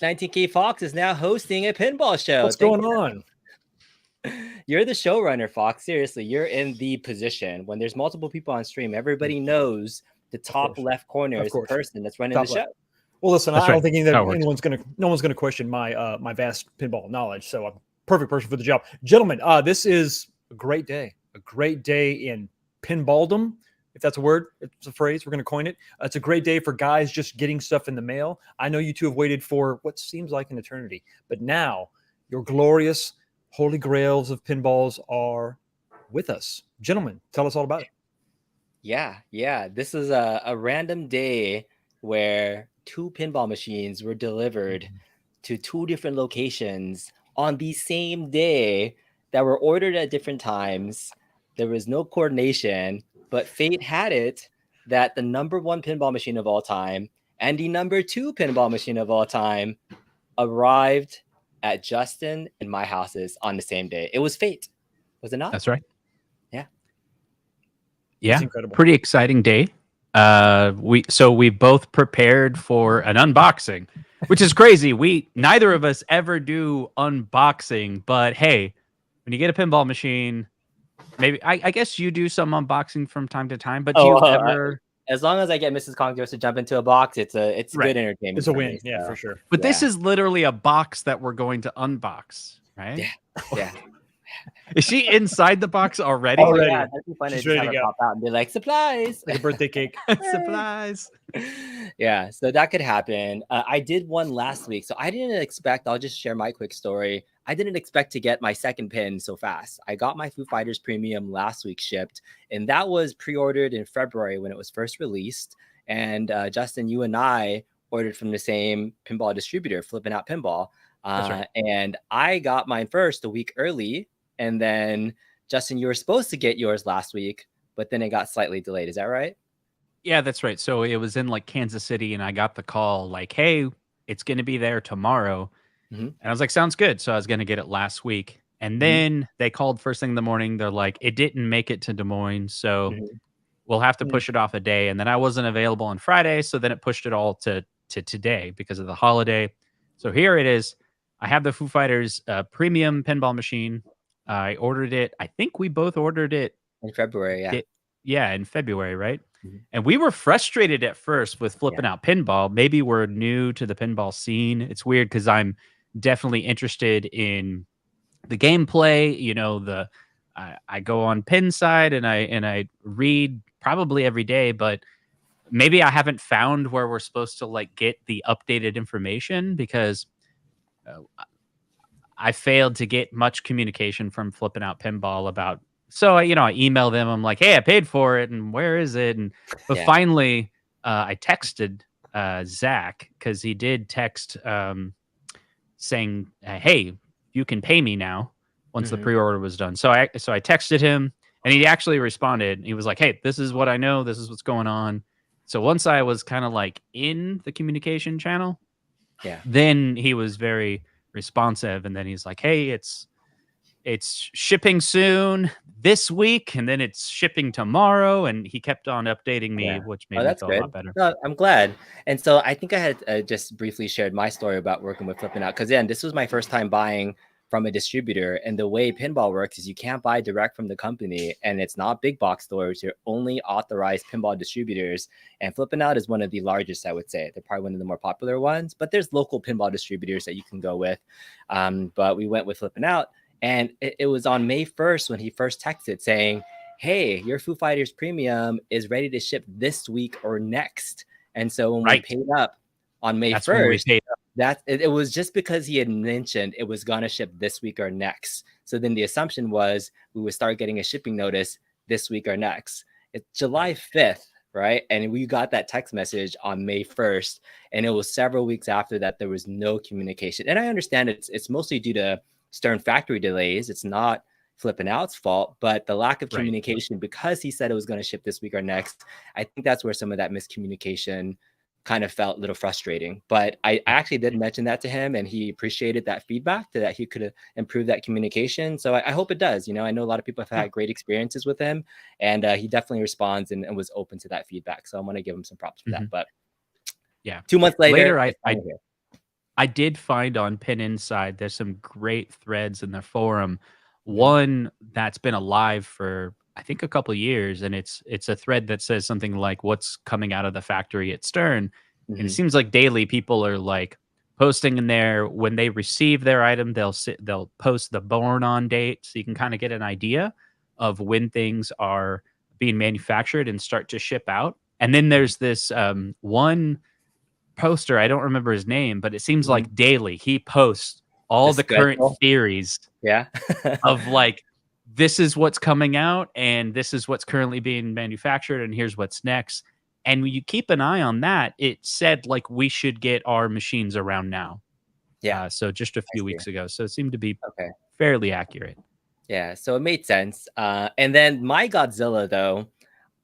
19K Fox is now hosting a pinball show. What's going on? You're the showrunner, Fox. Seriously, you're in the position when there's multiple people on stream. Everybody knows the top left corner is the person that's running the show. Well, listen, I don't think no one's going to question my my vast pinball knowledge. So I'm a perfect person for the job, gentlemen. This is a great day in pinballdom. If that's a word, it's a phrase, we're going to coin it. It's a great day for guys just getting stuff in the mail. I know you two have waited for what seems like an eternity, but now your glorious holy grails of pinballs are with us. Gentlemen, tell us all about it. Yeah. This is a random day where 2 pinball machines were delivered to 2 different locations on the same day that were ordered at different times. There was no coordination, but fate had it that the number 1 pinball machine of all time and the number 2 pinball machine of all time arrived at Justin and my houses on the same day. It was fate, was it not? That's right. Yeah, pretty exciting day. We both prepared for an unboxing, which is crazy. Neither of us ever do unboxing, but hey, when you get a pinball machine, maybe I guess you do some unboxing from time to time. But do you ever? As long as I get Mrs. Congress to jump into a box, it's right. Good entertainment. It's a win, so. For sure. But this is literally a box that we're going to unbox, right? Yeah. Is she inside the box already? Yeah, that'd be fun. She's ready to go. Pop out and be like, supplies, like a birthday cake. Supplies. Yeah, so that could happen. I did one last week, so I didn't expect. I'll just share my quick story. I didn't expect to get my second pin so fast. I got my Foo Fighters Premium last week shipped, and that was pre-ordered in February when it was first released. And Justin, you and I ordered from the same pinball distributor, Flipping Out Pinball. Right. And I got mine first a week early. And then, Justin, you were supposed to get yours last week, but then it got slightly delayed. Is that right? Yeah, that's right. So it was in like Kansas City, and I got the call like, hey, it's going to be there tomorrow. And I was like, sounds good. So I was going to get it last week. And then they called first thing in the morning. They're like, it didn't make it to Des Moines. So we'll have to push it off a day. And then I wasn't available on Friday. So then it pushed it all to today because of the holiday. So here it is. I have the Foo Fighters premium pinball machine. I ordered it. I think we both ordered it in February. In February, right? And we were frustrated at first with Flipping Out Pinball. Maybe we're new to the pinball scene. It's weird because I'm definitely interested in the gameplay. You know, I go on Pinside and I read probably every day, but maybe I haven't found where we're supposed to like get the updated information because I failed to get much communication from Flipping Out Pinball about. So I email them. I'm like, hey, I paid for it, and where is it? But finally, I texted Zach because he did text saying, hey, you can pay me now once the pre-order was done. So I texted him, and he actually responded. He was like, hey, this is what I know. This is what's going on. So once I was kind of like in the communication channel, then he was very responsive, and then he's like, hey, it's shipping soon this week, and then it's shipping tomorrow, and he kept on updating me, which made me feel a lot better. No, I'm glad. And so I think I had just briefly shared my story about working with Flipping Out, because this was my first time buying from a distributor, and the way pinball works is you can't buy direct from the company, and it's not big box stores. You're only authorized pinball distributors, and Flipping Out is one of the largest, I would say. They're probably one of the more popular ones, but there's local pinball distributors that you can go with. But we went with Flipping Out, and it was on May 1st when he first texted saying, hey, your Foo Fighters Premium is ready to ship this week or next. And so when we paid up on May 1st, it was just because he had mentioned it was going to ship this week or next. So then the assumption was we would start getting a shipping notice this week or next. It's July 5th, right? And we got that text message on May 1st. And it was several weeks after that there was no communication. And I understand it's mostly due to Stern factory delays. It's not Flipping Out's fault, but the lack of communication, because he said it was going to ship this week or next, I think that's where some of that miscommunication kind of felt a little frustrating. But I actually did mention that to him, and he appreciated that feedback that he could improve that communication. So I hope it does. I know a lot of people have had great experiences with him, and he definitely responds and was open to that feedback. So I'm going to give him some props for that. But 2 months later I did find on Pin Inside, there's some great threads in the forum. One that's been alive for I think a couple of years, and it's a thread that says something like what's coming out of the factory at Stern. And it seems like daily people are like posting in there when they receive their item, they'll post the born on date, so you can kind of get an idea of when things are being manufactured and start to ship out. And then there's this one poster, I don't remember his name, but it seems like daily he posts all the current theories of like, this is what's coming out and this is what's currently being manufactured and here's what's next. And when you keep an eye on that, it said like we should get our machines around now. So just a few weeks ago. So it seemed to be fairly accurate. Yeah, so it made sense. And then my Godzilla, though,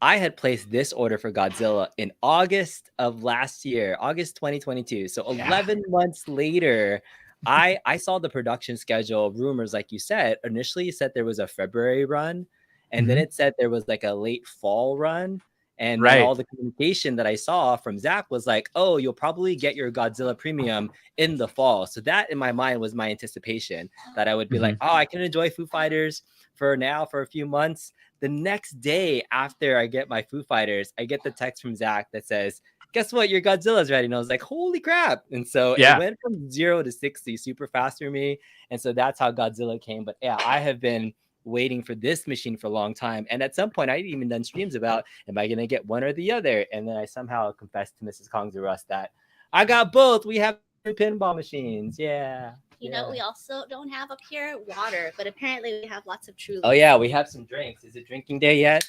I had placed this order for Godzilla in August of last year, August 2022. So 11 months later, I saw the production schedule rumors, like you said. Initially, it said there was a February run, and then it said there was like a late fall run. And then all the communication that I saw from Zach was like, oh, you'll probably get your Godzilla Premium in the fall. So that in my mind was my anticipation that I would be like, oh, I can enjoy Foo Fighters for now for a few months. The next day after I get my Foo Fighters, I get the text from Zach that says, guess what? Your Godzilla's ready. And I was like, holy crap. And so it went from 0 to 60 super fast for me. And so that's how Godzilla came. But yeah, I have been waiting for this machine for a long time. And at some point, I'd even done streams about, am I going to get one or the other? And then I somehow confessed to Mrs. Kong's Rust that I got both. We have 2 pinball machines. Yeah. You know, we also don't have up here water, but apparently we have lots of Truly. Oh, yeah. We have some drinks. Is it drinking day yet?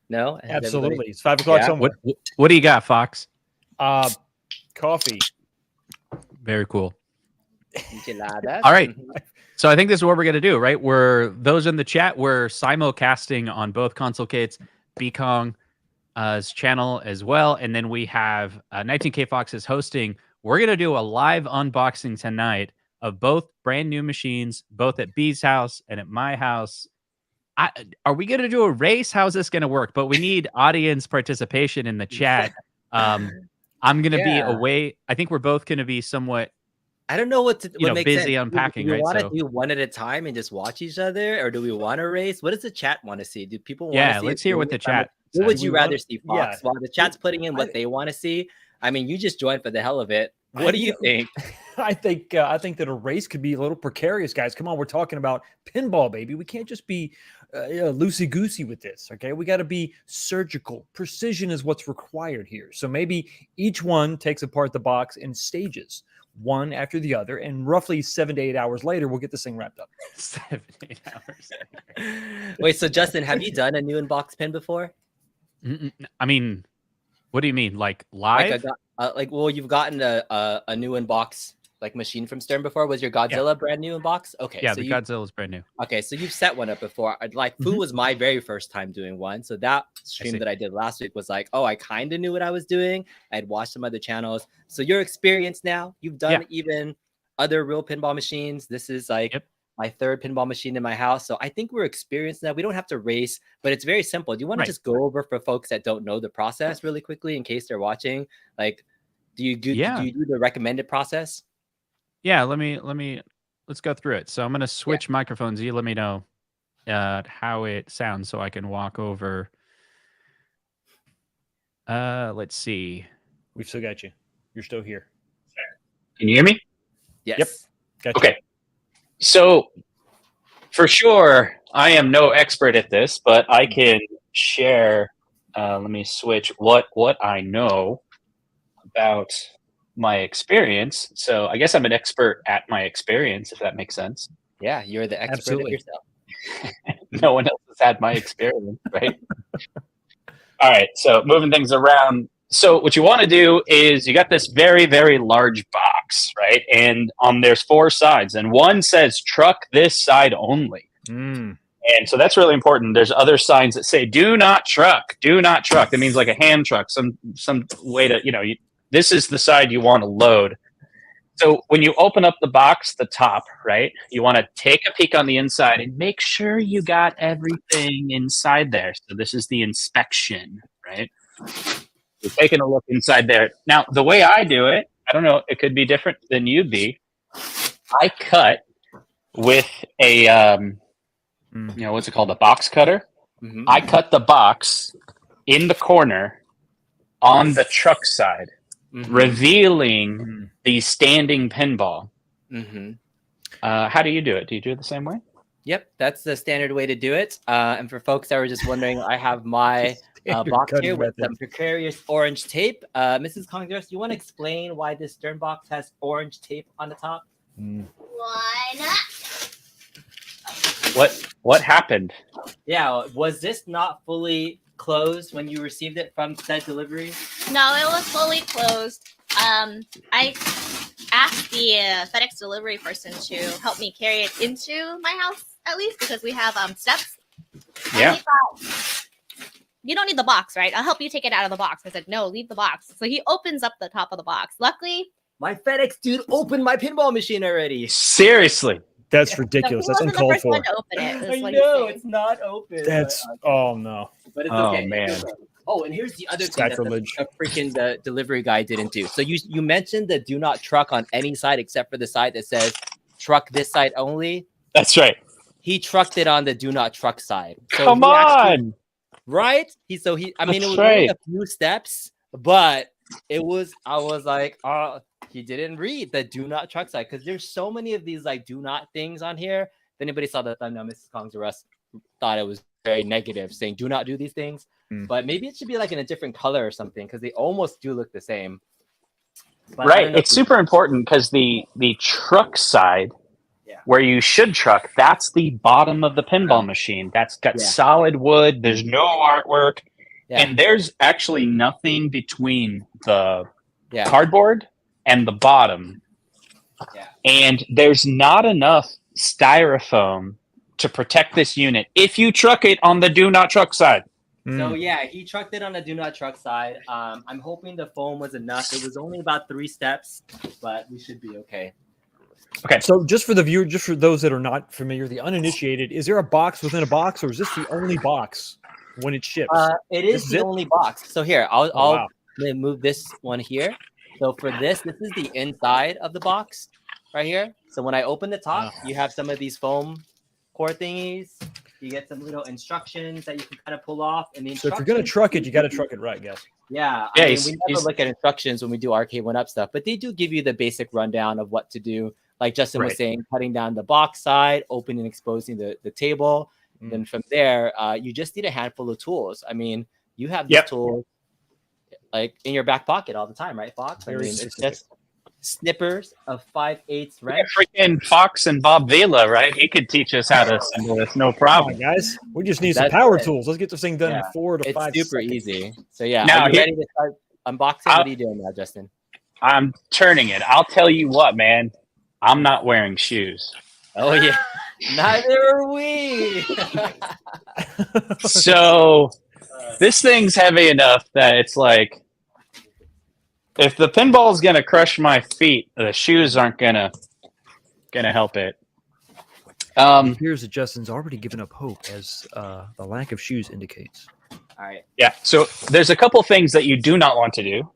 No? Absolutely. It's 5 o'clock somewhere. What do you got, Fox? Coffee. Very cool. Enchiladas. All right. So I think this is what we're going to do, right? Those in the chat, we're simulcasting on both Console Kits, Bkong's channel as well. And then we have 19K Fox is hosting. We're going to do a live unboxing tonight of both brand new machines, both at B's house and at my house. Are we going to do a race? How's this going to work? But we need audience participation in the chat. I'm going to be away. I think we're both going to be somewhat, I don't know what makes busy sense. unpacking. Do we right? want to do one at a time and just watch each other, or do we want to race? What does the chat want to see? Do people want to see? Let's hear what the chat. What would you rather see, Fox? While the chat's putting in what they want to see. I mean, you just joined for the hell of it. What do you think? I think that a race could be a little precarious, guys. Come on, we're talking about pinball, baby. We can't just be loosey goosey with this. Okay, we got to be surgical. Precision is what's required here. So maybe each one takes apart the box in stages, one after the other, and roughly 7 to 8 hours later, we'll get this thing wrapped up. 7 to 8 hours. Wait, so Justin, have you done a new unboxed pin before? I mean, what do you mean, like live? Well, you've gotten a new unbox like machine from Stern before. Was your Godzilla brand new unbox? Okay, yeah, so the Godzilla's brand new. Okay, so you've set one up before. Like Foo was my very first time doing one. So that stream that I did last week was like, oh, I kind of knew what I was doing. I'd watched some other channels. So your experience now, you've done even other real pinball machines. This is like my 3rd pinball machine in my house. So I think we're experienced now. We don't have to race, but it's very simple. Do you want to just go over for folks that don't know the process really quickly in case they're watching? Like, do you do the recommended process? Yeah, let's go through it. So I'm going to switch microphones. You let me know how it sounds so I can walk over. Let's see. We've still got you. You're still here. Can you hear me? Yes. Yep. Gotcha. Okay. So for sure, I am no expert at this, but I can share. Let me switch what I know about my experience. So I guess I'm an expert at my experience, if that makes sense. Yeah, you're the expert of yourself. No one else has had my experience, right? All right, so moving things around. So what you want to do is you got this very, very large box, right? And there's 4 sides, and one says truck this side only. And so that's really important. There's other signs that say do not truck, do not truck. That means like a hand truck, some way to, this is the side you want to load. So when you open up the box, the top, right, you want to take a peek on the inside and make sure you got everything inside there. So this is the inspection, right? You're taking a look inside there. Now, the way I do it, I don't know. It could be different than you'd be. I cut with a, what's it called? A box cutter. Mm-hmm. I cut the box in the corner on the truck side, revealing the standing pinball. Mm-hmm. How do you do it? Do you do it the same way? Yep, that's the standard way to do it. And for folks that were just wondering, I have my box here with some precarious orange tape. Mrs. Congress, you want to explain why this stern box has orange tape on the top? Why not? What happened? Yeah, was this not fully closed when you received it from said delivery? No, it was fully closed. I asked the FedEx delivery person to help me carry it into my house, at least, because we have steps. Yeah. And he thought, you don't need the box, right? I'll help you take it out of the box. I said, no, leave the box. So he opens up the top of the box. Luckily, my FedEx dude opened my pinball machine already. Seriously. That's ridiculous. That's uncalled for. I know, it's not open. That's, oh no. But it's okay. Oh, man. Oh, and here's the other thing that Sacrilege. the freaking delivery guy didn't do. So you mentioned the do not truck on any side except for the side that says truck this side only. That's right. He trucked it on the do not truck side. So Come on. Right? It was only a few steps, but I was like, he didn't read the do not truck side, because there's so many of these like do not things on here. If anybody saw the thumbnail, Mrs. Kongs or us thought it was very negative, saying do not do these things. But maybe it should be like in a different color or something, because they almost do look the same. But right. It's super important because the truck side, where you should truck, that's the bottom of the pinball machine. That's got solid wood. There's no artwork. Yeah. And there's actually nothing between the cardboard and the bottom. Yeah. And there's not enough styrofoam to protect this unit if you truck it on the do not truck side. So yeah, he trucked it on the do not truck side. I'm hoping the foam was enough. It was only about 3 steps, but we should be okay. Okay. So just for the viewer, just for those that are not familiar, the uninitiated, is there a box within a box, or is this the only box when it ships? It is the only box. So here, I'll move this one here. So for this is the inside of the box right here. So when I open the top, you have some of these foam core thingies. You get some little instructions that you can kind of pull off. And so if you're going to truck it, you got to truck it right, guys. Yeah. I mean, we never look at instructions when we do Arcade 1-Up stuff, but they do give you the basic rundown of what to do. Like Justin was saying, cutting down the box side, opening and exposing the table. Then from there, you just need a handful of tools. I mean, you have this tool like in your back pocket all the time, right, Fox? I mean, it's just snippers of 5/8 wrench. Yeah, freaking Fox and Bob Vila, right? He could teach us how to assemble this, no problem. On, guys. We just need some power tools. Let's get this thing done in 4 to 5 seconds. It's super easy. So yeah, now, are you ready to start unboxing? What are you doing now, Justin? I'm turning it. I'll tell you what, man. I'm not wearing shoes. Oh yeah, neither are we. So this thing's heavy enough that it's like, if the pinball is gonna crush my feet, the shoes aren't gonna help it. It appears that Justin's already given up hope, as the lack of shoes indicates. All right. Yeah. So there's a couple things that you do not want to do,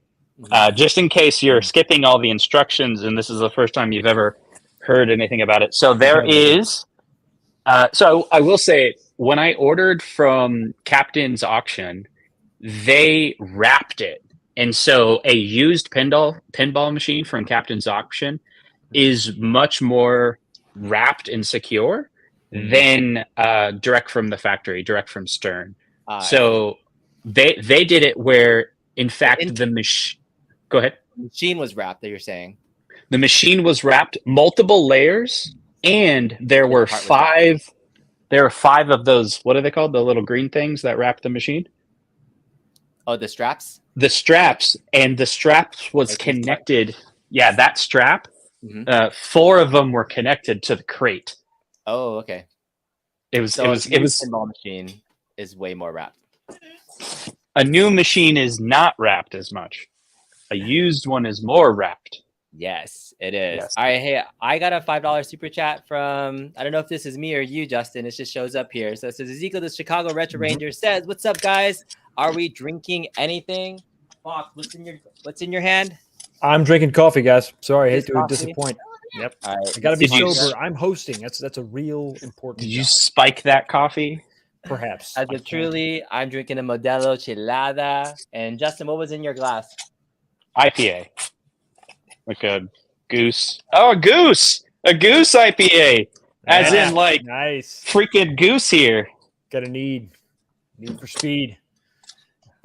just in case you're skipping all the instructions and this is the first time you've ever heard anything about it. So there is. So I will say, when I ordered from Captain's Auction, they wrapped it. And so a used pinball machine from Captain's Auction is much more wrapped and secure than direct from the factory, direct from Stern. So they did it where, in fact, the machine... Go ahead. The machine was wrapped, that you're saying. The machine was wrapped, multiple layers, and there were 5... There are 5 of those, what are they called? The little green things that wrap the machine? Oh, the straps? The straps. And the straps was connected. Yeah, that strap. 4 of them were connected to the crate. Oh, okay. It was pinball machine is way more wrapped. A new machine is not wrapped as much. A used one is more wrapped. Yes, it is. Yes. All right, hey, I got a $5 super chat from, I don't know if this is me or you, Justin. It just shows up here. So it says, Ezekiel, the Chicago Retro Ranger says, "What's up, guys? Are we drinking anything?" Fox, what's in your hand? I'm drinking coffee, guys. Sorry, I hate to Coffee? disappoint. Yep. All right. I got to be Did you- sober. I'm hosting. That's a real important. Did you job. spike that coffee? Perhaps. As a truly, I'm drinking a Modelo Chilada. And Justin, what was in your glass? IPA. Like a goose. Oh, a goose! A goose IPA! As in, like, nice. freaking goose here. Got a need for speed.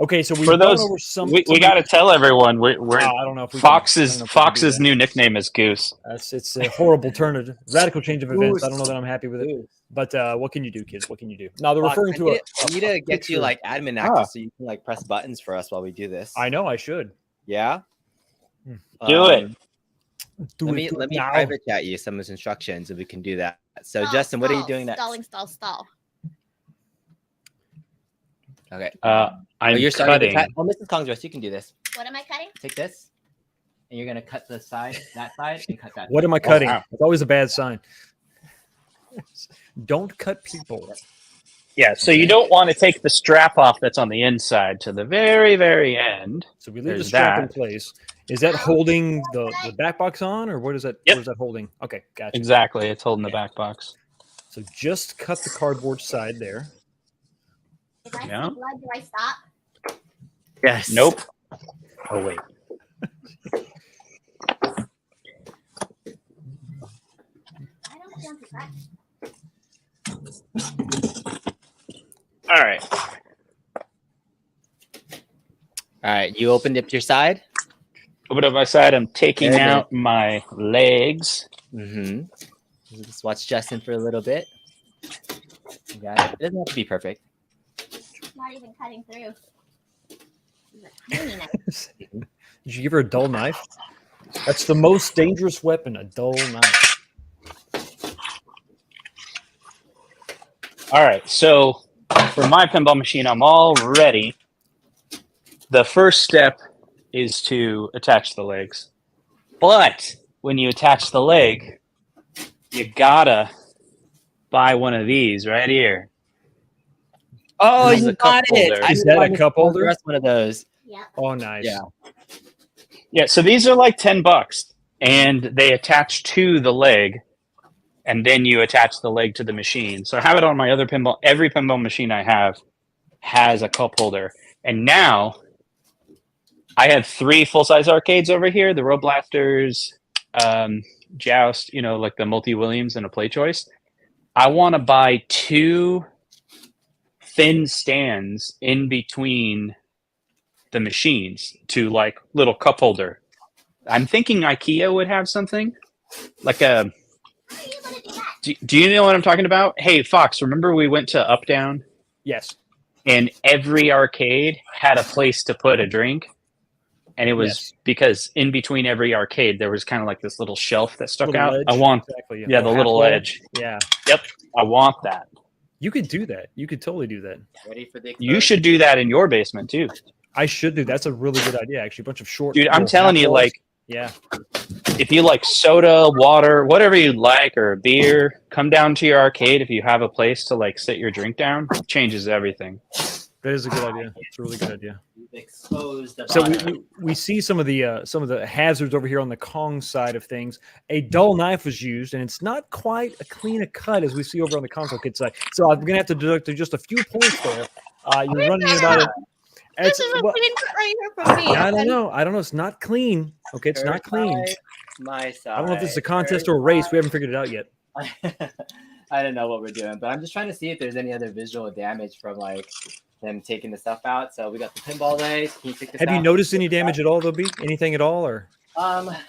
Okay, so For those, over some. we got to tell everyone we're I don't know if we Fox's new nickname is Goose. It's a horrible radical change of events. I don't know that I'm happy with it. But what can you do, kids? What can you do? Now they're referring to I need to get you like admin access so you can like press buttons for us while we do this. I know I should. Yeah. Do it. Let me private chat you some of his instructions and we can do that. So Justin, what are you doing next? Stall. Okay. You're cutting. Mrs. Congsworth, you can do this. What am I cutting? Take this, and you're gonna cut that side, and cut that. What am I cutting? Wow. It's always a bad sign. Don't cut people. Yeah, so you don't want to take the strap off that's on the inside to the very, very end. So we leave the strap in place. Is that holding the back box on, or what is that? Yep. What is that holding? Okay, gotcha. Exactly, it's holding the back box. So just cut the cardboard side there. If I see blood, do I stop? Yes. Nope. Oh wait. I don't want to cut. All right. All right. You opened up your side. Open up my side. I'm taking out my legs. Mm-hmm. Just watch Justin for a little bit. You got it. It doesn't have to be perfect. Not even cutting through. Tiny knife. Did you give her a dull knife? That's the most dangerous weapon, a dull knife. All right, so for my pinball machine, I'm all ready. The first step is to attach the legs. But when you attach the leg, you gotta buy one of these right here. Oh, This is you a cup got it! holder. Is that a cup holder? That's one of those. Yeah. Oh, nice. Yeah. Yeah, so these are like $10, and they attach to the leg, and then you attach the leg to the machine. So I have it on my other pinball. Every pinball machine I have has a cup holder. And now I have 3 full-size arcades over here, the Road Blasters, Joust, like the Multi-Williams and a Play Choice. I want to buy 2 thin stands in between the machines to like little cup holder. I'm thinking IKEA would have something like a. Do you know what I'm talking about? Hey, Fox, remember we went to Up Down? Yes. And every arcade had a place to put a drink. And it was because in between every arcade, there was kind of like this little shelf that stuck out. Ledge. I want, Exactly, the little ledge. Yeah. Yep, I want that. You could do that. You could totally do that. Ready for the. You should do that in your basement too. I should do. That's a really good idea, actually. A bunch of short. Dude, I'm telling you, like, yeah. if you like soda, water, whatever you like, or a beer, come down to your arcade. If you have a place to like sit your drink down, it changes everything. That is a good idea. It's a really good idea. Exposed the So bottom. we see some of the hazards over here on the Kong side of things. A dull knife was used, and it's not quite a clean a cut as we see over on the console kit side. So I'm gonna have to deduct just a few points there. You're running about it. This is a clean cut right here from me. I don't know. It's not clean. Okay, it's not clean. My side. I don't know if this is a contest or a race. We haven't figured it out yet. I don't know what we're doing, but I'm just trying to see if there's any other visual damage from like them taking the stuff out. So we got the pinball legs. Can you take this Have you out? noticed any damage at all, though, B? Anything at all, or?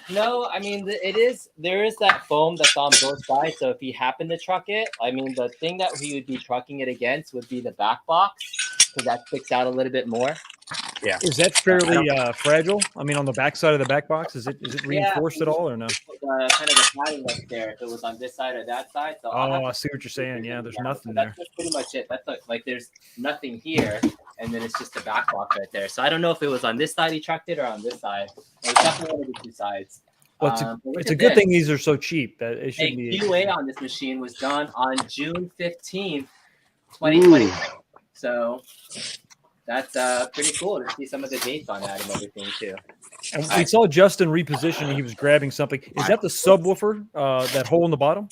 No. I mean, there is that foam that's on both sides. So if he happened to truck it, I mean, the thing that he would be trucking it against would be the back box because that sticks out a little bit more. Yeah. Is that fairly fragile? I mean, on the back side of the back box, is it reinforced at all, or no? Kind of the padding that's there. If it was on this side or that side. So I see what you're saying. Yeah, there's nothing there. That's pretty much it. That's like there's nothing here, and then it's just a back box right there. So I don't know if it was on this side he trucked it or on this side. It's definitely one of the 2 sides. Well, it's a good thing these are so cheap that it should be. QA on this machine was done on June 15th, 2020. So that's pretty cool to see some of the dates on that and everything too. And we saw Justin repositioning. He was grabbing something. Is that the subwoofer? That hole in the bottom?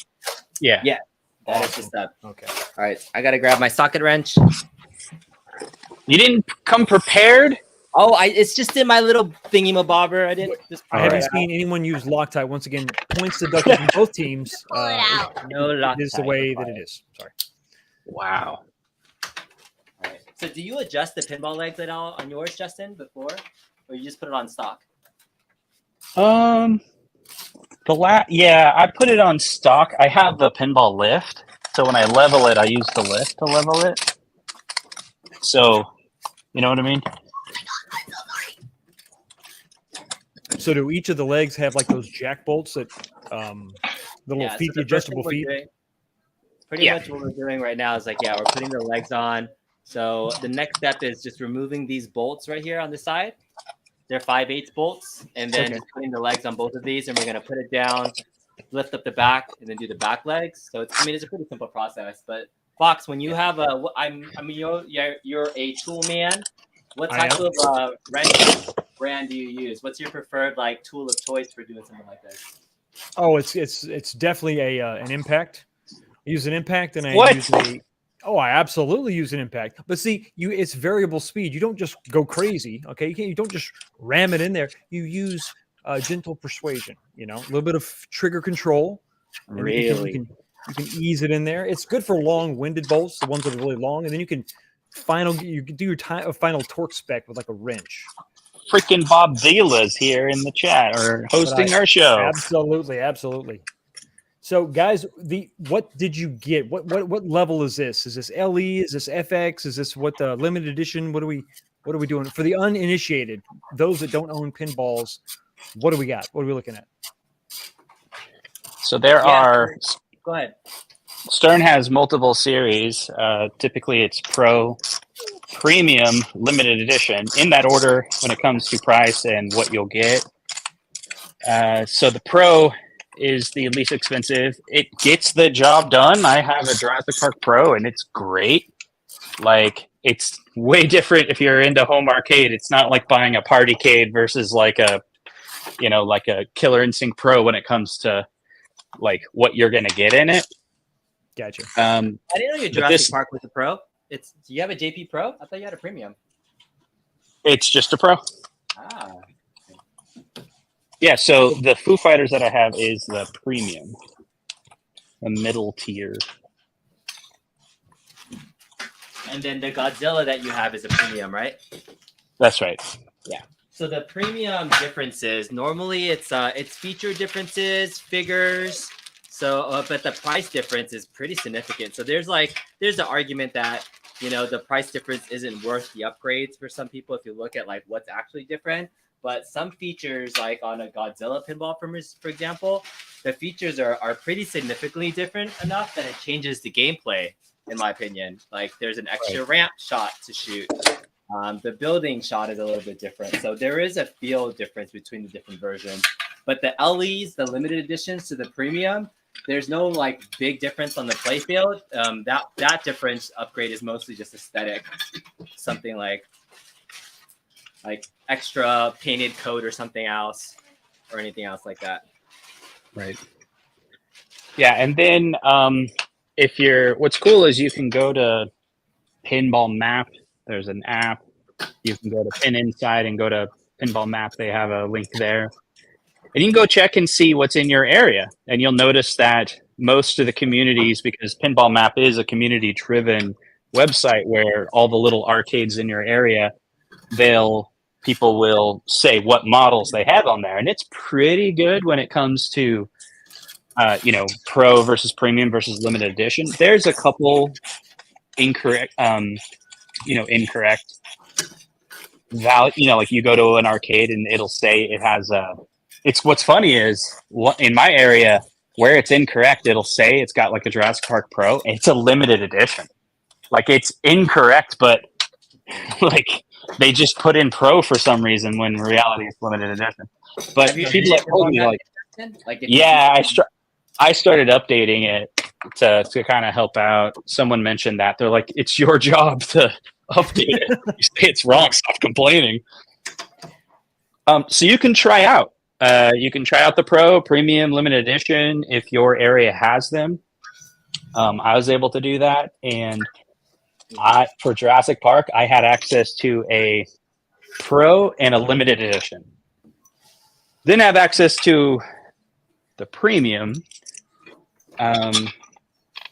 Yeah. Yeah. That is just that. Okay. All right. I got to grab my socket wrench. You didn't come prepared? Oh, it's just in my little thingy-mabobber. I didn't. I haven't seen anyone use Loctite. Once again, points deducted from both teams. Pull it out. No Loctite. It is the way that it is. Sorry. Wow. All right. So do you adjust the pinball legs at all on yours, Justin, before? Or you just put it on stock? Yeah, I put it on stock. I have the pinball lift. So when I level it, I use the lift to level it. So, you know what I mean? So do each of the legs have like those jack bolts that little feet, so adjustable feet? Pretty much what we're doing right now is like, we're putting the legs on. So the next step is just removing these bolts right here on the side. They're 5/8 bolts, and then just putting the legs on both of these, and we're gonna put it down, lift up the back, and then do the back legs. So it's a pretty simple process. But Fox, when you have you're a tool man. What type of wrench brand do you use? What's your preferred like tool of choice for doing something like this? Oh, it's definitely an Impact. I use an Impact, and I use I absolutely use an Impact. But see, it's variable speed. You don't just go crazy, okay? You don't just ram it in there. You use gentle persuasion. A little bit of trigger control. Really, you can ease it in there. It's good for long-winded bolts, the ones that are really long, and then you can do your final torque spec with like a wrench. Freaking Bob Vila's here in the chat or hosting our show. Absolutely. So, guys, what did you get? What level is this? Is this LE? Is this FX? Is this what the limited edition? What are we doing for the uninitiated? Those that don't own pinballs, what do we got? What are we looking at? So there are. Go ahead. Stern has multiple series. Typically, it's Pro, Premium, Limited Edition. In that order, when it comes to price and what you'll get. So the Pro is the least expensive. It gets the job done. I have a Jurassic Park Pro, and it's great. Like, it's way different if you're into home arcade. It's not like buying a Partycade versus like a Killer Instinct Pro when it comes to like what you're gonna get in it. Gotcha. I didn't know your Jurassic Park was a Pro. Do you have a JP Pro? I thought you had a Premium. It's just a Pro. Ah. Yeah, so the Foo Fighters that I have is the Premium, the middle tier. And then the Godzilla that you have is a Premium, right? That's right. Yeah. So the Premium differences, normally it's feature differences, figures. So, but the price difference is pretty significant. So there's the argument that, the price difference isn't worth the upgrades for some people if you look at like what's actually different. But some features, like on a Godzilla pinball, for example, the features are pretty significantly different enough that it changes the gameplay, in my opinion. Like there's an extra ramp shot to shoot. The building shot is a little bit different. So there is a feel difference between the different versions. But the LEs, the limited editions to the Premium, there's no like big difference on the play field. That difference upgrade is mostly just aesthetic. Something like extra painted coat or something else or anything else like that. Right. Yeah. And then what's cool is you can go to Pinball Map. There's an app. You can go to Pin Inside and go to Pinball Map. They have a link there. And you can go check and see what's in your area. And you'll notice that most of the communities, because Pinball Map is a community-driven website where all the little arcades in your area, people will say what models they have on there. And it's pretty good when it comes to, Pro versus Premium versus Limited Edition. There's a couple incorrect value, like you go to an arcade and it'll say it has what's funny is in my area where it's incorrect, it'll say it's got like a Jurassic Park Pro and it's a limited edition. Like it's incorrect, but like they just put in Pro for some reason when in reality it's limited edition. But people have told me I started updating it to kind of help out. Someone mentioned that they're like, it's your job to Update it. You say it's wrong. Stop complaining. So you can try out. You can try out the Pro, Premium, Limited Edition if your area has them. I was able to do that, and for Jurassic Park, I had access to a Pro and a Limited Edition. Didn't have access to the Premium,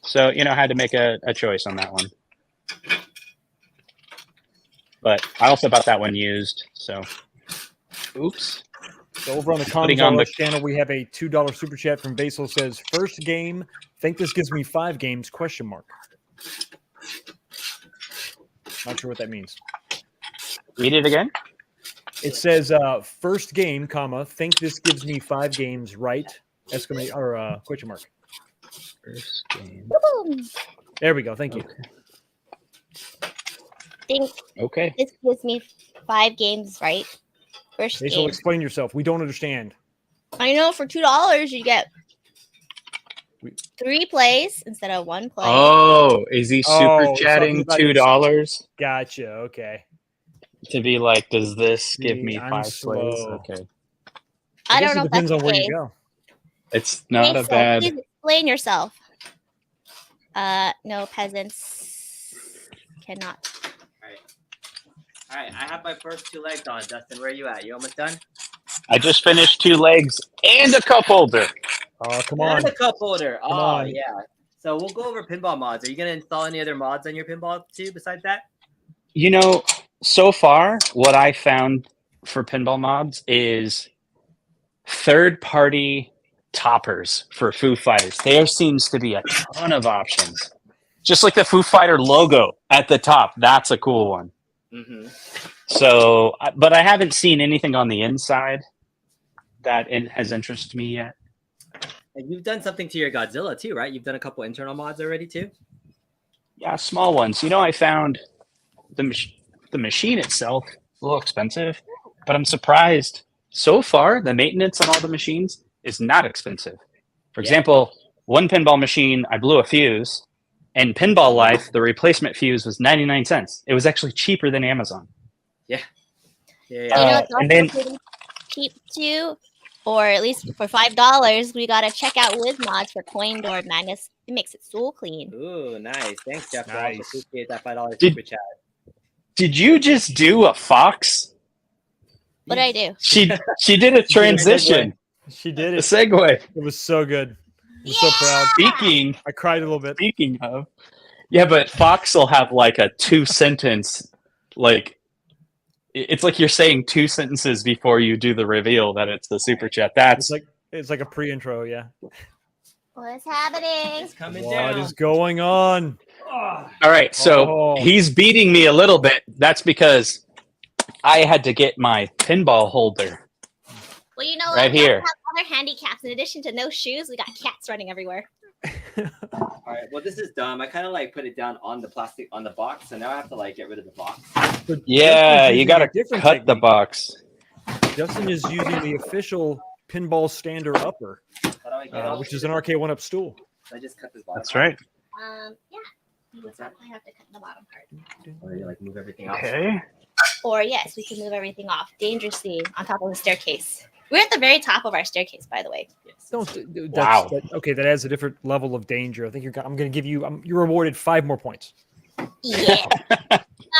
so I had to make a choice on that one. But I also bought that one used. So, oops. So over on the Comms channel, we have a $2 super chat from Basil. Says, first game. Think this gives me 5 games? ? Not sure what that means. Read it again. It says, first game, comma, think this gives me 5 games, right? Exclamation or ? First game. There we go. Thank you. Think this gives me 5 games, right? First Basil, game. explain yourself. We don't understand. I know for $2 you get 3 plays instead of 1 play. Oh, is he super chatting $2? Gotcha. Okay. To be like, does this give me 5 plays? Okay. I don't know. It depends on where you go. It's not a bad. Please explain yourself. No, peasants cannot. All right. I have my first 2 legs on. Dustin, where are you at? You almost done? I just finished 2 legs and a cup holder. Oh, come on. And a cup holder. Come on. Yeah. So we'll go over pinball mods. Are you going to install any other mods on your pinball too besides that? So far, what I found for pinball mods is third-party toppers for Foo Fighters. There seems to be a ton of options. Just like the Foo Fighter logo at the top. That's a cool one. Mm-hmm. So, but I haven't seen anything on the inside that has interested me yet. And you've done something to your Godzilla too, right? You've done a couple internal mods already too? Yeah, small ones. I found the machine itself a little expensive, but I'm surprised. So far, the maintenance on all the machines is not expensive. For example, one pinball machine, I blew a fuse, and Pinball Life, the replacement fuse was 99 cents. It was actually cheaper than Amazon. Yeah. It's also pretty cheap too, or at least for $5, we got to check out Wiz mods for coin door magnets. It makes it so clean. Ooh, nice. Thanks, Jeff. Nice. Appreciate that $5 super chat. Did you just do a fox? What did I do? She did a transition. She did A it. segue. It was so good. I'm so proud. Speaking I cried a little bit. Speaking of, yeah, but Fox will have like a 2-sentence, like it's like you're saying 2 sentences before you do the reveal that it's the super chat. It's like a pre-intro, yeah. What's happening? It's coming down. What is going on? All right, so he's beating me a little bit. That's because I had to get my pinball holder. Well, you know what? Right We here. have other handicaps. In addition to no shoes, we got cats running everywhere. All right. Well, this is dumb. I kind of like put it down on the plastic on the box, so now I have to like get rid of the box. Yeah, you got to cut the box. Justin is using the official pinball stander upper, which is an RK1 up stool. I just cut this bottom. That's right. Yeah. You would probably have to cut the bottom part. Or you like move everything off. Okay. Or yes, we can move everything off dangerously on top of the staircase. We're at the very top of our staircase, by the way. Wow. Okay, that adds a different level of danger. I think I'm going to give you. You're awarded 5 more points. Yeah.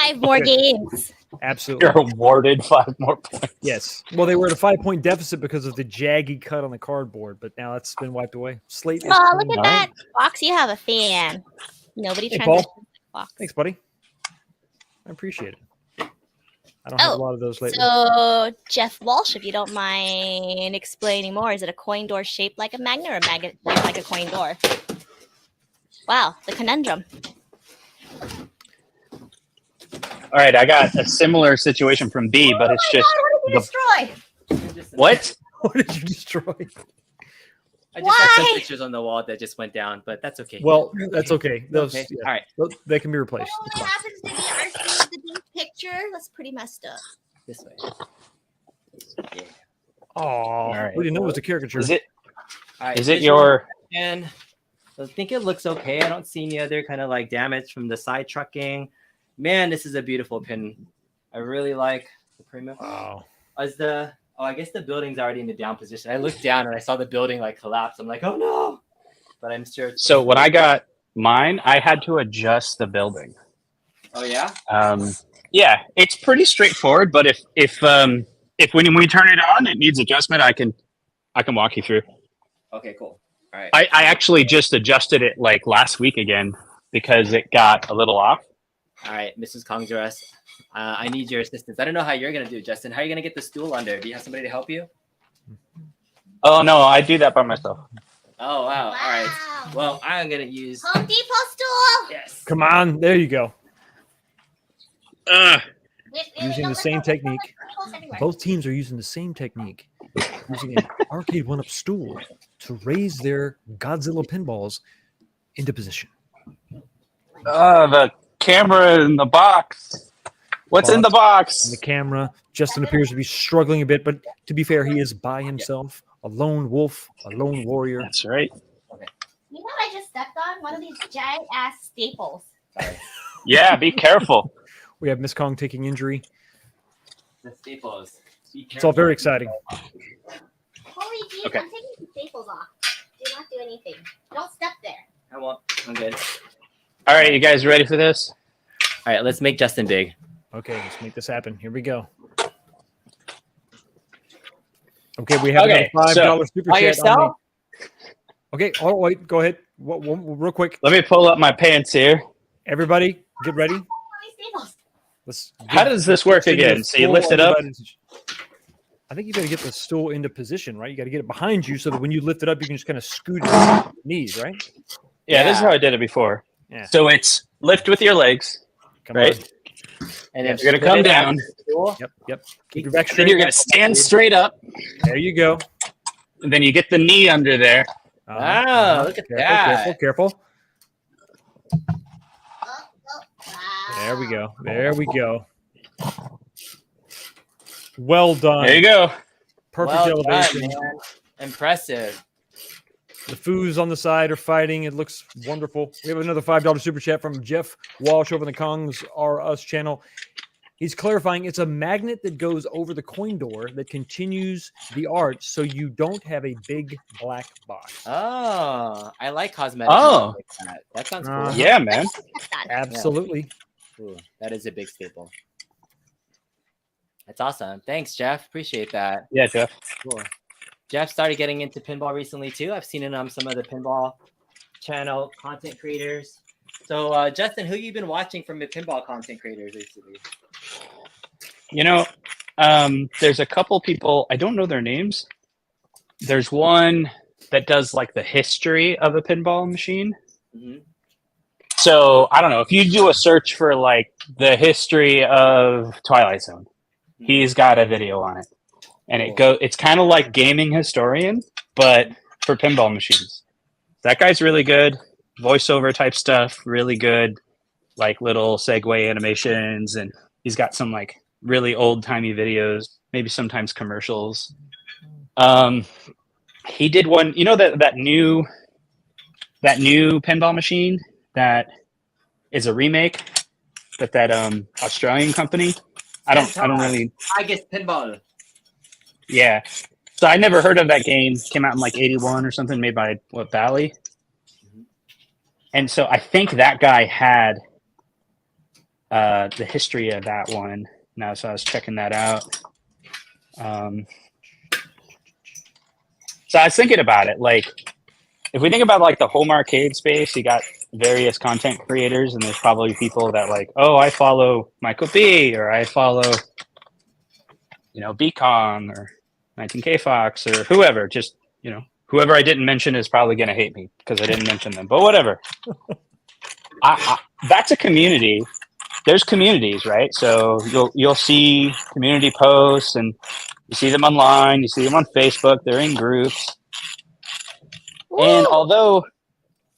5 more games. Absolutely. You're awarded 5 more points. Yes. Well, they were at a 5-point deficit because of the jaggy cut on the cardboard, but now that's been wiped away. Slate. Oh, look at that. Fox, you have a fan. Nobody transitions. Fox. Thanks, buddy. I appreciate it. I don't have a lot of those lately. So, Jeff Walsh, if you don't mind explaining more, is it a coin door shaped like a magnet or a magnet shaped like a coin door? Wow, the conundrum. All right, I got a similar situation from B, but it's just. What did you destroy? What? What did you destroy? I just had some pictures on the wall that just went down, but that's okay. Well, that's okay. Those, okay. Yeah. All right. They can be replaced. You know what happens to the big picture? That's pretty messed up. This way. Yeah. Oh, right. we didn't know it was a caricature. Is it? All right, Is it your? And I think it looks okay. I don't see any other kind of like damage from the side trucking. Man, this is a beautiful pin. I really like the premium. Wow. I guess the building's already in the down position. I looked down and I saw the building like collapse. I'm like, oh no! But I'm sure. So when I got mine, I had to adjust the building. Oh yeah. Yeah, it's pretty straightforward. But if when we turn it on, it needs adjustment, I can walk you through. Okay, cool. All right. I actually just adjusted it like last week again because it got a little off. All right, Mrs. Congress, I need your assistance. I don't know how you're gonna do it, Justin. How are you gonna get the stool under? Do you have somebody to help you? Oh no, I do that by myself. Oh wow. All right. Well, I'm gonna use Home Depot stool. Yes. Come on, there you go. Ugh. Using the same technique. Both teams are using the same technique, using an arcade one-up stool to raise their Godzilla pinballs into position. The camera in the box. What's in the box? And the camera. Justin appears to be struggling a bit, but to be fair, he is by himself, a lone wolf, a lone warrior. That's right. You know what I just stepped on? One of these giant ass staples. Yeah, be careful. We have Miss Kong taking injury. The staples. It's all very exciting. Holy jeez, Okay. I'm taking the staples off. Do not do anything. Don't step there. I won't. I'm good. All right, you guys ready for this? All right, let's make Justin big. Okay, let's make this happen. Here we go. Okay, we have another $5 super by chat. yourself? Okay, oh, wait, go ahead. Real quick. Let me pull up my pants here. Everybody, get ready. How does this work again? So you lift it up? I think you got to get the stool into position, right? You got to get it behind you so that when you lift it up, you can just kind of scoot it with your knees, right? Yeah, this is how I did it before. Yeah. So it's lift with your legs, Come right? on. And then you're going to come down. Yep. Keep your back straight. Then you're going to stand straight up. There you go. And then you get the knee under there. Wow, look at that. Careful. Wow. There we go. Well done. There you go. Perfect elevation. Done, man. Impressive. The Foos on the side are fighting. It looks wonderful. We have another $5 super chat from Jeff Walsh over in the Kongs R Us channel. He's clarifying it's a magnet that goes over the coin door that continues the art so you don't have a big black box. Oh, I like cosmetics. Oh. Like that. That sounds cool. Yeah, man. Absolutely. Ooh, that is a big staple. That's awesome. Thanks, Jeff. Appreciate that. Yeah, Jeff. Cool. Jeff started getting into pinball recently too. I've seen it on some of the pinball channel content creators. So, Justin, who you been watching from the pinball content creators recently? You know, there's a couple people, I don't know their names. There's one that does like the history of a pinball machine. Mm-hmm. So I don't know if you do a search for like the history of Twilight Zone, he's got a video on it, and it's kind of like gaming historian, but for pinball machines. That guy's really good. Voiceover type stuff, really good, like little segue animations, and he's got some like really old timey videos, maybe sometimes commercials. He did one, you know, that new pinball machine that is a remake, but that Australian company. I don't really. I guess pinball. Yeah, so I never heard of that game. Came out in like '81 or something, made by Bally. And so I think that guy had the history of that one. Now, so I was checking that out. So I was thinking about it. Like, if we think about like the home arcade space, you got various content creators, and there's probably people that like, oh, I follow Michael B, or I follow, B-Kong, or 19K Fox, or whoever. Just, whoever I didn't mention is probably going to hate me because I didn't mention them, but whatever. That's a community. There's communities, right? So you'll see community posts, and you see them online, you see them on Facebook, they're in groups. Ooh. And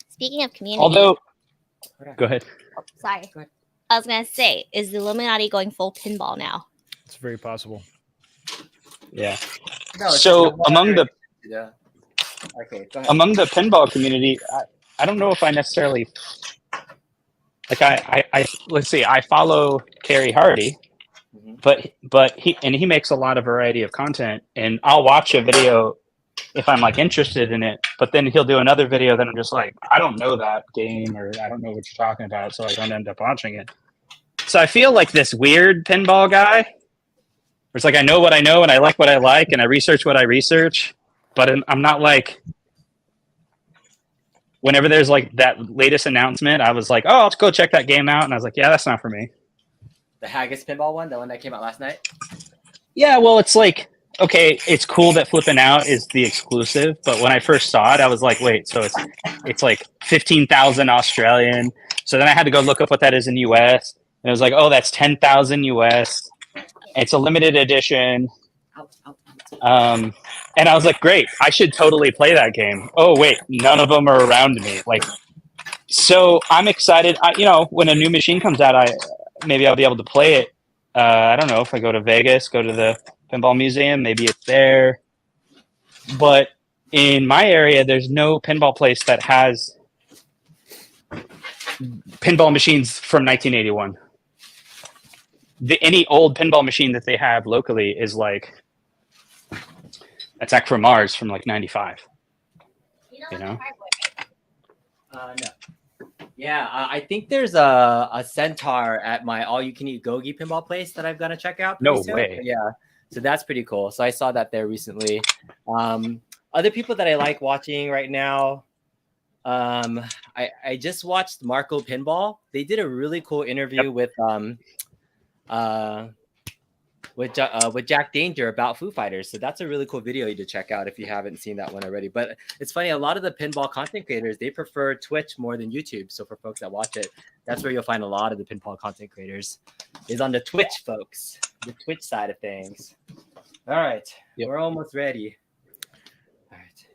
speaking of community, go ahead. Sorry. I was going to say, is the Illuminati going full pinball now? It's very possible. Yeah. No, so among the pinball community, I don't know if I necessarily like I let's see, I follow Carrie Hardy, but he makes a lot of variety of content, and I'll watch a video if I'm like interested in it, but then he'll do another video that I'm just like, I don't know that game, or I don't know what you're talking about, so I don't end up watching it. So I feel like this weird pinball guy, where it's like I know what I know and I like what I like and I research what I research, but I'm not like, whenever there's like that latest announcement, I was like, oh, I'll go check that game out, and I was like, yeah, that's not for me. The Haggis pinball one, the one that came out last night? Yeah, well, it's like, okay, it's cool that Flipping Out is the exclusive, but when I first saw it, I was like, wait, so it's like 15,000 Australian. So then I had to go look up what that is in US, and it was like, oh, that's 10,000 US. It's a limited edition. And I was like, great, I should totally play that game. Oh, wait, none of them are around me. Like, so I'm excited. When a new machine comes out, maybe I'll be able to play it. I don't know if I go to Vegas, go to the Pinball Museum, maybe it's there. But in my area, there's no pinball place that has pinball machines from 1981. Any old pinball machine that they have locally is like, that's Acro Mars from like 95. You know? No. Yeah, I think there's a Centaur at my all-you-can-eat Gogi pinball place that I've got to check out. No way. Yeah, so that's pretty cool. So I saw that there recently. Other people that I like watching right now, I just watched Marco Pinball. They did a really cool interview with Jack Danger about Foo Fighters. So that's a really cool video to check out if you haven't seen that one already. But it's funny, a lot of the pinball content creators, they prefer Twitch more than YouTube. So for folks that watch it, that's where you'll find a lot of the pinball content creators is on the Twitch, folks, the Twitch side of things. All right, We're almost ready. All right,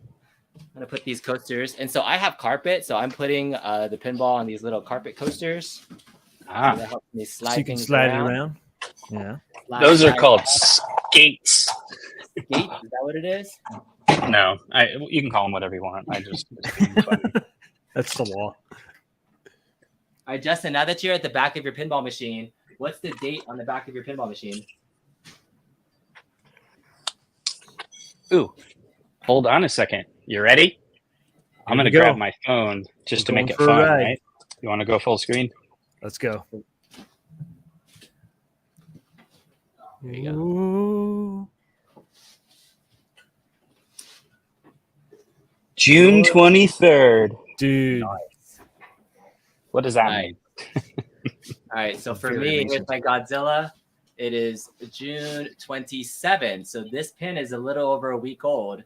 I'm gonna put these coasters. And so I have carpet, so I'm putting the pinball on these little carpet coasters. So that helps me slide so you can things slide around. it around. Yeah. Those are called skates. Skate? Is that what it is? No, you can call them whatever you want. That's the law. All right, Justin, now that you're at the back of your pinball machine, what's the date on the back of your pinball machine? Ooh, hold on a second. You ready? I'm going to grab my phone just to make it fun, right? You want to go full screen? Let's go. There you go. Ooh. June 23rd. Dude. Nice. What does that mean? All right, so for me, with my Godzilla, it is June 27th. So this pin is a little over a week old.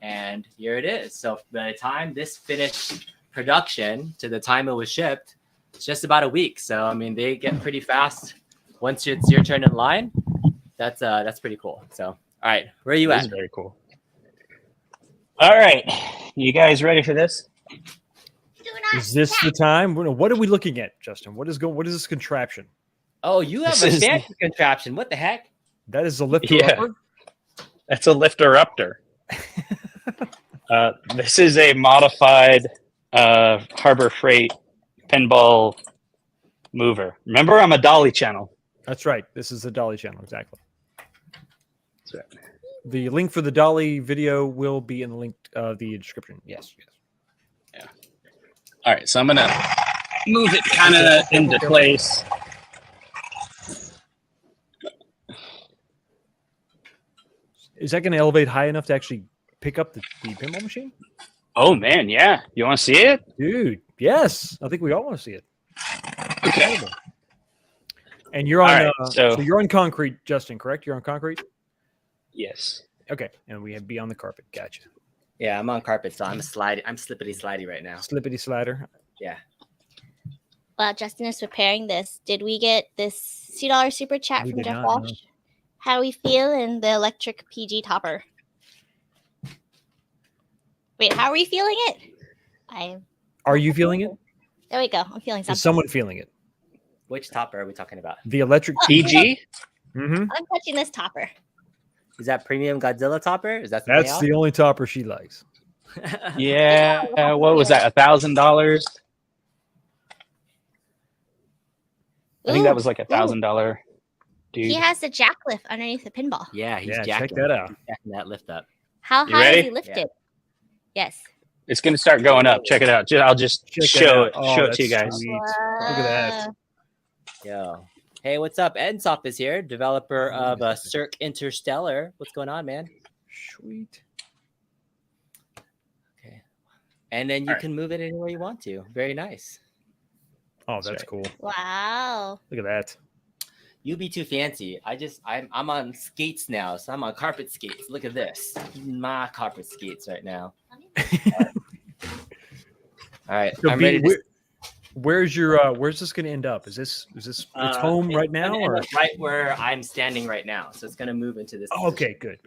And here it is. So by the time this finished production to the time it was shipped, it's just about a week. So, I mean, they get pretty fast. Once it's your turn in line, that's pretty cool. So, all right, where are you at? That's very cool. All right, you guys ready for this? Is this the time? What are we looking at, Justin? What is this contraption? Oh, you have a fancy contraption. What the heck? That is a lifter-upper? That's a lifter-upter. This is a modified Harbor Freight pinball mover. Remember, I'm a Dolly channel. That's right. This is the Dolly channel, exactly. That's right. The link for the Dolly video will be in the link the description. Yes. Yeah. All right, so I'm gonna move it kind of into place. Is that going to elevate high enough to actually pick up the pinball machine? Oh man, yeah. You want to see it, dude? Yes, I think we all want to see it. Okay. And you're on. Right, so you're on concrete, Justin. Correct? You're on concrete. Yes. Okay, and we have be on the carpet. Gotcha. Yeah, I'm on carpet, so I'm slippity slidey right now. Slippity slider. Yeah. While Justin is preparing this, did we get this $2 super chat from Jeff Walsh? No. How we feel in the electric PG topper? Wait, how are we feeling it? Are you feeling it? There we go. I'm feeling something. Is someone feeling it? Which topper are we talking about? The electric PG? Mm-hmm. I'm touching this topper. Is that premium Godzilla topper? Is that that's the only topper she likes? Yeah. What was that? $1,000? I think that was like $1,000. Dude. He has the jack lift underneath the pinball. Yeah, he's jacking. Check that out. He's jacking that lift up. How You high ready? is he lifted? Yes. It's going to start going up. Check it out. I'll just show it to you guys. Sweet. Look at that. Yo. Hey, what's up? Ensoft is here, developer of Cirque Interstellar. What's going on, man? Sweet. Okay. And then you can move it anywhere you want to. Very nice. Oh, that's cool. Wow. Look at that. You be too fancy. I'm on skates now, so I'm on carpet skates. Look at this. My carpet skates right now. All right. So I'm ready to... Where's this going to end up? Is this its home right now, or right where I'm standing right now? So it's going to move into this. Oh, okay, good.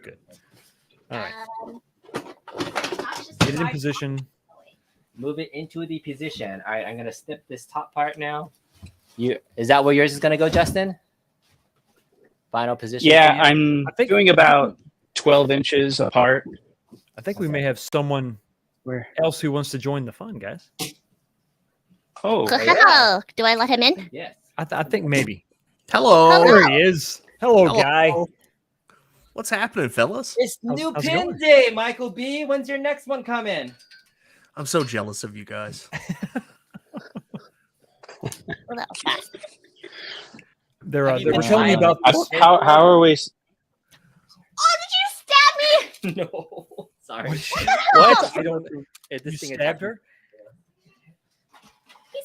All right. Get it in position. Move it into the position. All right, I'm going to snip this top part now. Is that where yours is going to go, Justin? Final position. Yeah, I'm doing about 12 inches apart. I think we may have someone else who wants to join the fun, guys. Oh, yeah. Do I let him in? Yes. I think maybe. Hello. There he is. Hello, guy. What's happening, fellas? It's new pin day, Michael B. When's your next one coming? I'm so jealous of you guys. They were telling me about this. How are we? Oh, did you stab me? No. Sorry. What? I don't. You stabbed her?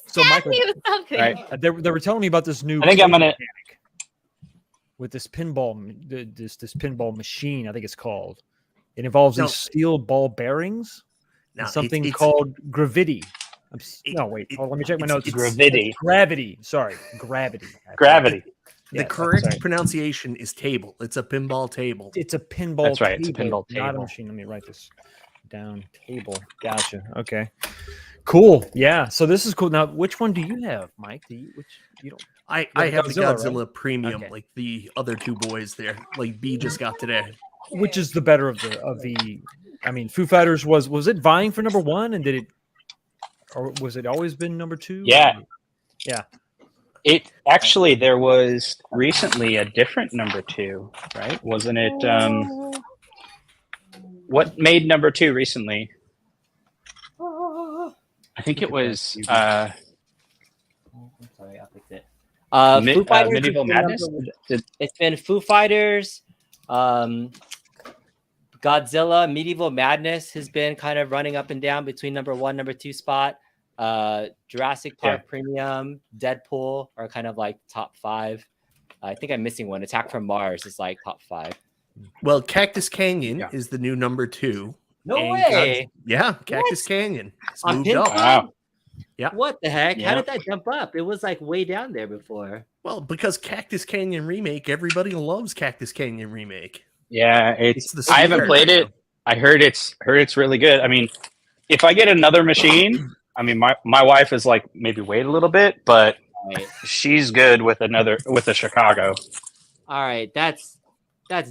So Michael, me with something. Right. They were telling me about this new. I think I'm gonna with this pinball, this pinball machine. I think it's called. It involves these steel ball bearings. And something called gravity. Wait. Let me check my notes. Gravity. Sorry, gravity. Gravity. The correct pronunciation is table. It's a pinball table. It's a pinball. That's right. Table, it's a pinball table. Not a machine. Let me write this down. Table. Gotcha. Okay. Cool. Yeah. So this is cool. Now, which one do you have, Mike? You don't. I have the Godzilla Premium, like the other two boys there. Like B just got today. Which is the better of the? I mean, Foo Fighters was it vying for number one, and did it, or was it always been number two? Yeah. Yeah. It actually, there was recently a different number two, right? Wasn't it? What made number two recently? I think it was. I'm sorry, I'll fix it. Foo Fighters Medieval Madness. It's been Foo Fighters, Godzilla, Medieval Madness has been kind of running up and down between number one, number two spot. Jurassic Park Premium, Deadpool are kind of like top five. I think I'm missing one. Attack from Mars is like top five. Well, Cactus Canyon is the new number two. No way. Cactus Canyon. It's On moved up. Wow. Yeah. What the heck? Yeah. How did that jump up? It was like way down there before. Well, because Cactus Canyon Remake, everybody loves Cactus Canyon Remake. Yeah, It's the I haven't played it. I heard it's really good. I mean, if I get another machine, I mean, my wife is like maybe wait a little bit, but she's good with a Chicago. All right, that's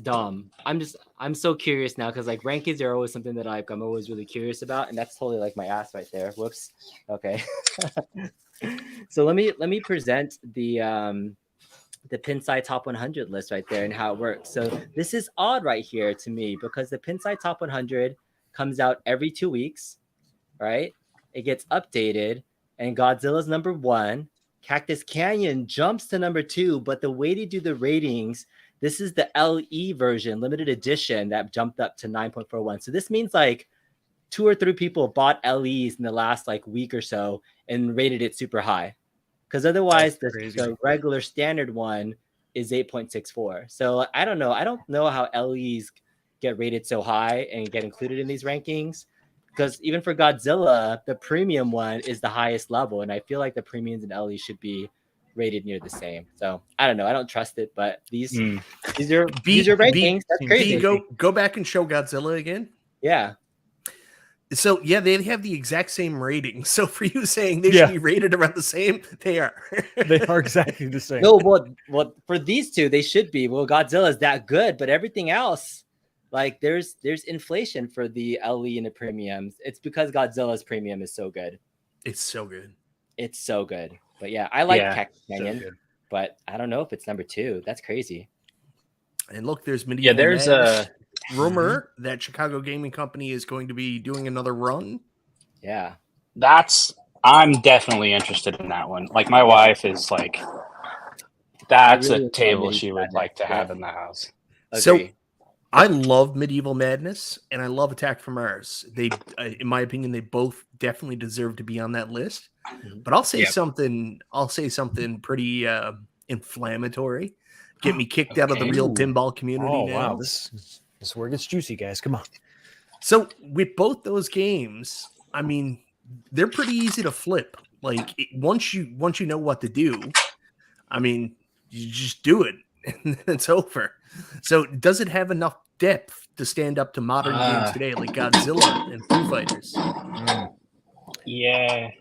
dumb. I'm so curious now because like rankings are always something that I'm always really curious about, and that's totally like my ass right there. Whoops. Okay. So let me present the Pinside Top 100 list right there and how it works. So this is odd right here to me because the Pinside Top 100 comes out every 2 weeks, right? It gets updated, and Godzilla's number one. Cactus Canyon jumps to number two, but the way to do the ratings, this is the LE version, limited edition, that jumped up to 9.41. So this means like 2 or 3 people bought LEs in the last like week or so and rated it super high. Because otherwise the regular standard one is 8.64. So I don't know. I don't know how LEs get rated so high and get included in these rankings. Because even for Godzilla, the premium one is the highest level. And I feel like the premiums and LEs should be rated near the same. So I don't know. I don't trust it, but these are rankings. That's crazy. Go back and show Godzilla again. Yeah. So yeah, they have the exact same rating. So for you saying they should be rated around the same, they are. They are exactly the same. No, well, for these two, they should be. Well, Godzilla is that good, but everything else, like there's inflation for the LE and the premiums. It's because Godzilla's premium is so good. It's so good. It's so good. But yeah, I like Cactus Canyon. but I don't know if it's number 2. That's crazy. And look, there's medieval. Yeah, there's a rumor that Chicago Gaming Company is going to be doing another run. Yeah, I'm definitely interested in that one. Like my wife is like, that's a table she would like to have in the house. Agree. So I love Medieval Madness and I love Attack from Mars. They, in my opinion, they both definitely deserve to be on that list. But I'll say something. I'll say something pretty inflammatory. Get me kicked out of the real pinball community. Oh now. wow, this is where it gets juicy, guys. Come on. So with both those games, I mean, they're pretty easy to flip. Like once you know what to do, I mean, you just do it and then it's over. So does it have enough depth to stand up to modern games today, like Godzilla and Foo Fighters? Yeah,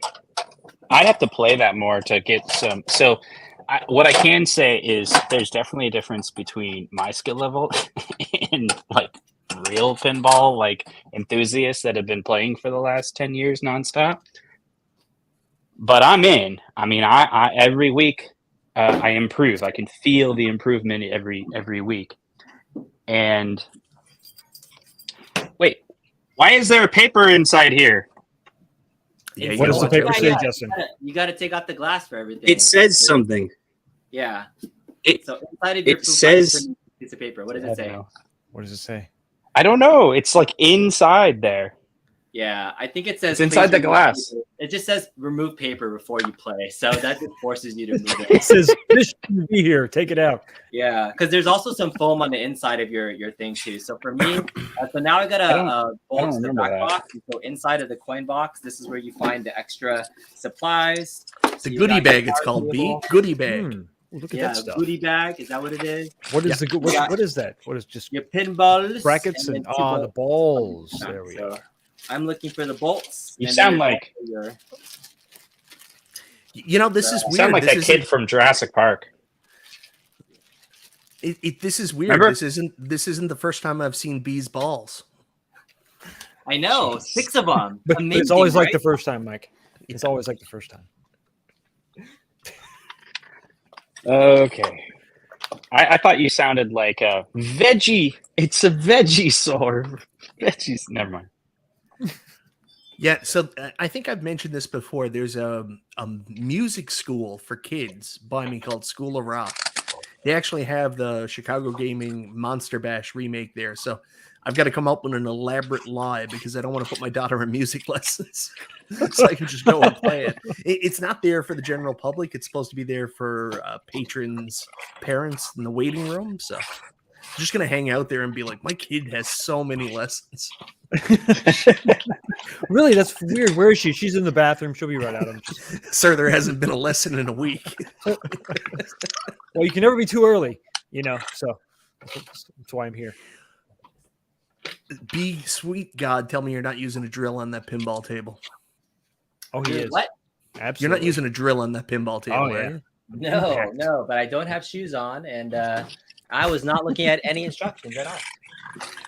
I'd have to play that more to get some. So what I can say is there's definitely a difference between my skill level and like real pinball like enthusiasts that have been playing for the last 10 years nonstop. But I'm in. I mean, I every week I improve. I can feel the improvement every week. And wait, why is there a paper inside here? Yeah, what does the paper say, Justin? You got to take out the glass for everything. It says something. Yeah. It, so inside of your it says piece of paper. What does it say? What does it say? I don't know. It's like inside there. Yeah, I think it says it's inside the glass. Paper. It just says remove paper before you play, so that just forces you to move it. It says this shouldn't be here. Take it out. Yeah, because there's also some foam on the inside of your thing too. So for me, so now I got a bolt to the back box. So inside of the coin box, this is where you find the extra supplies. The goodie bag. It's called B goodie bag. Look at that stuff. Goodie bag. Is that what it is? What is the what is that? What is just your pinballs, brackets and the balls? There we go. I'm looking for the bolts. You sound like this is weird. You sound like that kid from Jurassic Park. This is weird. Remember? This isn't the first time I've seen B's balls. I know. Jeez. 6 of them. But amazing, it's always like the first time, Mike. It's always like the first time. Okay. I thought you sounded like a veggie. It's a veggie sword. Veggies. Never mind. Yeah, so I think I've mentioned this before. There's a music school for kids by me called School of Rock. They actually have the Chicago Gaming Monster Bash remake there. So I've got to come up with an elaborate lie because I don't want to put my daughter in music lessons. So I can just go and play it. It's not there for the general public. It's supposed to be there for patrons, parents in the waiting room. So I'm just going to hang out there and be like, my kid has so many lessons. Really? That's weird. Where is she? She's in the bathroom. She'll be right out. Sir, there hasn't been a lesson in a week. Well, you can never be too early, so that's why I'm here. Be sweet, God. Tell me you're not using a drill on that pinball table. Oh, he is. What? Absolutely. You're not using a drill on that pinball table, right? No, but I don't have shoes on, and I was not looking at any instructions at all.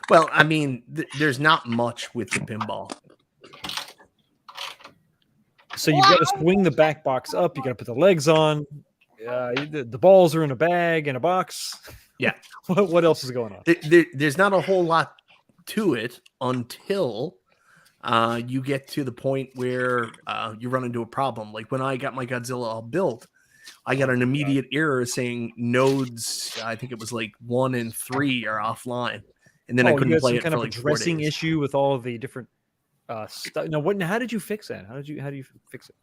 Well, I mean, there's not much with the pinball. So you've got to swing the back box up. You got to put the legs on. The balls are in a bag in a box. Yeah. What else is going on? There's not a whole lot to it until you get to the point where you run into a problem. Like when I got my Godzilla all built, I got an immediate error saying nodes. I think it was like 1 and 3 are offline, and then I couldn't play it for like 4 days. Dressing issue with all of the different stuff. No, how did you fix that? How do you fix it?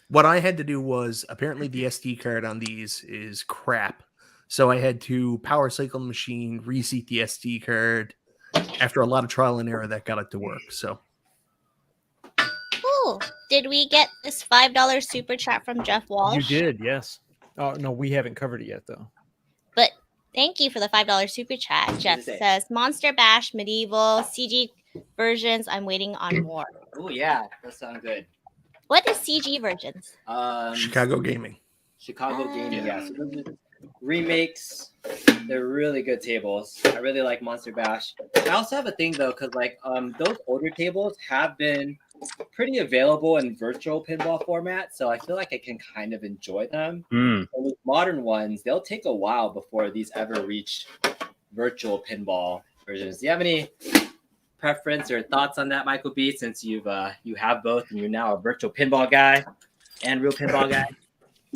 What I had to do was apparently the SD card on these is crap, so I had to power cycle the machine, reseat the SD card. After a lot of trial and error, that got it to work. So, cool. Did we get this $5 super chat from Jeff Walsh? You did, yes. Oh no, we haven't covered it yet though. But thank you for the $5 super chat. Jeff says Monster Bash Medieval CG versions. I'm waiting on more. Oh yeah, that sounds good. What is CG versions? Chicago Gaming. Chicago Gaming, yeah. So those are remakes. They're really good tables. I really like Monster Bash. I also have a thing though, because like those older tables have been pretty available in virtual pinball format, so I feel like I can kind of enjoy them. And with modern ones, they'll take a while before these ever reach virtual pinball versions. Do you have any preference or thoughts on that, Michael B? Since you have both, and you're now a virtual pinball guy and real pinball guy.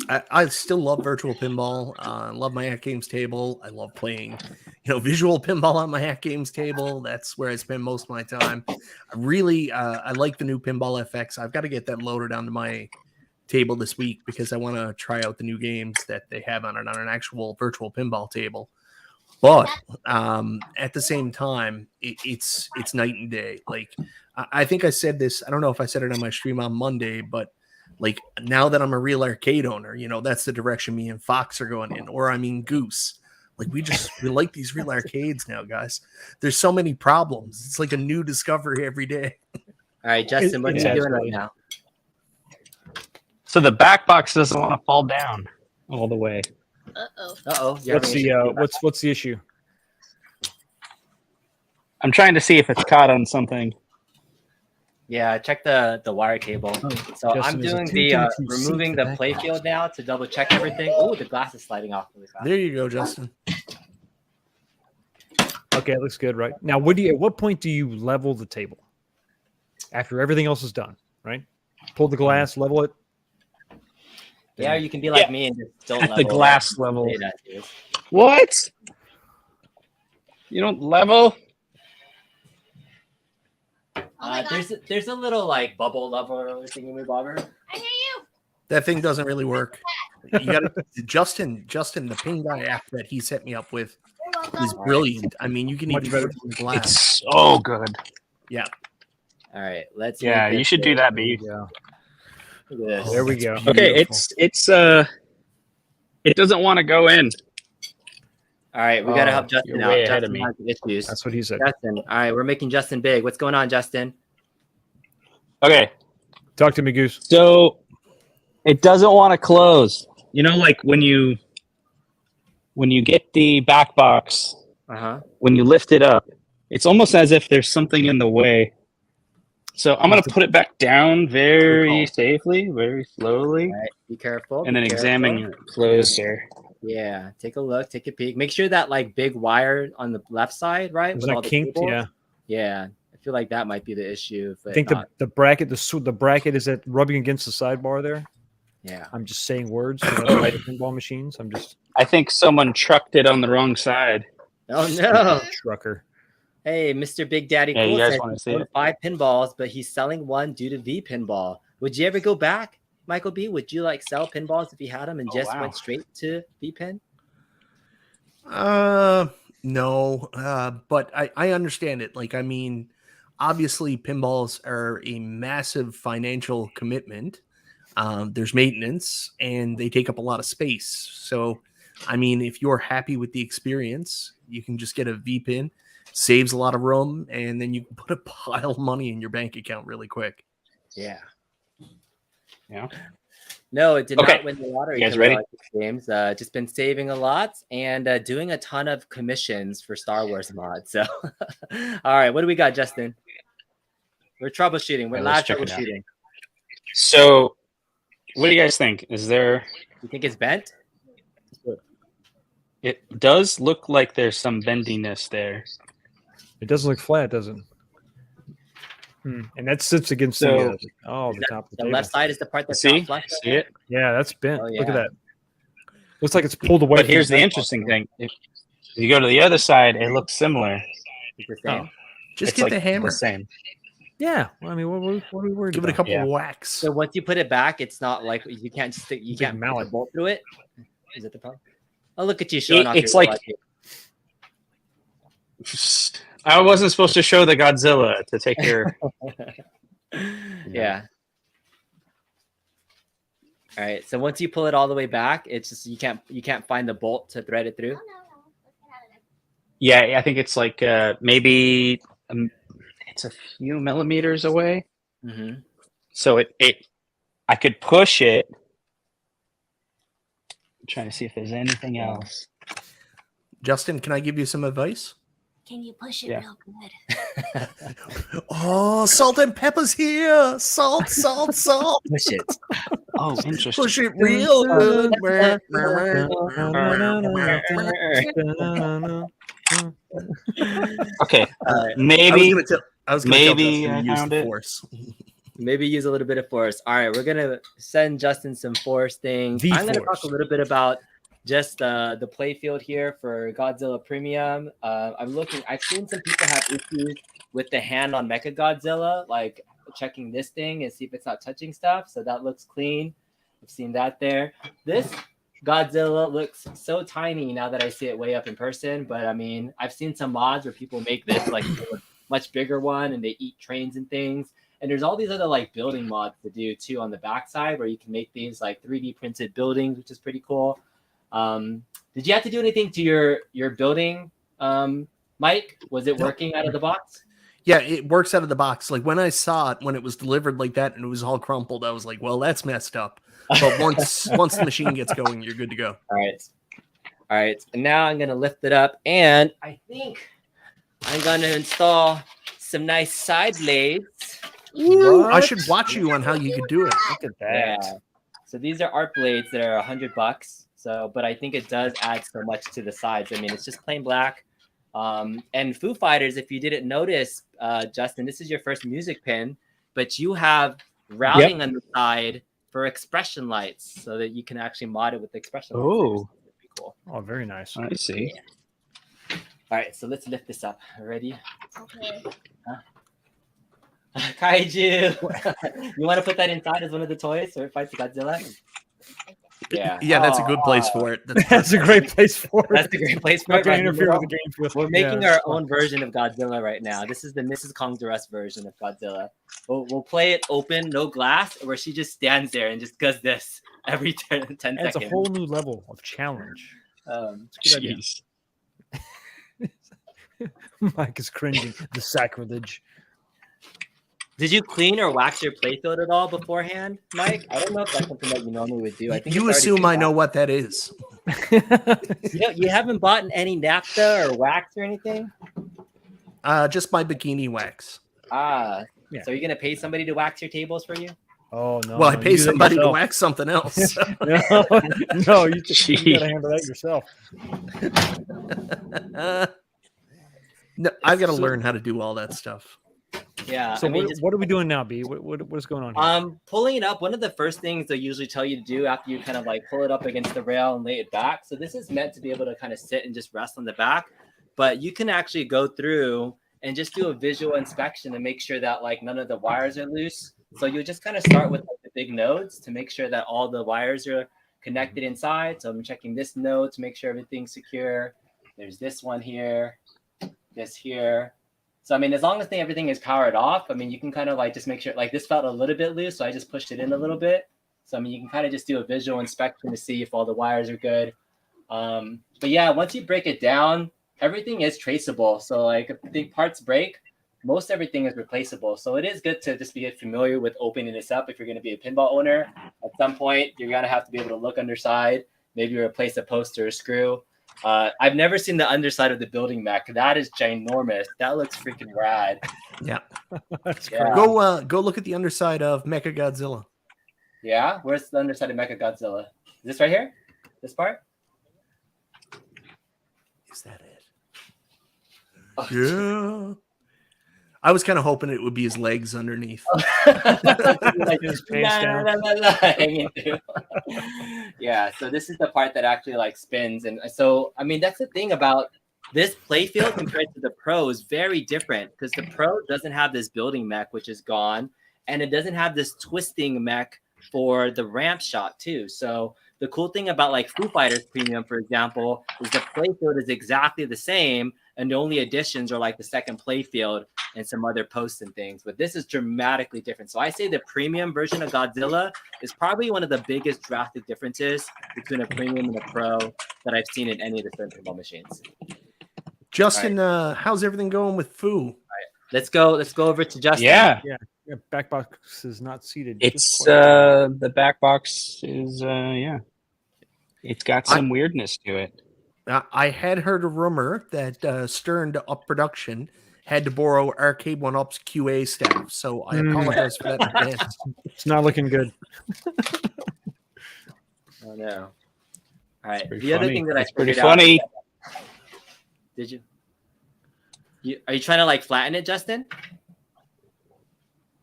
I still love virtual pinball. I love my Hack Games table. I love playing, visual pinball on my Hack Games table. That's where I spend most of my time. I like the new Pinball FX. I've got to get that loaded onto my table this week because I want to try out the new games that they have on an actual virtual pinball table. But at the same time, it's night and day. Like I think I said this. I don't know if I said it on my stream on Monday, but like now that I'm a real arcade owner, that's the direction me and Fox are going in, or Goose. Like we like these real arcades now, guys. There's so many problems. It's like a new discovery every day. All right, Justin, what are you doing right now? So the back box doesn't want to fall down all the way. Uh-oh. What's the issue? I'm trying to see if it's caught on something. Yeah, check the wire cable. So I'm doing the removing the play field now to double check everything. Oh, the glass is sliding off really fast. There you go, Justin. Okay, it looks good, right? Now, at what point do you level the table? After everything else is done, right? Pull the glass, level it. Yeah, you can be like me and just don't level the glass level. What? You don't level? There's a little like bubble leveler thingy bobber. I hear you. That thing doesn't really work. You got Justin, the ping guy app that he set me up with is brilliant. I mean, you can even put it in glass. It's so good. Yeah. All right, let's. Yeah, you should do that, B. Yeah. Look at this. There we go. Okay, it's it doesn't want to go in. All right, we got to help Justin you're out. way ahead Justin of me. has issues. That's what he said. Justin. All right, we're making Justin big. What's going on, Justin? Okay, Talk to me, Goose. so it doesn't want to close. Like when you get the back box, when you lift it up, it's almost as if there's something in the way. So I'm going to put it back down very safely, very slowly. All right, be careful. And then examine it closer. Yeah, take a look, take a peek. Make sure that like big wire on the left side, right? Is that kinked? Yeah. Yeah, I feel like that might be the issue. I think the bracket, the bracket is that rubbing against the sidebar there. Yeah. I'm just saying words. Pinball machines. I think someone trucked it on the wrong side. Oh no, trucker. Hey, Mr. Big Daddy Yeah, Cool you guys said want to he see sold it? 5 pinballs, but he's selling one due to V pinball. Would you ever go back, Michael B? Would you like sell pinballs if you had them and went straight to V pin? No, but I understand it. Like, I mean, obviously pinballs are a massive financial commitment. There's maintenance and they take up a lot of space. So, I mean, if you're happy with the experience, you can just get a V pin, saves a lot of room, and then you can put a pile of money in your bank account really quick. Yeah. Yeah. No, it did not win the lottery. You guys ready? Games. Just been saving a lot and doing a ton of commissions for Star Wars mods. So, all right, what do we got, Justin? We're troubleshooting. We're live troubleshooting. So, what do you guys think? Is there? You think it's bent? It does look like there's some bendiness there. It doesn't look flat, does it? And that sits against the top of the table. Left side is the part that's See? not flat. See it? Yeah, that's bent. Oh, Look at yeah. that. Looks like it's pulled away. But here's the interesting thing: if you go to the other side, it looks similar. It's the same. Just It's get like the hammer. The same. Yeah, well, I mean, what are we worried Give it a about? couple Yeah. of whacks. So once you put it back, it's not like you can't stick. You can't mallet. put a bolt through it. Is it the problem? Oh, look at you showing off. It's your like- I wasn't supposed to show the Godzilla to take your. Yeah. All right. So once you pull it all the way back, it's just you can't find the bolt to thread it through. Yeah, I think it's like maybe it's a few millimeters away. Mm-hmm. So I could push it. I'm trying to see if there's anything else. Justin, can I give you some advice? Can you push it real good? Oh, salt and pepper's here. Salt. Push it. Oh, interesting. Push it real good. Okay, I maybe was gonna tell maybe Justin to I use found the it. force. Maybe use a little bit of force. All right, we're gonna send Justin some force things. I'm gonna talk a little bit about just the play field here for Godzilla Premium. I've seen some people have issues with the hand on Mecha Godzilla, like checking this thing and see if it's not touching stuff. So that looks clean. I've seen that there. This Godzilla looks so tiny now that I see it way up in person. But I mean, I've seen some mods where people make this like a much bigger one and they eat trains and things. And there's all these other like building mods to do too on the backside where you can make these like 3D printed buildings, which is pretty cool. Did you have to do anything to your building, Mike? Was it working out of the box? Yeah, it works out of the box. Like when I saw it, when it was delivered like that and it was all crumpled, I was like, well, that's messed up. But once the machine gets going, you're good to go. All right. And now I'm gonna lift it up, and I think I'm gonna install some nice side blades. Ooh, I should watch you on how you could do it. Look at that. Yeah. So these are art blades that are $100. So, but I think it does add so much to the sides. I mean, it's just plain black. And Foo Fighters, if you didn't notice, Justin, this is your first music pin, but you have routing on the side for expression lights so that you can actually mod it with expression lights. Oh, cool. Oh, very nice. I see. Yeah. All right, so let's lift this up. Ready? Okay. Kaiju. You want to put that inside as one of the toys so it fights Godzilla? Yeah, that's a good place for it. That's a great place for it. That's a great place for it. Not interfere with the game field. We're making our own version of Godzilla right now. This is the Mrs. Kong Duress version of Godzilla. We'll play it open, no glass, where she just stands there and just does this every 10 seconds. It's a whole new level of challenge. Jeez. Mike is cringing. The sacrilege. Did you clean or wax your playfield at all beforehand, Mike? I don't know if that's something that you normally would do. I think you assume I know what that is. You haven't bought any naphtha or wax or anything? Just my bikini wax. Yeah. So you're gonna pay somebody to wax your tables for you? Oh no! Well, I pay somebody to wax something else. no, you gotta handle that yourself. No, I've got to learn how to do all that stuff. Yeah. So what are we doing now, B? What is going on here? Pulling it up. One of the first things they usually tell you to do after you kind of like pull it up against the rail and lay it back. So this is meant to be able to kind of sit and just rest on the back, but you can actually go through and just do a visual inspection and make sure that like none of the wires are loose. So you just kind of start with like, the big nodes to make sure that all the wires are connected inside. So I'm checking this node to make sure everything's secure. There's this one here, this here. So, I mean, as long as everything is powered off, I mean, you can kind of like just make sure like this felt a little bit loose. So I just pushed it in a little bit. So, I mean, you can kind of just do a visual inspection to see if all the wires are good. But yeah, once you break it down, everything is traceable. So like if the parts break, most everything is replaceable. So it is good to just be familiar with opening this up. If you're going to be a pinball owner, at some point, you're going to have to be able to look underside, maybe replace a post or a screw. I've never seen the underside of the building mech. That is ginormous. That looks freaking rad. Yeah. That's Yeah. Go look at the underside of Mecha Godzilla. Yeah? Where's the underside of Mecha Godzilla? Is this right here? This part? Is that it? Oh, Yeah. I was kind of hoping it would be his legs underneath. Like his pants down. Hanging through. Yeah, so this is the part that actually like spins. And so, I mean, that's the thing about this playfield compared to the Pro is very different because the Pro doesn't have this building mech, which is gone, and it doesn't have this twisting mech for the ramp shot too. So the cool thing about like Foo Fighters Premium, for example, is the playfield is exactly the same, and the only additions are like the second playfield and some other posts and things. But this is dramatically different. So I say the premium version of Godzilla is probably one of the biggest drastic differences between a premium and a Pro that I've seen in any of the pinball machines. Justin, how's everything going with Foo? Let's go over to Justin. Yeah. Yeah, backbox is not seated. It's just quite the back box is it's got some weirdness to it. I had heard a rumor that Stern to up production had to borrow Arcade 1-Up's QA staff, so I apologize for that in advance. It's not looking good. Oh no! All right. The Pretty other funny. thing that It's I pretty figured out. funny. Did you? Are you trying to like flatten it, Justin?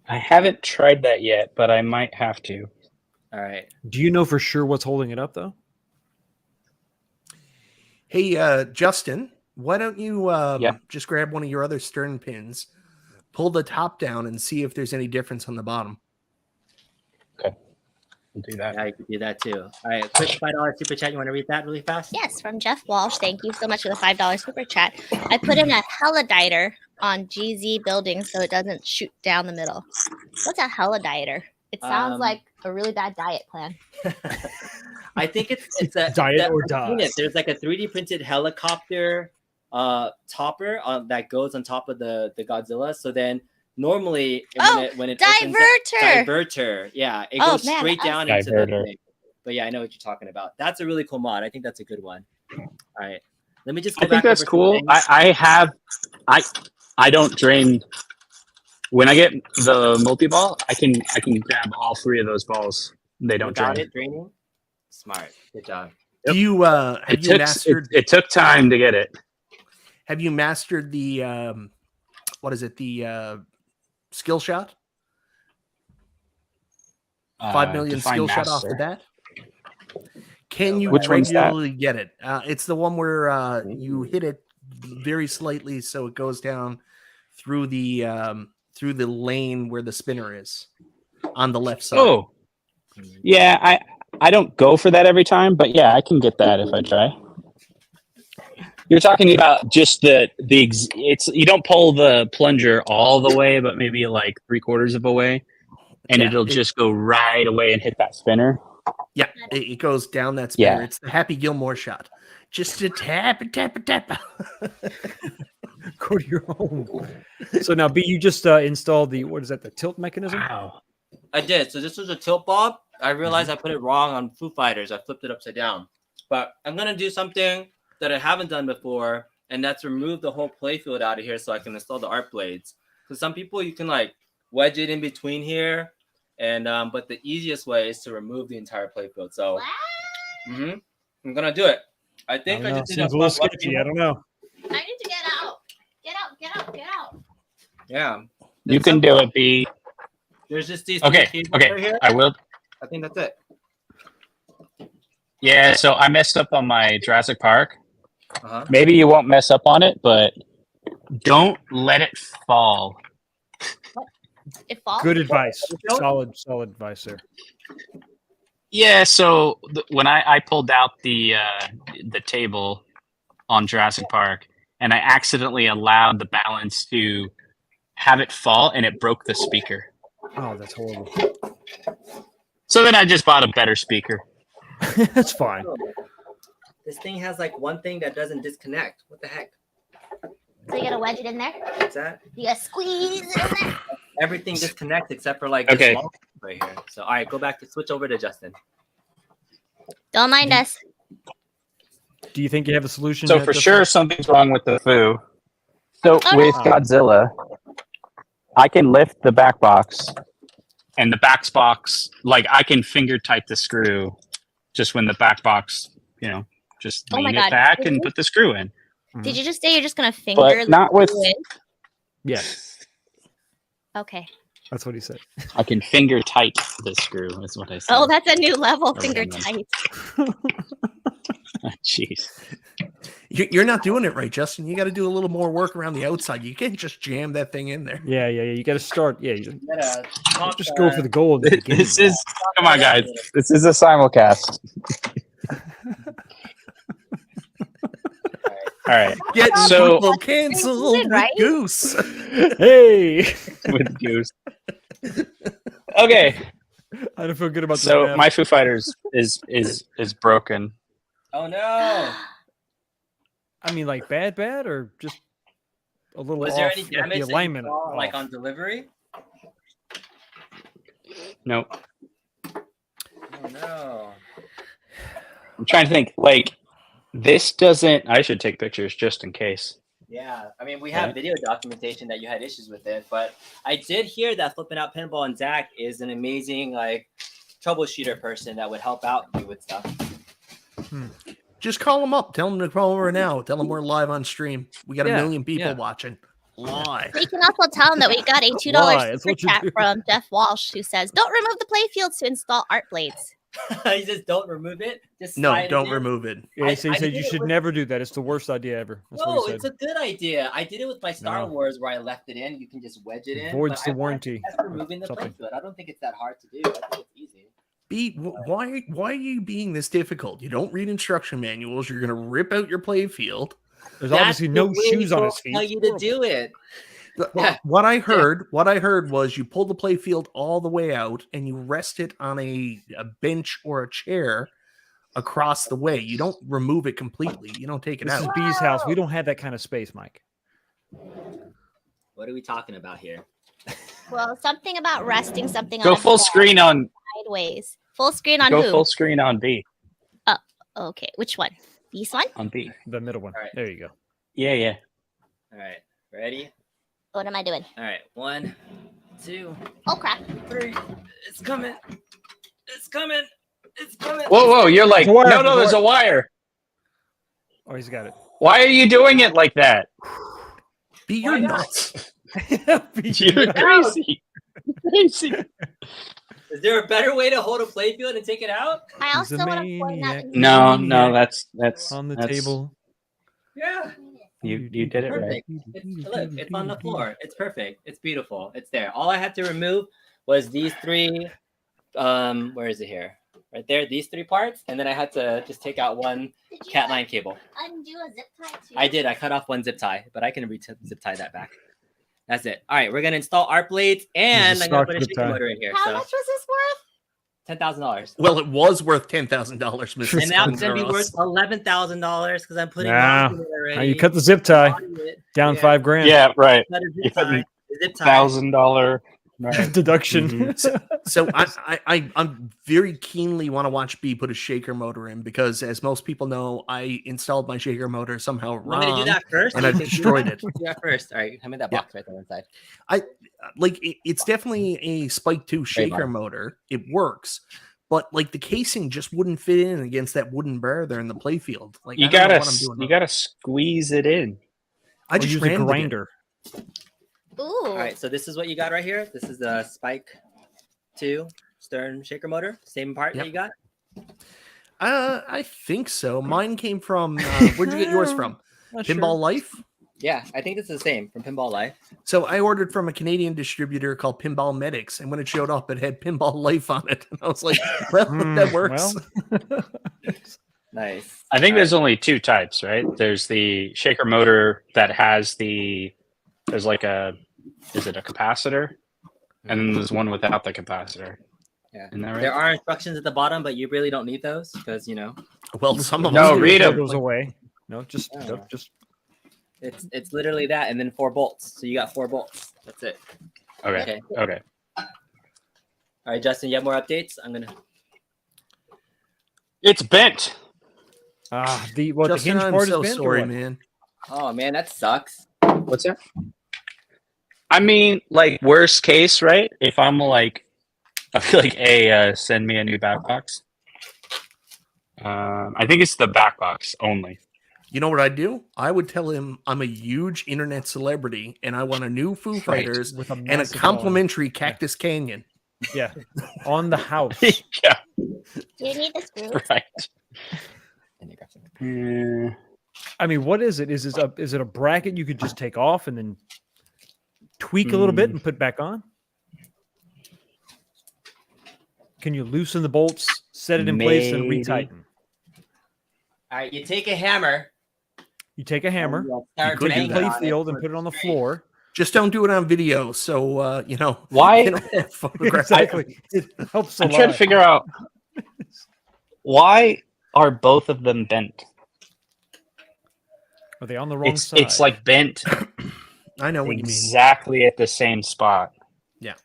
I haven't tried that yet, but I might have to. All right. Do you know for sure what's holding it up, though? Hey, Justin, why don't you just grab one of your other Stern pins, pull the top down, and see if there's any difference on the bottom? Okay. We'll do that. Yeah, you could do that too. All right. Quick $5 super chat. You want to read that really fast? Yes, from Jeff Walsh. Thank you so much for the $5 super chat. I put in a heliditer on GZ building so it doesn't shoot down the middle. What's a heliditer? It sounds like a really bad diet plan. I think it's a diet or die. There's like a 3D printed helicopter topper that goes on top of the Godzilla. So then normally when it diverter, yeah, it goes straight down into the thing. But yeah, I know what you're talking about. That's a really cool mod. I think that's a good one. All right, let me just. I think that's cool. I don't drain. When I get the multi-ball, I can grab all three of those balls. They don't drain. It draining. Smart. Good job. Do you have you mastered? It took time to get it. Have you mastered the what is it? The skill shot? 5 million skill shot off the bat. Can you regularly get it? It's the one where you hit it very slightly, so it goes down through the lane where the spinner is on the left side. Oh, yeah. I don't go for that every time, but yeah, I can get that if I try. You're talking about just it's you don't pull the plunger all the way, but maybe like 3/4 of a way, and it'll just go right away and hit that spinner. Yeah, it goes down that spinner. Yeah. It's the Happy Gilmore shot. Just a tap. Go to your home. So now, B, you just installed the tilt mechanism? Wow. I did. So this was a tilt bob. I realized I put it wrong on Foo Fighters. I flipped it upside down. But I'm going to do something that I haven't done before, and that's remove the whole playfield out of here so I can install the art blades. Because some people, you can like wedge it in between here, and but the easiest way is to remove the entire playfield. So I'm going to do it. I think I just seems a little sketchy. I don't know. I need to get out. Get out. Yeah. You can do it, B. There's just these. Okay. Here. I will. I think that's it. Yeah, so I messed up on my Jurassic Park. Maybe you won't mess up on it, but don't let it fall. It falls? Good advice. Solid advice there. Yeah, so when I pulled out the table on Jurassic Park, and I accidentally allowed the balance to have it fall, and it broke the speaker. Oh, that's horrible. So then I just bought a better speaker. That's fine. This thing has like one thing that doesn't disconnect. What the heck? So you gotta wedge it in there? What's that? You gotta squeeze it in there? Everything disconnects except for like this long right here. So all right, switch over to Justin. Don't mind us. Do you think you have a solution? So for sure something's wrong with the Foo. So with Godzilla, I can lift the back box, and the back box, like I can finger tight the screw just when the back box, just lean it back and put the screw in. Did you just say you're just going to finger the not with screw in? Yes. Okay. That's what he said. I can finger tight the screw, is what I said. Oh, that's a new level, finger tight. Jeez. You're not doing it right, Justin. You got to do a little more work around the outside. You can't just jam that thing in there. Yeah. You got to start. Yeah, you just go for the goal. At the beginning. Come on, guys. This is a simulcast. All right. Get so canceled right? with Goose. Hey, with Goose. Okay. I don't feel good about this. So my Foo Fighters is broken. Oh no. I mean, like bad, or just a little. Was off, there any damage the alignment, like on delivery? No. Oh no. I'm trying to think. Like, This doesn't. I should take pictures just in case. Yeah, I mean, we have video documentation that you had issues with it, but I did hear that Flipping Out Pinball and Zach is an amazing troubleshooter person that would help out you with stuff. Just call them up. Tell them to call over now. Tell them we're live on stream. We got 1 million people watching. Live. We can also tell them that we got a $2 super chat from Jeff Walsh, who says, "Don't remove the play fields to install art blades." He says, "Don't remove it. Just don't remove it." Yeah, he said you should never do that. It's the worst idea ever. That's no, it's a good idea. I did it with my Star Wars where I left it in. You can just wedge it in. Voids the warranty. Removing the playfield. I don't think it's that hard to do. I think it's easy. Why are you being this difficult? You don't read instruction manuals. You're gonna rip out your playfield. There's obviously no shoes on his feet. Tell you to do it. What I heard was you pull the playfield all the way out and you rest it on a bench or a chair across the way. You don't remove it completely. You don't take it out. This is B's house. We don't have that kind of space, Mike. What are we talking about here? Well, something about resting something. Go on full screen on sideways. Full screen on Go who? full screen on B. Oh, okay. Which one? This one? On B. The middle one. Right. There you go. Yeah. All right. Ready? What am I doing? All right. 1, 2, Oh crap! 3. It's coming. It's coming. It's coming. Whoa! You're like, no. There's a wire. Oh, he's got it. Why are you doing it like that? Be your nuts. You're crazy. Crazy. Is there a better way to hold a playfield and take it out? I also want to point out. No. That's on the table. Yeah. You did it right. Look, it's on the floor. It's perfect. It's beautiful. It's there. All I had to remove was these 3. Where is it here? Right there. These 3 parts, and then I had to just take out one Cat9 cable. Undo a zip tie too? I did. I cut off one zip tie, but I can zip tie that back. That's it. All right, we're gonna install art blades, and I'm gonna put a shaker motor in here. How much was this worth? $10,000. Well, it was worth $10,000, Mrs. And now it's gonna be worth $11,000 because I'm putting. Now you cut the zip tie down $5,000. Yeah, right. Zip tie. $1,000 deduction. So I'm very keenly want to watch B put a shaker motor in because, as most people know, I installed my shaker motor somehow wrong. I'm gonna do that first, and I destroyed it. Do that first. All right, hand me that box right there inside. It's definitely a Spike 2 shaker motor. It works, but like the casing just wouldn't fit in against that wooden bar there in the playfield. Like you gotta squeeze it in. I just use a grinder. Ooh. All right, so this is what you got right here. This is the Spike 2 stern shaker motor. Same part that you got? I think so. Mine came from, where'd you get yours from? Pinball Life? Yeah, I think it's the same from Pinball Life. So I ordered from a Canadian distributor called Pinball Medics, and when it showed up, it had Pinball Life on it. And I was like, well, that works. Well. Nice. I think there's only 2 types, right? There's the shaker motor that has there's like is it a capacitor? And then there's one without the capacitor. Yeah. Isn't that right? There are instructions at the bottom, but you really don't need those because Well, some of no, them read them. Goes away. No, just it's literally that, and then 4 bolts. So you got 4 bolts. That's it. Okay. All right, Justin, you have more updates? It's bent. The Justin, hinge I'm part so is bent. sorry, man. Oh man, that sucks. What's that? I mean, like worst case, right? If I'm like, I feel like, hey, send me a new backbox. I think it's the backbox only. You know what I'd do? I would tell him I'm a huge internet celebrity and I want a new Foo Fighters with a and a complimentary Cactus Canyon. Yeah, on the house. Yeah, Do you need the screws? right. I mean, what is it? Is it a bracket you could just take off and then tweak a little bit and put back on? Can you loosen the bolts, set it in place, and retighten? All right, you take a hammer. You take a hammer, Start could do banging that. on playfield, it and for put it on the straight. floor. Just don't do it on video. So, Why? you know, photographs. Exactly. It helps a I'm lot. trying to figure out why are both of them bent. Are they on the wrong side? It's like bent I know what you mean. exactly at the same spot. Yeah.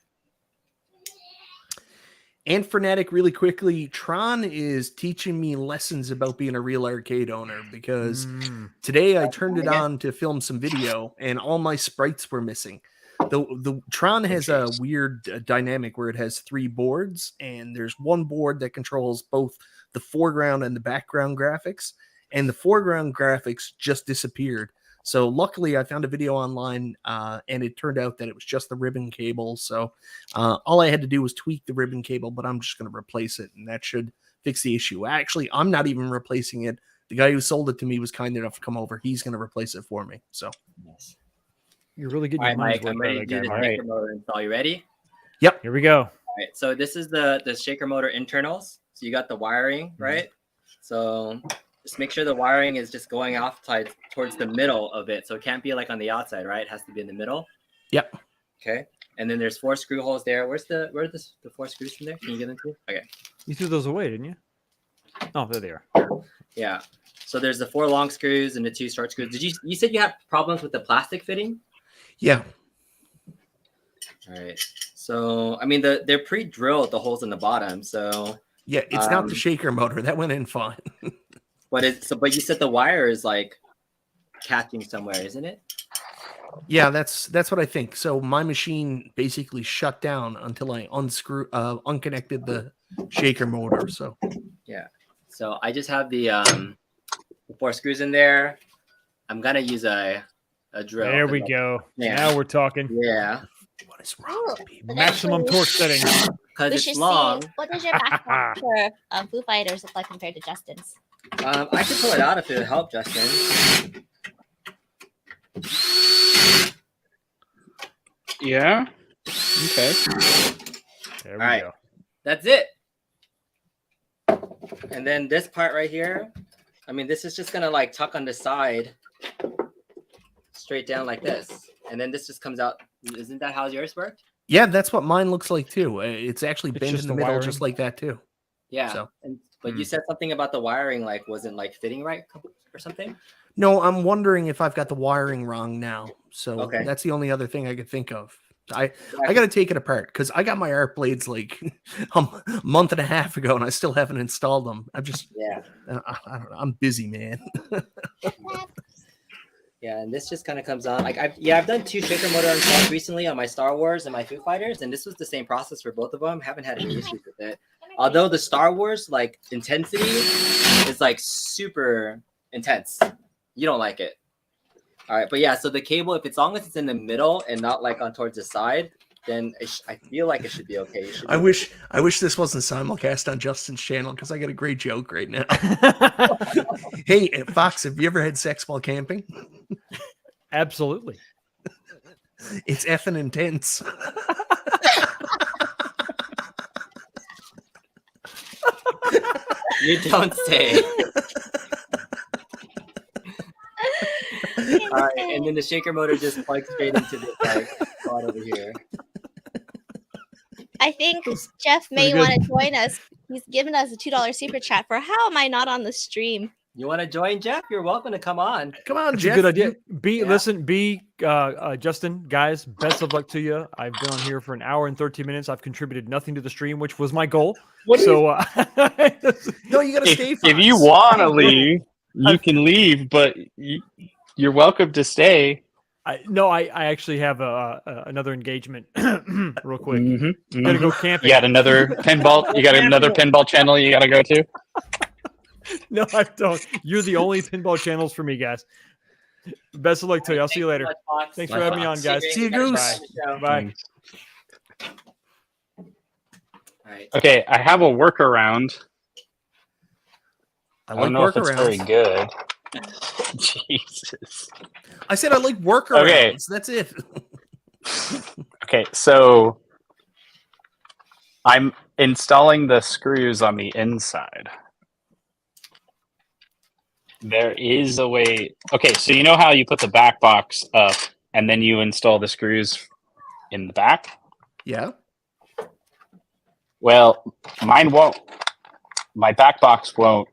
And Frenetic, really quickly, Tron is teaching me lessons about being a real arcade owner because today I turned it on to film some video and all my sprites were missing. The Tron has a weird dynamic where it has 3 boards, and there's one board that controls both the foreground and the background graphics, and the foreground graphics just disappeared. So luckily I found a video online and it turned out that it was just the ribbon cable. So all I had to do was tweak the ribbon cable, but I'm just going to replace it and that should fix the issue. Actually, I'm not even replacing it. The guy who sold it to me was kind enough to come over. He's going to replace it for me. So you're really getting all right, your Mike, I'm ready to do the shaker motor install. You ready? Yep. Here we go. All right, so this is the shaker motor internals. So you got the wiring, right? So just make sure the wiring is just going off towards the middle of it. So it can't be like on the outside, right? It has to be in the middle. Yep. Okay. And then there's 4 screw holes there. Where are the 4 screws from there? Can you get them to? Okay. You threw those away, didn't you? Oh, there they are. Yeah. So there's the 4 long screws and the 2 short screws. You said you had problems with the plastic fitting? Yeah. All right. So I mean they're pre-drilled, the holes in the bottom. So yeah, it's not the shaker motor. That went in fine. But you said the wire is like catching somewhere, isn't it? Yeah, that's what I think. So my machine basically shut down until I unconnected the shaker motor. So yeah. So I just have the 4 screws in there. I'm gonna use a drill. There we go. Yeah. Now we're talking. Yeah. What is wrong with people? Maximum torque setting. Because it's long. What does your backbox for Foo Fighters look like compared to Justin's? I could pull it out if it would help, Justin. Yeah. Okay. There we All right. go. That's it. And then this part right here, I mean, this is just gonna like tuck on the side, straight down like this, and then this just comes out. Isn't that how yours worked? Yeah, that's what mine looks like too. It's actually bent just in the the middle, wiring. just like that too. Yeah. So. But you said something about the wiring, like wasn't like fitting right or something. No, I'm wondering if I've got the wiring wrong now. So Okay. that's the only other thing I could think of. I got to take it apart because I got my art blades like a month and a half ago and I still haven't installed them. I'm just I don't know. I'm busy, man. Yeah, and this just kind of comes on. Like I've done 2 shaker motor installs recently on my Star Wars and my Foo Fighters, and this was the same process for both of them. Haven't had any issues with it. Although the Star Wars like intensity is like super intense. You don't like it. All right, but yeah, so the cable, if as long as it's in the middle and not like on towards the side, then I feel like it should be okay. I wish this wasn't simulcast on Justin's channel because I got a great joke right now. Hey, Fox, have you ever had sex while camping? Absolutely. It's effing intense. You don't say. All right, and then the shaker motor just plugs straight into this like spot over here. I think Jeff may want to join us. He's given us a $2 super chat for how am I not on the stream? You want to join, Jeff? You're welcome to come on. Come on, That's Jeff. a good idea. Justin, guys, best of luck to you. I've been on here for an hour and 13 minutes. I've contributed nothing to the stream, which was my goal. No, you got to stay. If you want to leave, you can leave, but you're welcome to stay. I actually have another engagement real quick. Gotta go camping. You got another pinball. You got another pinball channel you got to go to. No, I don't. You're the only pinball channels for me, guys. Best of luck to you. I'll see you later. Thanks for having me on, guys. See you, Goose. Bye. All right. Okay, I have a workaround. I I like don't know if it's very workarounds. good. Jesus. I said I like workarounds. Okay. That's it. Okay, so I'm installing the screws on the inside. There is a way. Okay, so you know how you put the back box up and then you install the screws in the back? Yeah. Well, mine won't. My back box won't.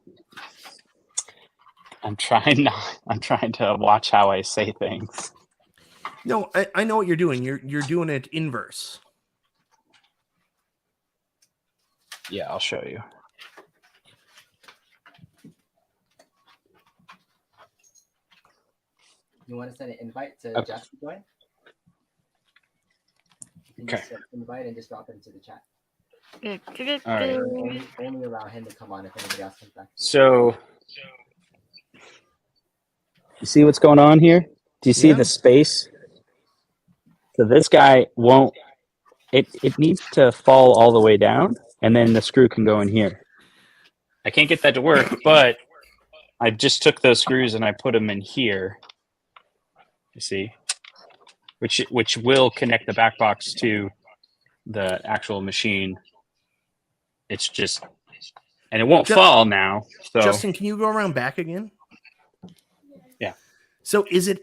I'm trying to watch how I say things. No, I know what you're doing. You're doing it inverse. Yeah, I'll show you. You want to send an invite to Jeff to join? You can just invite and just drop it into the chat. All right. Only allow him to come on if anybody else comes back. So, you see what's going on here? Do you see the space? So this guy won't. It needs to fall all the way down, and then the screw can go in here. I can't get that to work, but I just took those screws and I put them in here. You see, which will connect the back box to the actual machine. It's just, and it won't fall now. So Justin, can you go around back again? Yeah. So is it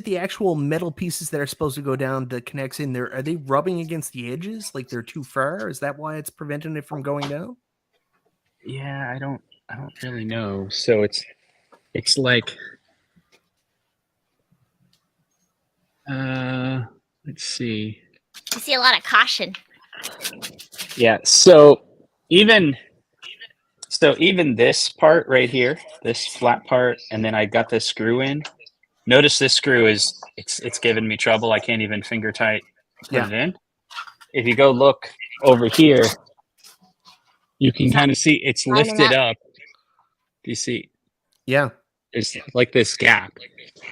the actual metal pieces that are supposed to go down that connects in there? Are they rubbing against the edges like they're too far? Is that why it's preventing it from going down? Yeah, I don't really know. So it's like let's see. I see a lot of caution. Yeah, so even this part right here, this flat part, and then I got this screw in. Notice this screw is it's giving me trouble. I can't even finger tight put it in. If you go look over here, you can kind of see it's lifted up. Do you see? Yeah. It's like this gap.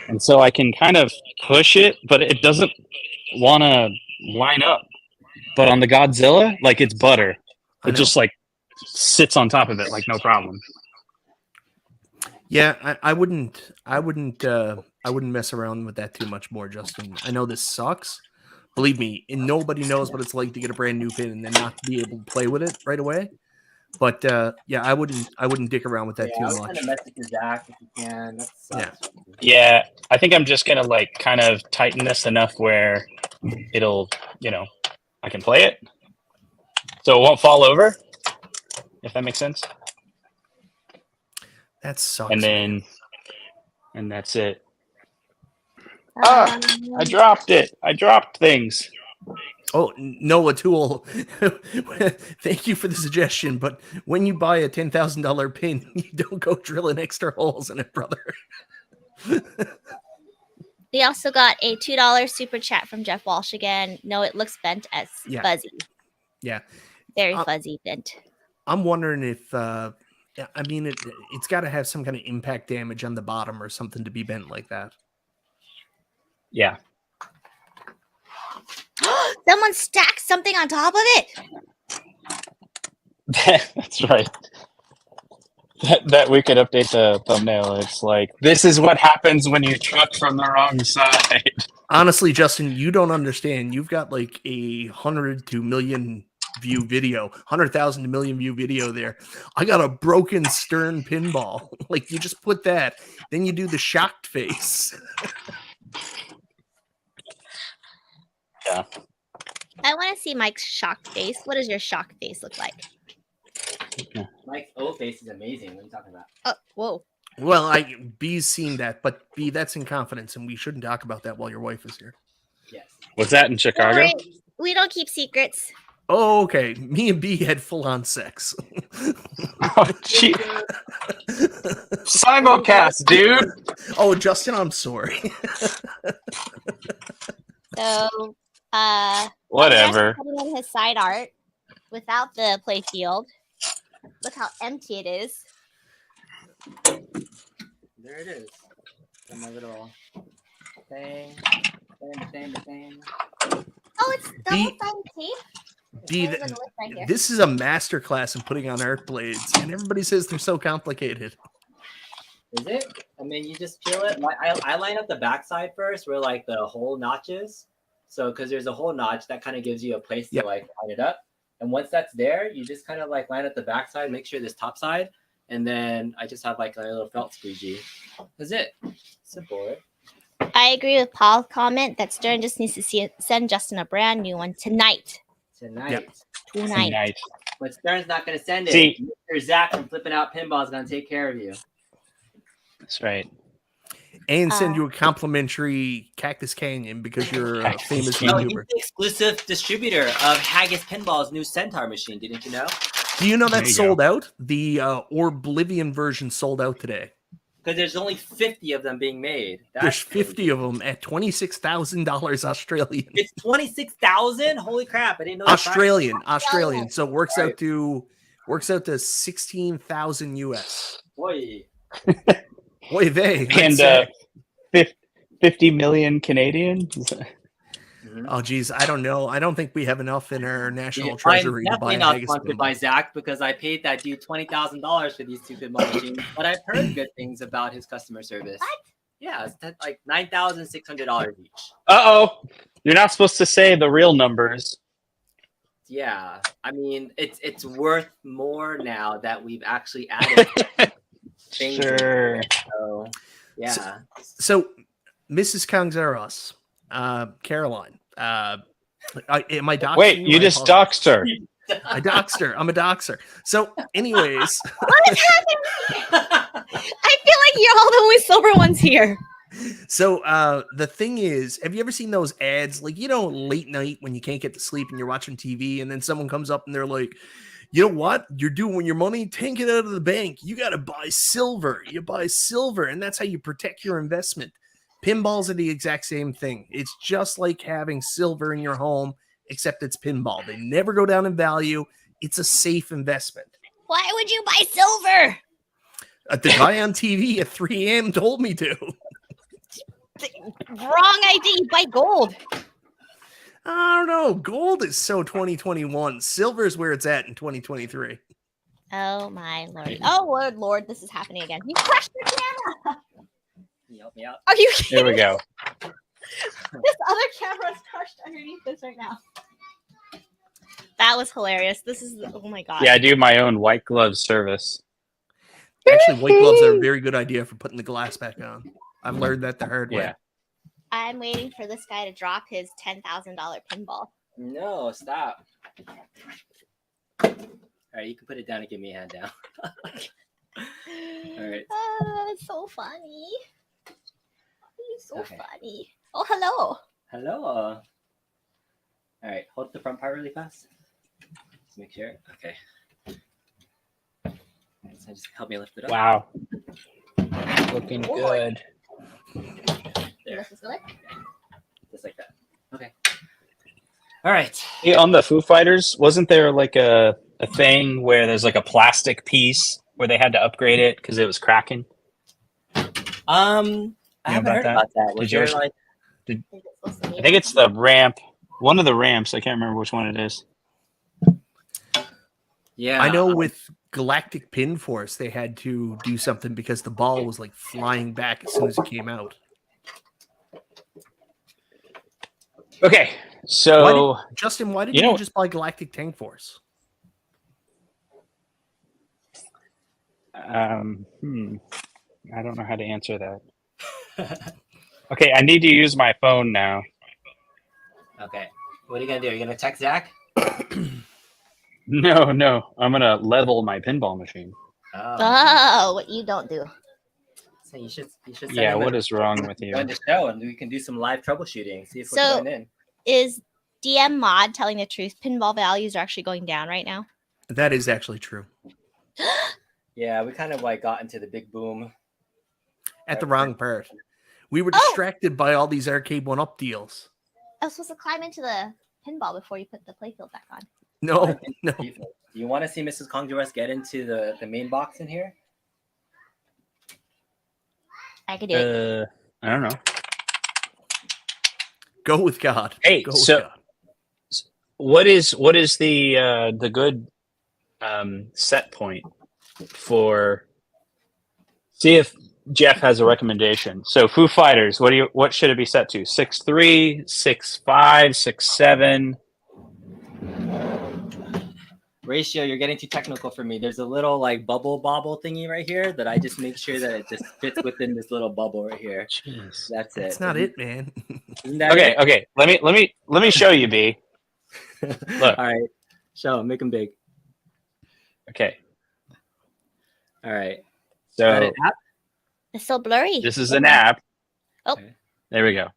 And so I can kind of push it, but it doesn't want to line up. But on the Godzilla, like it's butter. It just like sits on top of it like no problem. Yeah, I wouldn't mess around with that too much more, Justin. I know this sucks. Believe me, and nobody knows what it's like to get a brand new pin and then not be able to play with it right away. But yeah, I wouldn't dick around with that too much. Kind of message with Zach if you can. That sucks. Yeah, I think I'm just gonna like kind of tighten this enough where it'll, I can play it, so it won't fall over. If that makes sense. That sucks. And that's it. I dropped it. I dropped things. Oh, Noah Tool, thank you for the suggestion, but when you buy a $10,000 pin, you don't go drilling extra holes in it, brother. We also got a $2 super chat from Jeff Walsh again. No, it looks bent as fuzzy. Yeah. Very fuzzy bent. I'm wondering if, it's got to have some kind of impact damage on the bottom or something to be bent like that. Yeah. Someone stacked something on top of it. That's right. That we could update the thumbnail. It's like, this is what happens when you truck from the wrong side. Honestly, Justin, you don't understand. You've got like 100 to million view video, 100,000 to million view video there. I got a broken stern pinball. Like, you just put that, then you do the shocked face. Yeah. I want to see Mike's shocked face. What does your shocked face look like? Mike's O face is amazing. What are you talking about? Oh, whoa. Well, B's seen that, but B, that's in confidence, and we shouldn't talk about that while your wife is here. Yes. Was that in Chicago? Right. We don't keep secrets. Oh, okay. Me and B had full-on sex. Oh, gee. Simulcast, dude. Oh, Justin, I'm sorry. So, whatever. Putting in his side art without the play field. Look how empty it is. There it is. And my little thing. Oh, it's double-sided tape. B, this is a master class in putting on art blades, and everybody says they're so complicated. Is it? I mean, you just peel it. I line up the backside first, where like the whole notch is. So, because there's a whole notch that kind of gives you a place to like line it up. And once that's there, you just kind of like line up the backside, make sure this top side, and then I just have like a little felt squeegee. That's it. Simple, right? I agree with Paul's comment that Stern just needs to send Justin a brand new one tonight. Tonight. But Stern's not going to send it. See, Mr. Zach from Flipping Out Pinball is going to take care of you. That's right. And send you a complimentary Cactus Canyon because you're a famous YouTuber. He's the exclusive distributor of Haggis Pinball's new Centaur machine. Didn't you know? Do you know that's sold out? The Oblivion version sold out today. Because there's only 50 of them being made. There's 50 of them at $26,000 Australian. It's 26,000. Holy crap! I didn't know. Australian. So it works out to 16,000 US. Boy, they and 50 million Canadian. Oh geez, I don't know. I don't think we have enough in our national treasury to buy a not sponsored by Zach because I paid that dude $20,000 for these two pinball machines, but I've heard good things about his customer service. What? Yeah, it's like $9,600 each. You're not supposed to say the real numbers. Yeah, I mean it's worth more now that we've actually added things. Sure. So yeah. So Mrs. Kangzaros, Caroline. Am I doxing? Wait, you just doxed her. I doxed her. I'm a doxer. So, anyways, what is happening? I feel like you're all the only silver ones here. So, the thing is, have you ever seen those ads, like, late night when you can't get to sleep and you're watching TV, and then someone comes up and they're like, you know what you're doing with your money? Take it out of the bank. You got to buy silver. You buy silver, and that's how you protect your investment. Pinballs are the exact same thing. It's just like having silver in your home, except it's pinball. They never go down in value. It's a safe investment. Why would you buy silver? The guy on TV at 3 a.m. told me to. Wrong idea. You buy gold. I don't know. Gold is so 2021. Silver is where it's at in 2023. Oh, my Lord. Oh, Lord, this is happening again. You crushed your camera. Can you help me out? Are you kidding? There we go. This other camera is crushed underneath this right now. That was hilarious. This is, oh my God. Yeah, I do my own white glove service. Actually, white gloves are a very good idea for putting the glass back on. I've learned that the hard way. I'm waiting for this guy to drop his $10,000 pinball. No, stop. All right, you can put it down and give me a hand down. All right. It's so funny. He's so funny. Oh, hello. Hello. All right, hold the front part really fast. Just make sure. Okay. So just help me lift it up. Wow. Looking good. There. Just like that. Okay. All right. Hey, on the Foo Fighters, wasn't there like a thing where there's like a plastic piece where they had to upgrade it because it was cracking? I haven't heard about that. Was there like? I think it's the ramp. One of the ramps. I can't remember which one it is. Yeah, I know with Galactic Pin Force, they had to do something because the ball was like flying back as soon as it came out. Okay, so Justin, why didn't you just buy Galactic Tank Force? I don't know how to answer that. Okay, I need to use my phone now. Okay, what are you gonna do? Are you gonna text Zach? No, I'm gonna level my pinball machine. Oh, what you don't do. So you should. Yeah, what is wrong with you? Join the show, and we can do some live troubleshooting. See if we're going in. Is DM Mod telling the truth? Pinball values are actually going down right now. That is actually true. Yeah, we kind of like got into the big boom at the wrong part. We were distracted by all these Arcade 1-Up deals. I was supposed to climb into the pinball before you put the playfield back on. No. Do you want to see Mrs. Kongjuras get into the main box in here? I could do it. I don't know. Go with God. Hey, what is the good set point for? See if Jeff has a recommendation. So Foo Fighters, what should it be set to? 6.3, 6.5, 6.7. Ratio, you're getting too technical for me. There's a little like bubble bobble thingy right here that I just make sure that it just fits within this little bubble right here. Jeez. That's it. That's not it, man. Okay. Let me show you, B. Look. All right. Show him. Make them big. Okay. All right. So it's so blurry. This is an app. Oh. There we go.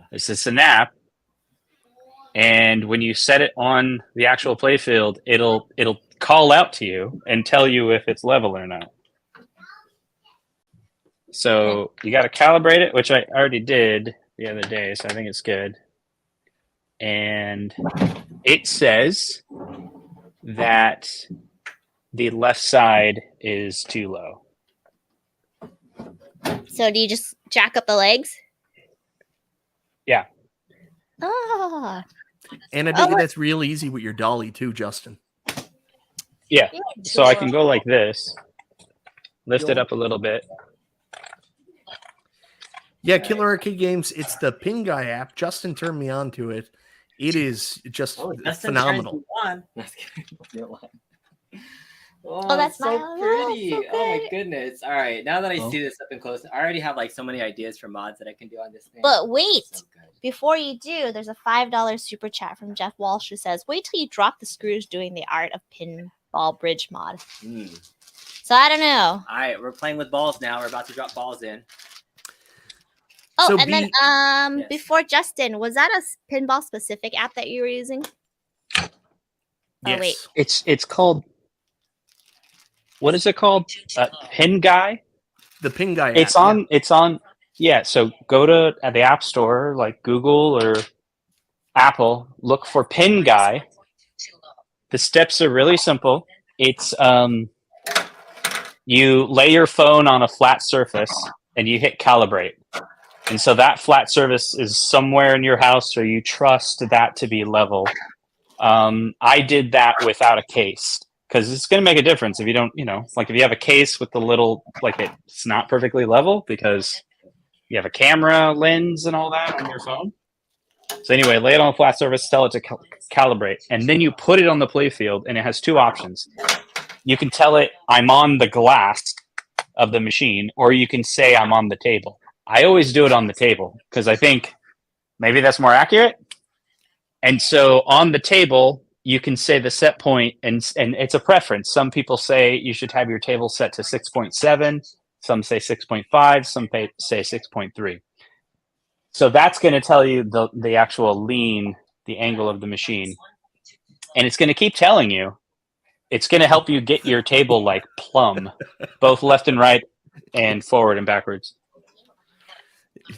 This is an app. And when you set it on the actual playfield, it'll call out to you and tell you if it's level or not. So you got to calibrate it, which I already did the other day, so I think it's good. And it says that the left side is too low. So do you just jack up the legs? Yeah. Ah. And I think that's real easy with your dolly too, Justin. Yeah. So I can go like this, lift it up a little bit. Yeah, Killer Arcade Games. It's the Pin Guy app. Justin turned me on to it. It is just phenomenal. Oh, that's so my pretty. so Oh my goodness. All right. Now that I see this up and close, I already have like so many ideas for mods that I can do on this thing. But wait, So good. before you do, there's a $5 super chat from Jeff Walsh who says, wait till you drop the screws doing the art of pinball bridge mod. So I don't know. All right, we're playing with balls now. We're about to drop balls in. Oh, So and then Yes. before Justin, was that a pinball specific app that you were using? Yes. Oh, wait. It's called, what is it called? Pin Guy? The Pin Guy app. It's on. Yeah. So go to the App Store, like Google or Apple, look for Pin Guy. The steps are really simple. It's you lay your phone on a flat surface and you hit calibrate. And so that flat surface is somewhere in your house, or you trust that to be level. I did that without a case, because it's going to make a difference if you don't, like if you have a case with the little, like it's not perfectly level because you have a camera lens and all that on your phone. So anyway, lay it on a flat surface, tell it to calibrate, and then you put it on the playfield, and it has two options. You can tell it, I'm on the glass of the machine, or you can say I'm on the table. I always do it on the table because I think maybe that's more accurate. And so on the table, you can say the set point, and it's a preference. Some people say you should have your table set to 6.7. Some say 6.5. Some say 6.3. So that's going to tell you the actual lean, the angle of the machine. And it's going to keep telling you. It's going to help you get your table like plumb, both left and right and forward and backwards.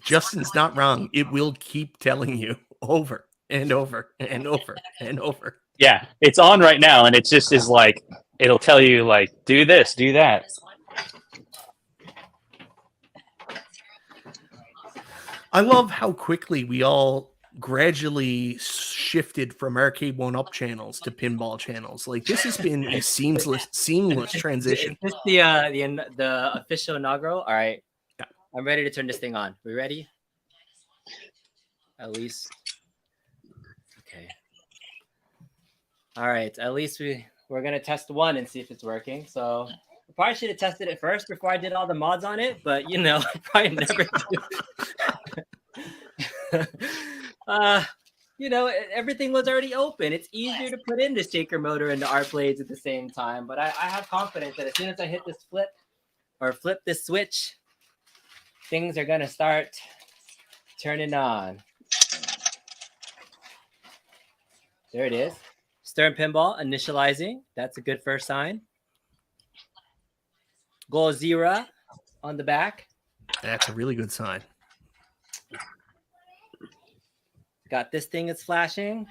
Justin's not wrong. It will keep telling you over and over and over and over. Yeah, it's on right now, and it just is like, it'll tell you, like, do this, do that. I love how quickly we all gradually shifted from Arcade 1-Up channels to pinball channels. Like, this has been a seamless transition. Is this the official inaugural? All right. Yeah. I'm ready to turn this thing on. We ready? At least. Okay. All right. At least we're going to test one and see if it's working. So I probably should have tested it first before I did all the mods on it, but I probably never do. Everything was already open. It's easier to put in the shaker motor and the art blades at the same time, but I have confidence that as soon as I hit this flip this switch, things are gonna start turning on. There it is. Stern pinball initializing. That's a good first sign. Godzilla on the back. That's a really good sign. Got this thing that's flashing.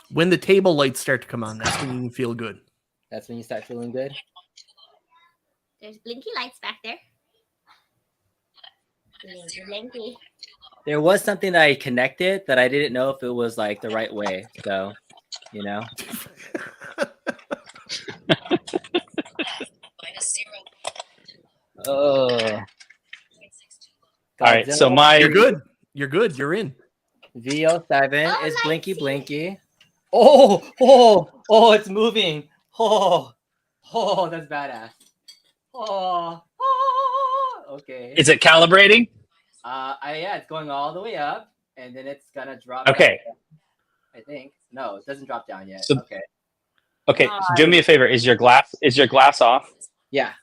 When the table lights start to come on, that's when you can feel good. That's when you start feeling good. There's blinky lights back there. Blinky. There was something that I connected that I didn't know if it was like the right way. So, Oh. All right, so You're good. You're good. You're in. VO7 is blinky blinky. Oh, it's moving. Oh, that's badass. Okay. Is it calibrating? Yeah, it's going all the way up, and then it's gonna drop. Okay. Down, I think. No, it doesn't drop down yet. So, okay. Okay, so do me a favor. Is your glass off? Yeah.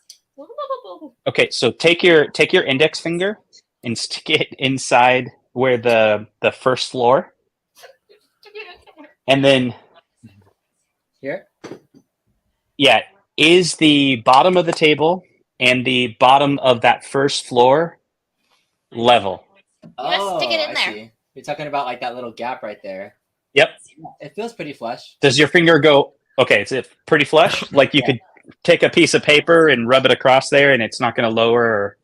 Okay, so take your index finger and stick it inside where the first floor, and then Yeah, is the bottom of the table and the bottom of that first floor level? You gotta stick it in there. See. You're talking about like that little gap right there. Yep. It feels pretty flush. Does your finger go? Okay, is it pretty flush? Like you could take a piece of paper and rub it across there, and it's not going to lower or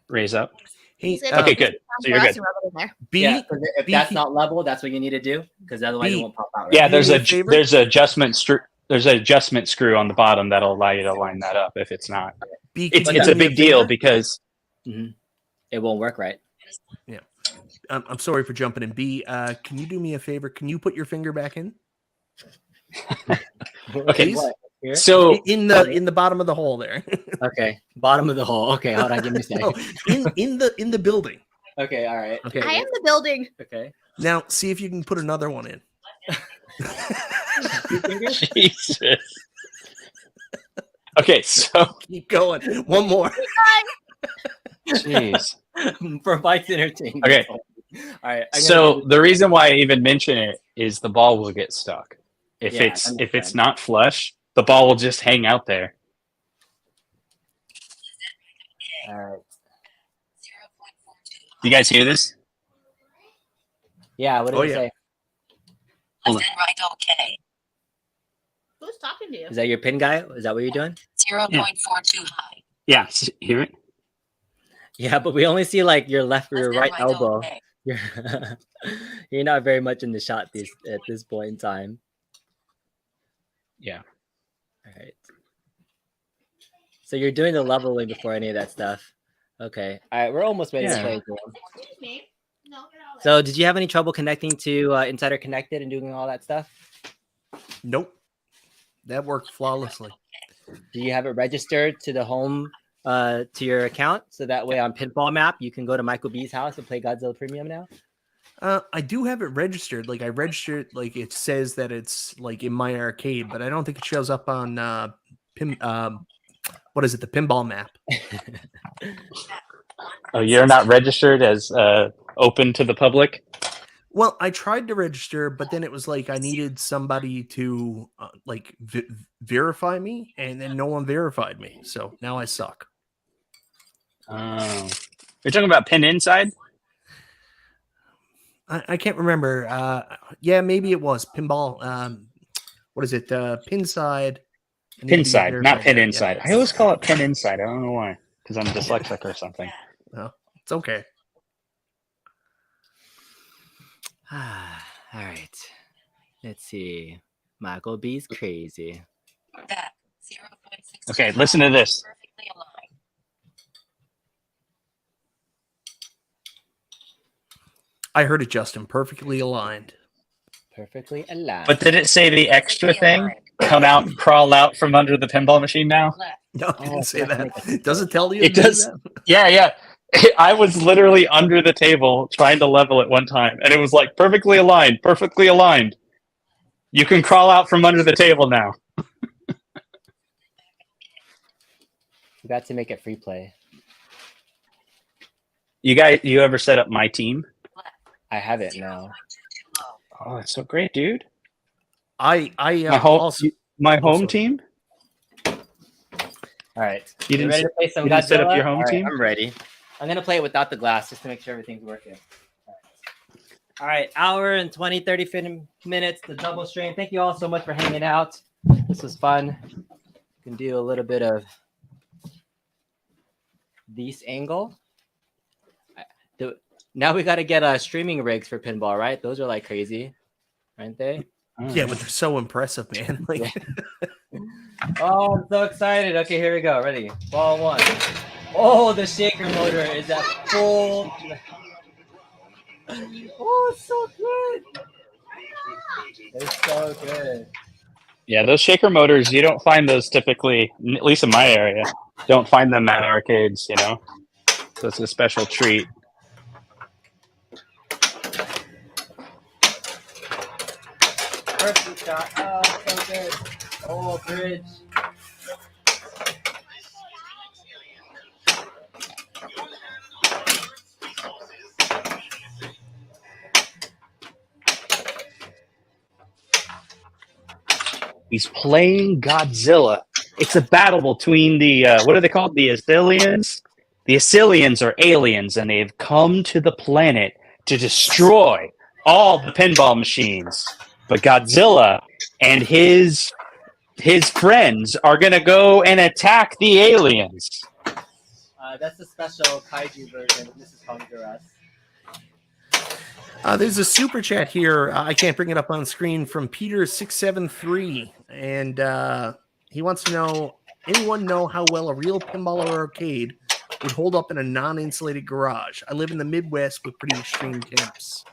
raise up. Hey, okay, good. So you're good. If that's not level, that's what you need to do, because otherwise it won't pop out. Right? Yeah, there's adjustment screw on the bottom that'll allow you to line that up if it's not. It's a big deal because it won't work right. Yeah. I'm sorry for jumping in. B, can you do me a favor? Can you put your finger back in? Okay. So in the bottom of the hole there. Okay. Bottom of the hole. Okay, hold on, give me a second. In the building. Okay, all right. Okay. I am the building. Okay. Now see if you can put another one in. Jesus. Okay, so keep going. One more. Jeez. For Mike's entertainment. Okay. All right. So the reason why I even mention it is the ball will get stuck. If it's not flush, the ball will just hang out there. All right. You guys hear this? Yeah. What did it say? Hold on. Right, okay. Who's talking to you? Is that your pin guy? Is that what you're doing? 0.42 high. Yeah. Hear it? Yeah, but we only see like your left or your right elbow. Okay. You're not very much in the shot at this point in time. Yeah. All right. So you're doing the leveling before any of that stuff. Okay. All right. We're almost ready to play. Excuse me. No, So did you have any trouble connecting to Insider Connected and doing all that stuff? Nope. That worked flawlessly. Do you have it registered to the home to your account? So that way on Pinball Map, you can go to Michael B's house and play Godzilla Premium now? I do have it registered. Like I registered, like it says that it's like in my arcade, but I don't think it shows up on what is it? The Pinball Map. Oh, you're not registered as open to the public? Well, I tried to register, but then it was like I needed somebody to verify me, and then no one verified me. So now I suck. Oh, you're talking about Pin Inside? I can't remember. Yeah, maybe it was Pinball. What is it? Pinside. Pinside, not Pin Inside. Yeah. I always call it Pin Inside. I don't know why. Because I'm dyslexic or something. No, it's okay. All right. Let's see. Michael B's crazy. Back 0.6. Okay, listen to this. Perfectly aligned. I heard it, Justin. Perfectly aligned. Perfectly aligned. But did it say the extra thing? Crawl out from under the pinball machine now? No, it didn't say that. Does it tell you? It does. Yeah. I was literally under the table trying to level at one time, and it was like perfectly aligned. You can crawl out from under the table now. You got to make it free play. You ever set up My Team? I have it now. Oh, that's so great, dude. My home team. All right. You didn't ready to play some you didn't set up Godzilla? your home team? I'm ready. I'm gonna play it without the glass just to make sure everything's working. All right, hour and 30 minutes, the double stream. Thank you all so much for hanging out. This was fun. You can do a little bit of this angle. Now we got to get streaming rigs for pinball, right? Those are like crazy, aren't they? Yeah, but they're so impressive, man. Like, oh, I'm so excited. Okay, here we go. Ready? Ball one. Oh, the shaker motor is at full. Oh, it's so good. It's so good. Yeah, those shaker motors, you don't find those typically, at least in my area. Don't find them at arcades, you know? So it's a special treat. Perfect shot. Oh, so good. Oh, bridge. He's playing Godzilla. It's a battle between the what are they called? The Asilians. The Asilians are aliens, and they've come to the planet to destroy all the pinball machines. But Godzilla and his friends are gonna go and attack the aliens. That's the special kaiju version. This is Honduras. There's a super chat here. I can't bring it up on screen from Peter673, and he wants to know: anyone know how well a real pinball or arcade would hold up in a non-insulated garage? I live in the Midwest with pretty extreme temps.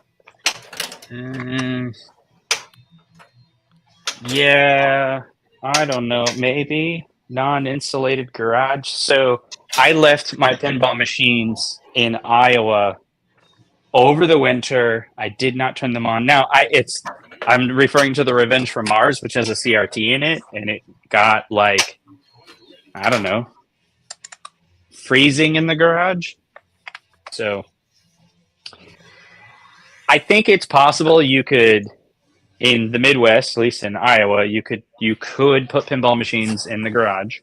Yeah, I don't know. Maybe non-insulated garage. So I left my pinball machines in Iowa over the winter. I did not turn them on. Now I'm referring to the Revenge from Mars, which has a CRT in it, and it got like, I don't know, freezing in the garage. So I think it's possible you could, in the Midwest, at least in Iowa, you could put pinball machines in the garage.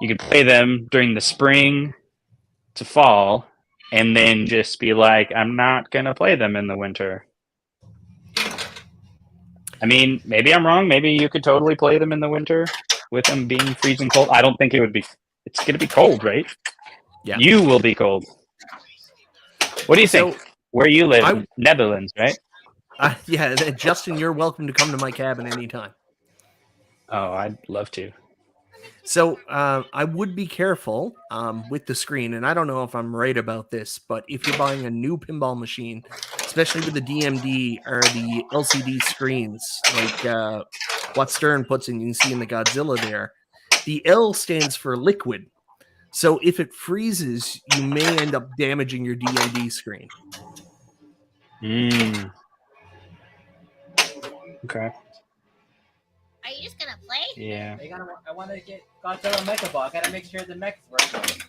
You could play them during the spring to fall, and then just be like, I'm not going to play them in the winter. I mean, maybe I'm wrong. Maybe you could totally play them in the winter with them being freezing cold. I don't think it would be. It's going to be cold, right? Yeah. You will be cold. What do you think? Where you live? Netherlands, right? Yeah, Justin, you're welcome to come to my cabin anytime. Oh, I'd love to. So I would be careful with the screen, and I don't know if I'm right about this, but if you're buying a new pinball machine, especially with the DMD or the LCD screens, like what Stern puts in, you can see in the Godzilla there, the L stands for liquid. So if it freezes, you may end up damaging your DMD screen. Okay. Are you just gonna play? Yeah. I want to get Godzilla Mecha Ball. I gotta make sure the mech's working.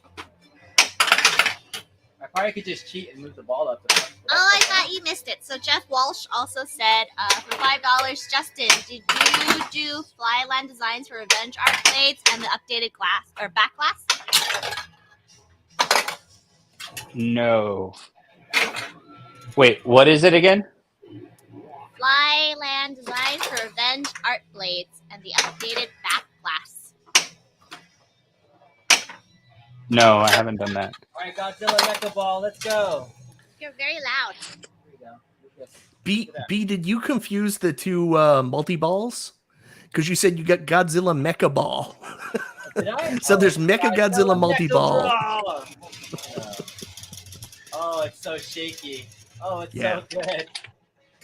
I probably could just cheat and move the ball up. Oh, I thought you missed it. So Jeff Walsh also said, for $5, Justin, did you do Flyland designs for Revenge art blades and the updated glass or back glass? No. Wait, what is it again? Flyland designs for Revenge art blades and the updated back glass. No, I haven't done that. All right, Godzilla Mecha Ball, let's go. You're very loud. Here we go. B, did you confuse the two multi-balls? Because you said you got Godzilla Mecha Ball. Did I? So there's Mecha Godzilla multi-ball. Oh, it's so shaky. Oh, it's Yeah. so good.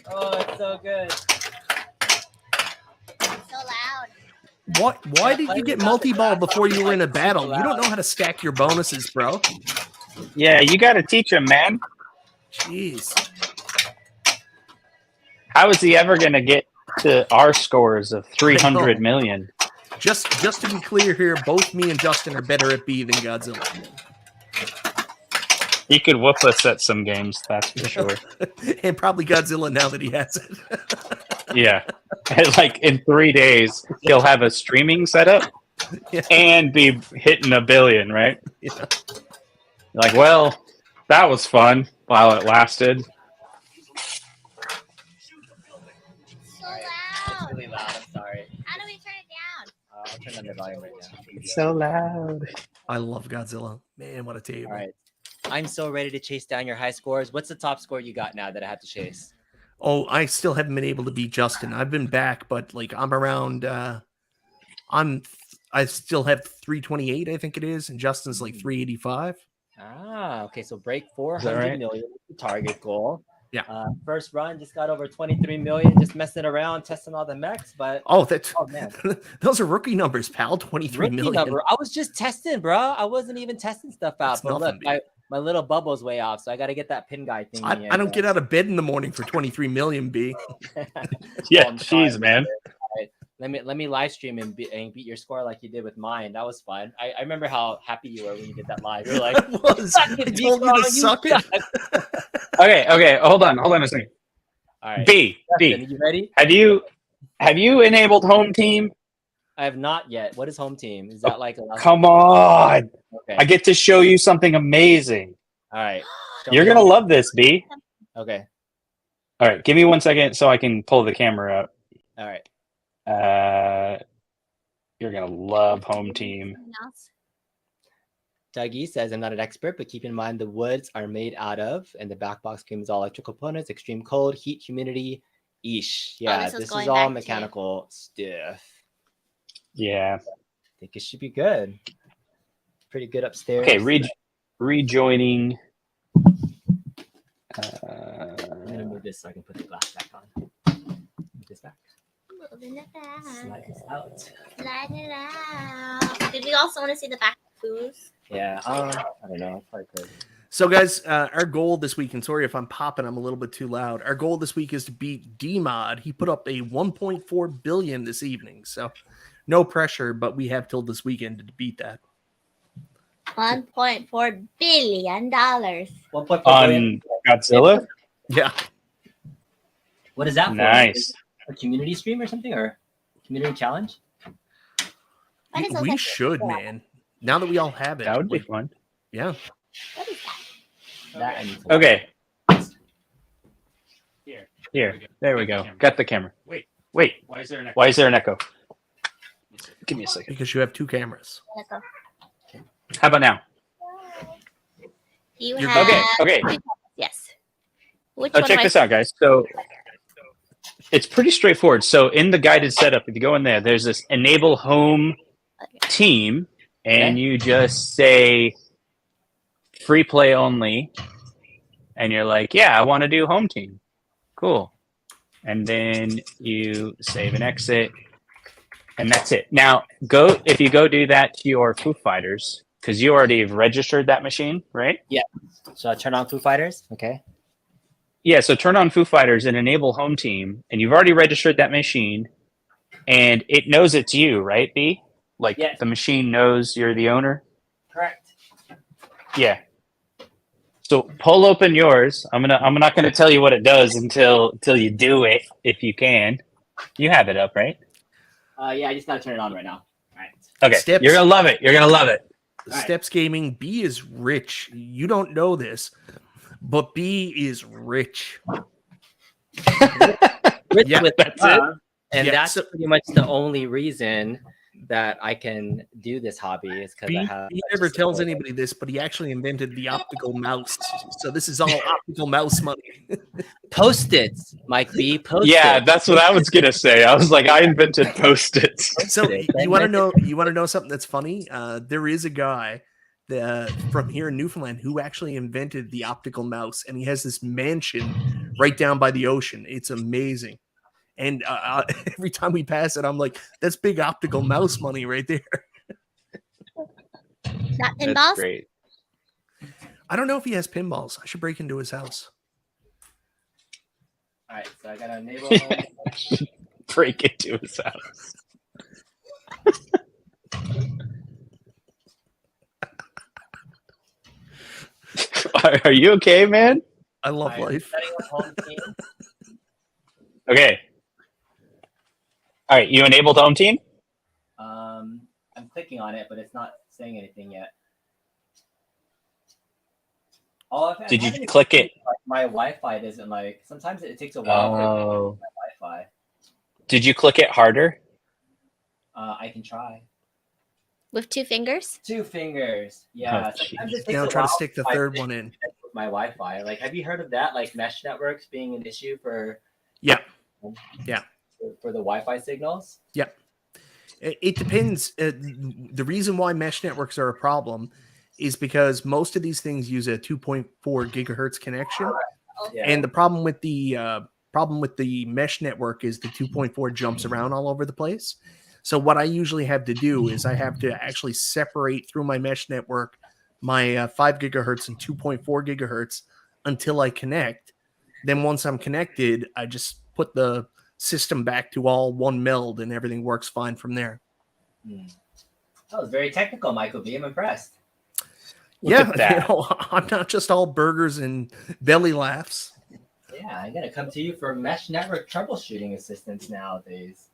Oh, it's so good. It's so loud. Why did you get multi-ball before you were in a battle? You don't know how to stack your bonuses, bro. Yeah, you got to teach him, man. Jeez. How is he ever going to get to our scores of 300 million? Just to be clear here, both me and Justin are better at B than Godzilla. He could whoop us at some games, that's for sure. And probably Godzilla now that he has it. Yeah. Like in 3 days, he'll have a streaming setup and be hitting 1 billion, right? Yeah. Like, well, that was fun while it lasted. So loud. It's really loud. I'm sorry. How do we turn it down? I'll turn on the volume right now. It's so loud. I love Godzilla. Man, what a table. All right. I'm so ready to chase down your high scores. What's the top score you got now that I have to chase? Oh, I still haven't been able to beat Justin. I've been back, but like I'm around I still have 328, I think it is, and Justin's like 385. Okay, so break 400 million is the target goal. Yeah. First run just got over 23 million, just messing around, testing all the mechs. But oh man, those are rookie numbers, pal. 23 million. Number. I was just testing, bro. I wasn't even testing stuff out. That's but nothing, look, my little bubble's way off, so I got to get that pin guy thing. I don't get out of bed in the morning for 23 million, B. Yeah, jeez, man. Right. Let me live stream and beat your score like you did with mine. That was fun. I remember how happy you were when you did that live. You're like, I told you to suck it. Okay, hold on a second. All right, B, Justin, are you ready? Have you enabled home team? I have not yet. What is home team? Is that like a Come on. Okay. I get to show you something amazing. All right. You're going to love this, B. Okay. All right. Give me 1 second so I can pull the camera out. All right. You're going to love home team. Dougie says, I'm not an expert, but keep in mind the woods are made out of, and the back box comes all electrical components, extreme cold, heat, humidity. Eesh. Yeah, this is all mechanical stuff. Yeah. I think it should be good. Pretty good upstairs. Okay, rejoining. I'm going to move this so I can put the glass back on. Move this back. Moving it back. Slide this out. Slide it out. Did we also want to see the back foos? Yeah, I don't know. I probably could. So, guys, our goal this week, and sorry if I'm popping, I'm a little bit too loud. Our goal this week is to beat D-Mod. He put up a 1.4 billion this evening, so no pressure, but we have till this weekend to beat that. $1.4 billion. 1.4 on Godzilla? Yeah. What is that for? Nice. A community stream or something, or community challenge? We should, man. Now that we all have it. That would be fun. Yeah. What is that? Okay. Here. There we go. Got the camera. Wait. Why is there an echo? Why is there an echo? Give me a second. Because you have two cameras. How about now? You You're have... Okay. Yes. Which Oh, one check do I- this out, guys. So it's pretty straightforward. So in the guided setup, if you go in there, there's this enable home team, and you just say free play only, and you're like, yeah, I want to do home team. Cool. And then you save and exit, and that's it. Now, if you go do that to your Foo Fighters, because you already have registered that machine, right? Yeah. So I turn on Foo Fighters. Okay. Yeah, so turn on Foo Fighters and enable home team, and you've already registered that machine, and it knows it's you, right, B? Like Yes. the machine knows you're the owner? Correct. Yeah. So pull open yours. I'm not gonna tell you what it does until you do it, if you can. You have it up, right? Yeah, I just gotta turn it on right now. All right. Okay. Steps. You're gonna love it. You're gonna love it. Steps Gaming, B is rich. You don't know this, but B is rich. Yeah, that's it. And Yeah, that's so- pretty much the only reason that I can do this hobby is because I have. He never tells anybody this, but he actually invented the optical mouse. So this is all optical mouse money. Post-its, Mike B. Post-its. Yeah, that's what I was gonna say. I was like, I invented Post-its. So you want to know something that's funny? There is a guy from here in Newfoundland who actually invented the optical mouse, and he has this mansion right down by the ocean. It's amazing. And every time we pass it, I'm like, that's big optical mouse money right there. Not That's pinballs? great. I don't know if he has pinballs. I should break into his house. All right, so I gotta enable. Break into his house. Are you okay, man? I love All right, life. setting up home team. Okay. All right, you enabled home team? I'm clicking on it, but it's not saying anything yet. Oh, Did you click it? Like, my Wi-Fi doesn't like. Sometimes it takes a while for my Wi-Fi. Did you click it harder? I can try. With 2 fingers? 2 fingers. Yeah. Oh, Sometimes it takes Now a try to while stick the for my third thing one in. to connect with my Wi-Fi. Like, have you heard of that? Like mesh networks being an issue for Yeah. for the Wi-Fi signals. Yeah. It depends. The reason why mesh networks are a problem is because most of these things use a 2.4 gigahertz connection, Yeah. and the problem with the mesh network is the 2.4 jumps around all over the place. So what I usually have to do is I have to actually separate through my mesh network my 5 gigahertz and 2.4 gigahertz until I connect. Then once I'm connected, I just put the system back to all one meld and everything works fine from there. That was very technical, Michael B. I'm impressed. Yeah, at that. you know, I'm not just all burgers and belly laughs. Yeah, I'm gonna come to you for mesh network troubleshooting assistance nowadays.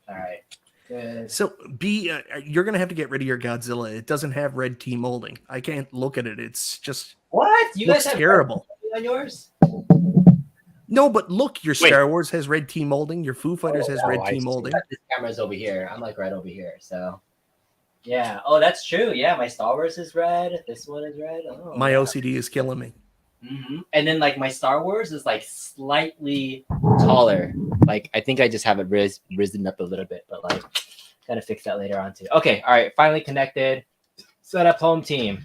All right. Good. So B, you're gonna have to get rid of your Godzilla. It doesn't have red T molding. I can't look at it. It's just What? You looks guys have terrible. on yours? No, but look, your Star Wars has red T molding. Your Foo Fighters has red T molding. This camera's over here. I'm like right over here. So yeah. Oh, that's true. Yeah, my Star Wars is red. This one is red. Oh, My OCD is killing me. Mm-hmm. And then like my Star Wars is like slightly taller. Like I think I just have it risen up a little bit, but like gotta fix that later on too. Okay, all right, finally connected. Set up home team.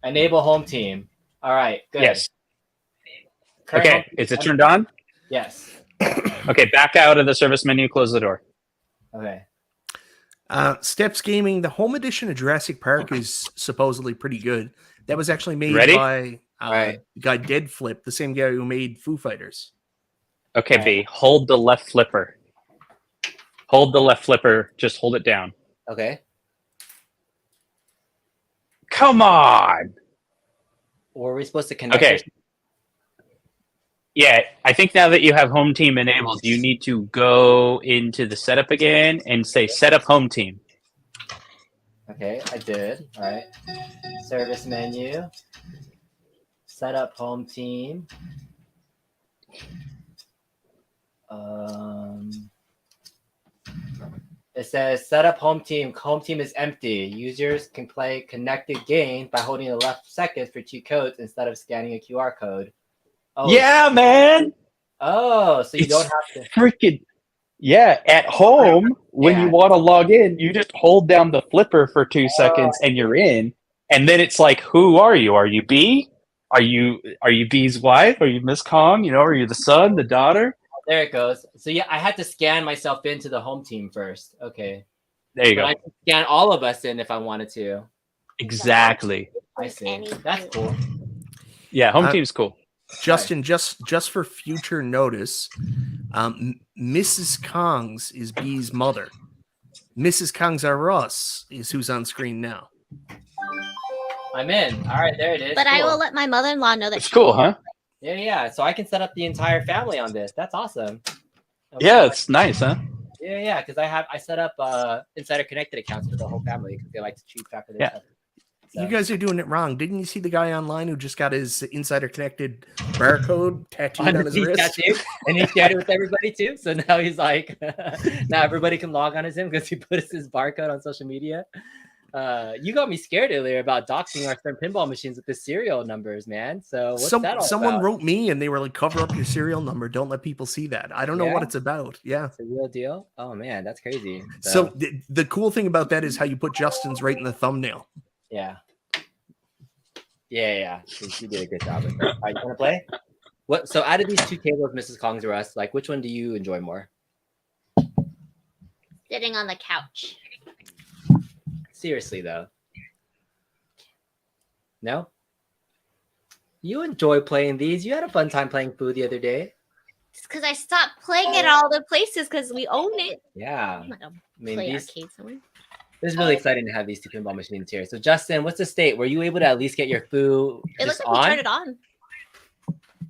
Enable home team. All right, good. Yes. Current Okay, is it turned on? Yes. Okay, back out of the service menu, close the door. Okay. Steps Gaming, the home edition of Jurassic Park is supposedly pretty good. That was actually made by the guy Dead Flip, the same guy who made Foo Fighters. Okay, B, hold the left flipper. Hold the left flipper. Just hold it down. Okay. Come on. Were we supposed to connect? Okay. Yeah, I think now that you have home team enabled, you need to go into the setup again and say setup home team. Okay, I did. All right. Service menu. Set up home team. It says set up home team. Home team is empty. Users can play connected game by holding the left second for 2 codes instead of scanning a QR code. Oh, Yeah, man. Oh, so you don't have to. Freaking yeah. At home, when you want to log in, you just hold down the flipper for 2 seconds and you're in. And then it's like, who are you? Are you B? Are you B's wife? Are you Miss Kong? You know, are you the son, the daughter? There it goes. So yeah, I had to scan myself into the home team first. Okay. There you go. I can scan all of us in if I wanted to. Exactly. I see. That's cool. Yeah, home team's cool. Justin, just for future notice, Mrs. Kongs is B's mother. Mrs. Kongs are us is who's on screen now. I'm in. All right, there it is. But cool. I will let my mother-in-law know that. It's cool, huh? Yeah. So I can set up the entire family on this. That's awesome. Okay. Yeah, it's nice, huh? Yeah, because I set up Insider Connected accounts for the whole family because they like to keep track of their stuff. So. You guys are doing it wrong. Didn't you see the guy online who just got his Insider Connected barcode tattooed on his wrist? Tattoo, and he shared it with everybody too. So now he's like, now everybody can log on as him because he put his barcode on social media. You got me scared earlier about doxing our certain pinball machines with the serial numbers, man. So what's that all someone about? wrote me and they were like, cover up your serial number. Don't let people see that. I don't know what it's about. Yeah. It's a real deal. Oh man, that's crazy. So the cool thing about that is how you put Justin's right in the thumbnail. Yeah. You did a good job with that. All right, you want to play? What? So out of these 2 tables, Mrs. Kong's or us, like which one do you enjoy more? Sitting on the couch. Seriously though. No? You enjoy playing these. You had a fun time playing Foo the other day. It's because I stopped playing it all the places because we own it. Yeah. I'm not gonna play arcade somewhere. It's really exciting to have these 2 pinball machines here. So Justin, what's the state? Were you able to at least get your Foo It looks like you turned it on.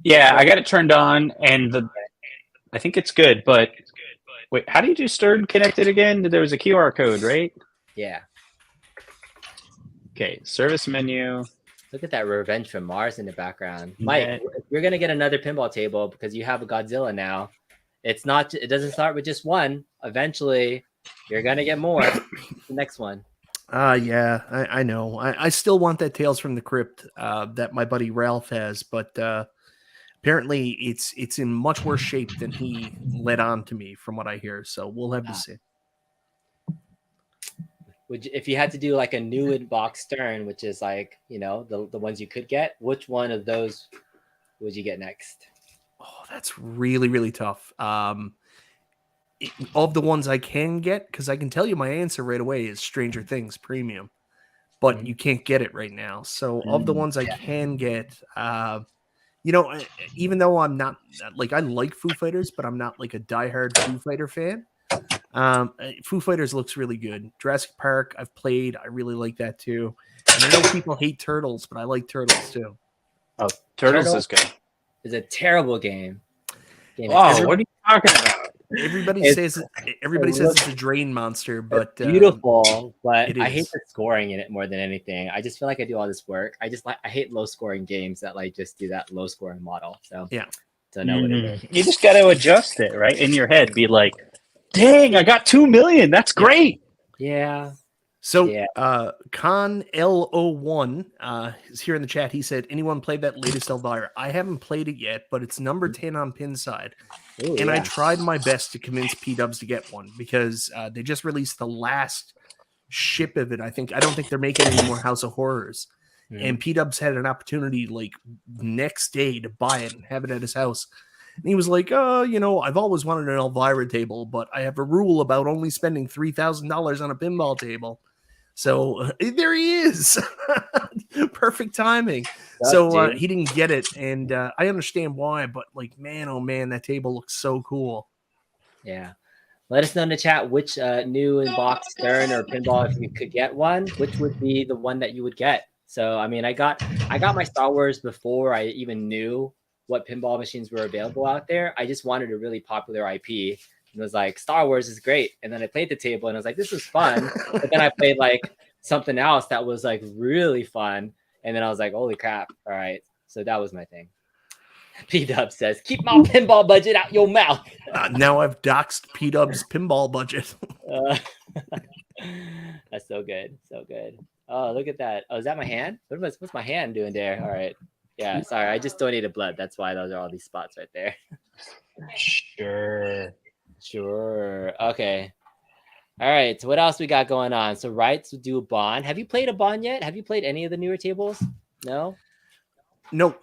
Yeah, I got it turned on, and I think it's good. But wait, how do you do Stern Connected again? There was a QR code, right? Yeah. Okay, service menu. Look at that Revenge from Mars in the background. Mike, you're gonna get another pinball table because you have a Godzilla now. It doesn't start with just one. Eventually, you're gonna get more. The next one. Yeah, I know. I still want that Tales from the Crypt that my buddy Ralph has, but apparently it's in much worse shape than he let on to me from what I hear. So we'll have to see. If you had to do like a new in-box Stern, which is like, you know, the ones you could get, which one of those would you get next? Oh, that's really, really tough. Of the ones I can get, because I can tell you my answer right away is Stranger Things Premium, but you can't get it right now. So of the ones I can get, you know, even though I'm not like, I like Foo Fighters, but I'm not like a diehard Foo Fighter fan. Foo Fighters looks really good. Jurassic Park, I've played. I really like that too. And I know people hate Turtles, but I like Turtles too. Oh, Turtles is good. It's a terrible game. Oh, what are you talking about? Everybody It's- says it's a drain monster, but beautiful, but it I hate is. the scoring in it more than anything. I just feel like I do all this work. I hate low scoring games that like just do that low scoring model. So Yeah. don't know what it is. You just got to adjust it, right? In your head, be like, dang, I got 2 million. That's great. Yeah. So Yeah. Con L01 is here in the chat. He said, anyone played that latest Elvira? I haven't played it yet, but it's number 10 on Pinside. Ooh, And I yeah. tried my best to convince P-Dubs to get one because they just released the last ship of it. I don't think they're making any more House of Horrors. And P-Dubs had an opportunity like next day to buy it and have it at his house. And he was like, I've always wanted an Elvira table, but I have a rule about only spending $3,000 on a pinball table. So there he is. Perfect timing. So he didn't get it. And I understand why, but like, man, oh man, that table looks so cool. Yeah. Let us know in the chat which new in-box Stern or pinball, if you could get one, which would be the one that you would get. So, I mean, I got my Star Wars before I even knew what pinball machines were available out there. I just wanted a really popular IP. And was like, Star Wars is great. And then I played the table and I was like, this is fun. But then I played like something else that was like really fun. And then I was like, holy crap. All right. So that was my thing. P-Dub says, keep my pinball budget out your mouth. Now I've doxed P-Dub's pinball budget. That's so good. So good. Oh, look at that. Oh, is that my hand? What's my hand doing there? All right. Yeah, sorry. I just donated blood. That's why those are all these spots right there. Sure. Okay. All right. So what else we got going on? So rights to do a bond. Have you played a bond yet? Have you played any of the newer tables? No. No.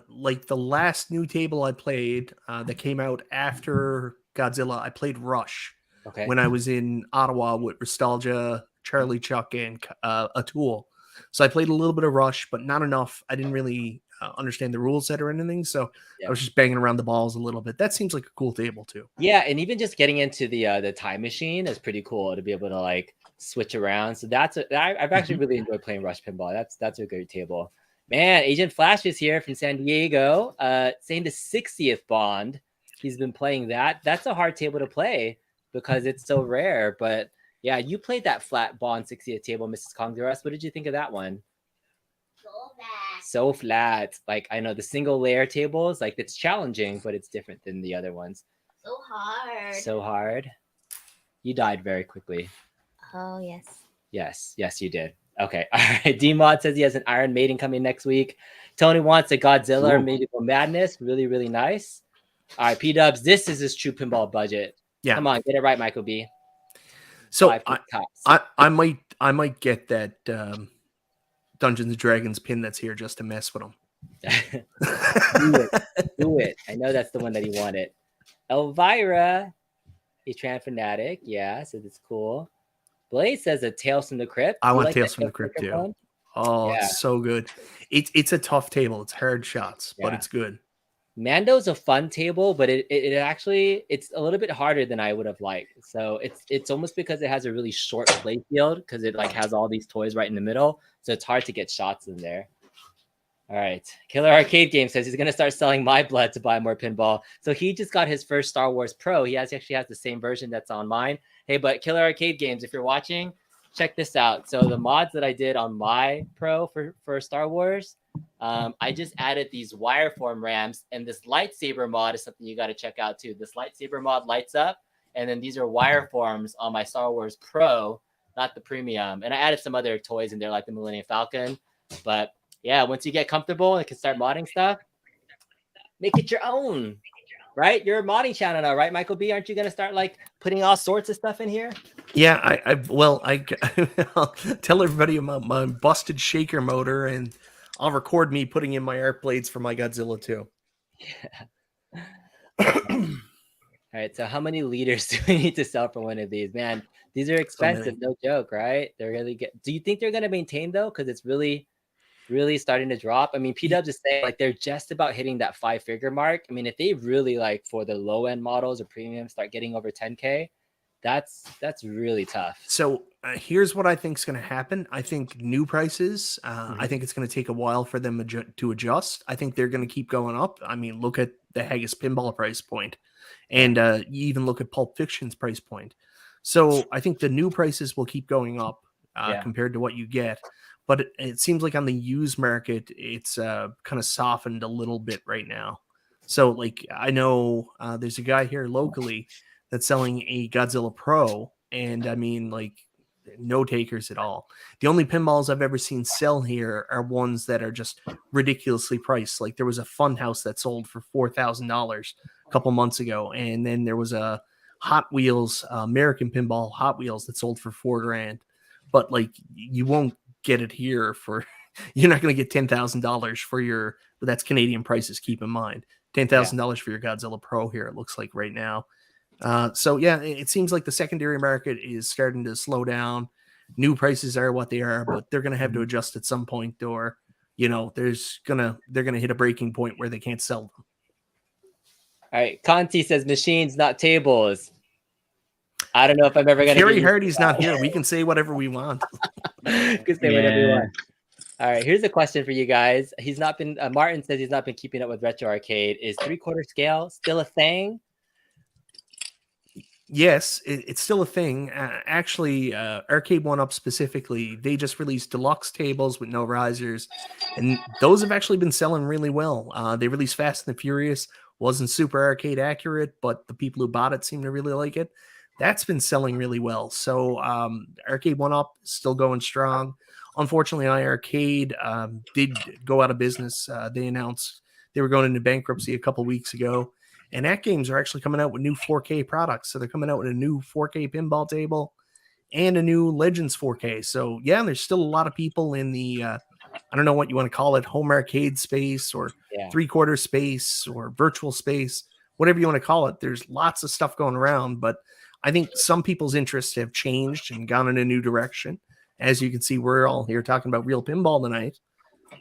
Like the last new table I played that came out after Godzilla, I played Rush. Okay. When I was in Ottawa with Nostalgia, Charlie Chuck, and Atul. So I played a little bit of Rush, but not enough. I didn't really understand the rule set or anything, so I was just banging around the balls a little bit. That seems like a cool table too. Yeah, and even just getting into the time machine is pretty cool to be able to like switch around. So I've actually really enjoyed playing Rush Pinball. That's a great table. Man, Agent Flash is here from San Diego, saying the 60th Bond. He's been playing that. That's a hard table to play because it's so rare. But yeah, you played that flat Bond 60th table, Mrs. Kongduras. What did you think of that one? So flat. Like, I know the single layer tables, like it's challenging, but it's different than the other ones. So hard. You died very quickly. Oh, yes. Yes, you did. Okay. All right. D-Mod says he has an Iron Maiden coming next week. Tony wants a Godzilla or Medieval Madness. Really, really nice. All right, P-Dubs, this is his true pinball budget. Yeah. Come on, get it right, Michael B. So I might get that Dungeons and Dragons pin that's here just to mess with them. Do it. I know that's the one that he wanted. Elvira, a Tran fanatic. Yeah, so that's cool. Blaze says a Tales from the Crypt. I want Tales from the Crypt too. One? Oh, yeah. It's so good. It's a tough table. It's hard shots, but it's good. Mando's a fun table, but it actually it's a little bit harder than I would have liked. So it's almost because it has a really short play field because it like has all these toys right in the middle, so it's hard to get shots in there. All right, Killer Arcade Game says he's gonna start selling my blood to buy more pinball. So he just got his first Star Wars Pro. He actually has the same version that's on mine. Hey, but Killer Arcade Games, if you're watching, check this out. So the mods that I did on my Pro for Star Wars. I just added these wireform rams, and this lightsaber mod is something you got to check out too. This lightsaber mod lights up, and then these are wireforms on my Star Wars Pro, not the premium. And I added some other toys in there, like the Millennium Falcon. But yeah, once you get comfortable and can start modding stuff, make it your own, right? You're a modding channel now, right, Michael B? Aren't you gonna start like putting all sorts of stuff in here? Yeah, I'll tell everybody about my busted shaker motor, and I'll record me putting in my arc blades for my Godzilla too. Yeah. All right. So how many liters do we need to sell for one of these? Man, these are expensive. No joke, right? They're really good. Do you think they're going to maintain though? Because it's really, really starting to drop. I mean, P-Dubs is saying like they're just about hitting that 5-figure mark. I mean, if they really like for the low end models or premium start getting over 10K, that's really tough. So here's what I think is going to happen. I think new prices, I think it's going to take a while for them to adjust. I think they're going to keep going up. I mean, look at the Haggis pinball price point. And you even look at Pulp Fiction's price point. So I think the new prices will keep going up compared to what you get. But it seems like on the used market, it's kind of softened a little bit right now. So like I know there's a guy here locally that's selling a Godzilla Pro. And I mean, like, no takers at all. The only pinballs I've ever seen sell here are ones that are just ridiculously priced. Like there was a Funhouse that sold for $4,000 a couple months ago, and then there was a Hot Wheels American Pinball Hot Wheels that sold for $4,000. But like you won't get it here for you're not going to get $10,000 for your. But that's Canadian prices. Keep in mind $10,000 for your Godzilla Pro here. It looks like right now. So yeah, it seems like the secondary market is starting to slow down. New prices are what they are, but they're going to have to adjust at some point, or they're going to hit a breaking point where they can't sell them. All right, Conti says machines, not tables. I don't know if I'm ever going to. Gary Hardy's not here. We can say whatever we want. Can say whatever we want. All right, here's a question for you guys. He's not been. Martin says he's not been keeping up with Retro Arcade. Is 3/4 scale still a thing? Yes, it's still a thing. Actually, Arcade 1-Up specifically, they just released deluxe tables with no risers, and those have actually been selling really well. They released Fast and the Furious, wasn't super arcade accurate, but the people who bought it seem to really like it. That's been selling really well. So Arcade 1-Up is still going strong. Unfortunately, iArcade did go out of business. They announced they were going into bankruptcy a couple weeks ago. And At Games are actually coming out with new 4K products. So they're coming out with a new 4K pinball table and a new Legends 4K. So yeah, there's still a lot of people in the, I don't know what you want to call it, home arcade space or 3/4 space or virtual space, whatever you want to call it. There's lots of stuff going around, but I think some people's interests have changed and gone in a new direction. As you can see, we're all here talking about real pinball tonight.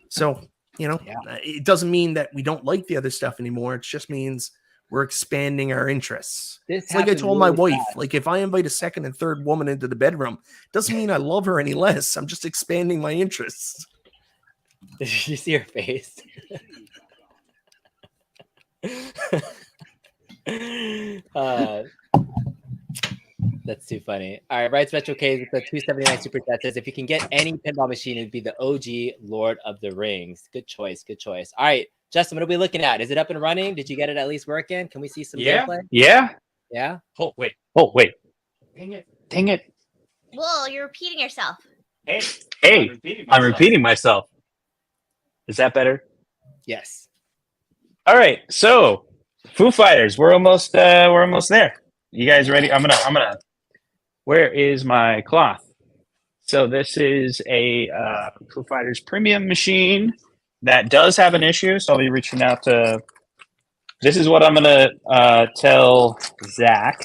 So, it doesn't mean that we don't like the other stuff anymore. It just means we're expanding our interests. It's like I told my wife, like if I invite a second and third woman into the bedroom, doesn't mean I love her any less. I'm just expanding my interests. Did you see her face? That's too funny. All right, Rights Retro K with the 279 super chat says if you can get any pinball machine, it'd be the OG Lord of the Rings. Good choice. Good choice. All right, Justin, what are we looking at? Is it up and running? Did you get it at least working? Can we see some gameplay? Yeah. Oh wait. Dang it. Well, you're repeating yourself. Hey, I'm repeating myself. Is that better? Yes. All right. So, Foo Fighters, we're almost there. You guys ready? I'm gonna. Where is my cloth? So this is a Foo Fighters premium machine that does have an issue. So I'll be reaching out to. This is what I'm gonna tell Zach.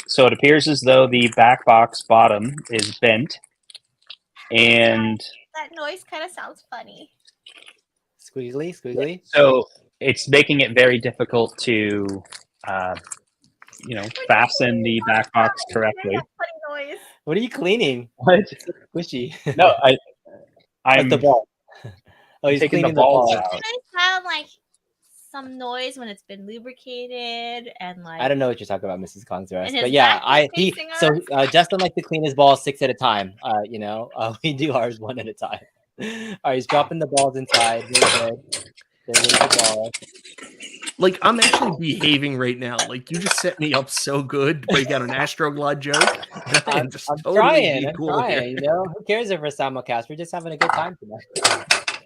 So it appears as though the backbox bottom is bent, and that noise kind of sounds funny. Squiggly. So it's making it very difficult to, fasten the backbox correctly. Funny noise. What are you cleaning? What? It's so squishy. No, I'm like the ball. Oh, he's taking cleaning the balls ball out. Can I sound like some noise when it's been lubricated and like? I don't know what you're talking about, Mrs. Kongzarest, And his but yeah, back is facing us? Justin likes to clean his balls 6 at a time. We do ours 1 at a time. All right, he's dropping the balls inside. Very good. There's the ball. Like I'm actually behaving right now. Like you just set me up so good. Break out an Astroglide joke. I'm totally trying. here. Who cares if we're simulcast? We're just having a good time tonight.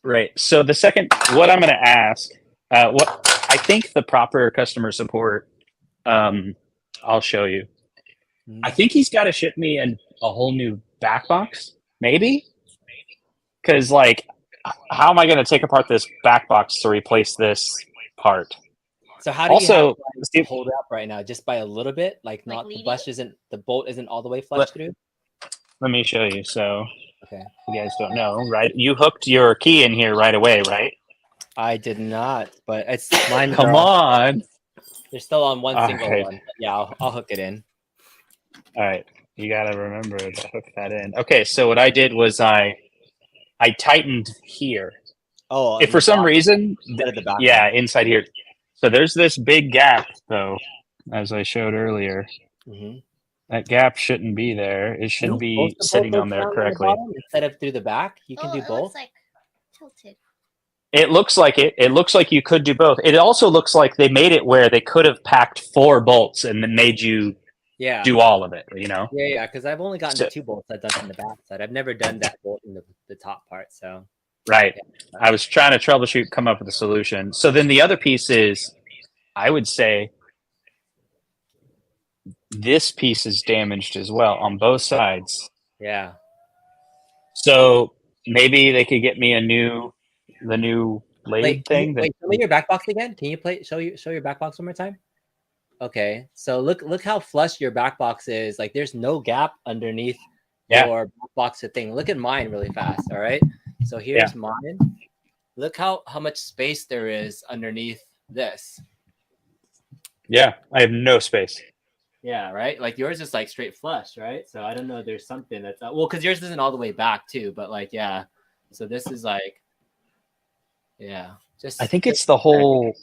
Right. So the second, what I'm going to ask, what I think the proper customer support, I'll show you. I think he's got to ship me a whole new backbox, maybe. Because how am I going to take apart this backbox to replace this part? So how do also you hold it up right now? Just by a little bit, not the bolt isn't all the way flush through. Let me show you. So, okay, you guys don't know, right? You hooked your key in here right away, right? I did not, but it's mine. Come on, they're still on one all single right. one. Yeah, I'll hook it in. All right, you got to remember to hook that in. Okay, so what I did was I tightened here. Oh, if for some reason, at the back. yeah, inside here. So there's this big gap, though, as I showed earlier. Mm-hmm. That gap shouldn't be there. It should be sitting on there correctly. Instead of through the back, you can do It both. looks like tilted. It looks like it. It looks like you could do both. It also looks like they made it where they could have packed 4 bolts and then made you do all of it, you know? Yeah, because I've only gotten the 2 bolts I've done from the back side. I've never done that bolt in the top part, so. Right. Yeah. I was trying to troubleshoot, come up with a solution. So then the other piece is, I would say, this piece is damaged as well on both sides. Yeah. So maybe they could get me the new blade thing. Wait, show me your back box again. Can you show your back box one more time? Okay, so look how flush your back box is. Like there's no gap underneath your back box thing. Look at mine really fast. All right. So here's mine. Look how much space there is underneath this. Yeah, I have no space. Yeah, right. Like yours is like straight flush, right? So I don't know. There's something that's well, because yours isn't all the way back too. But like, yeah. So this is like, just. I think it's the whole.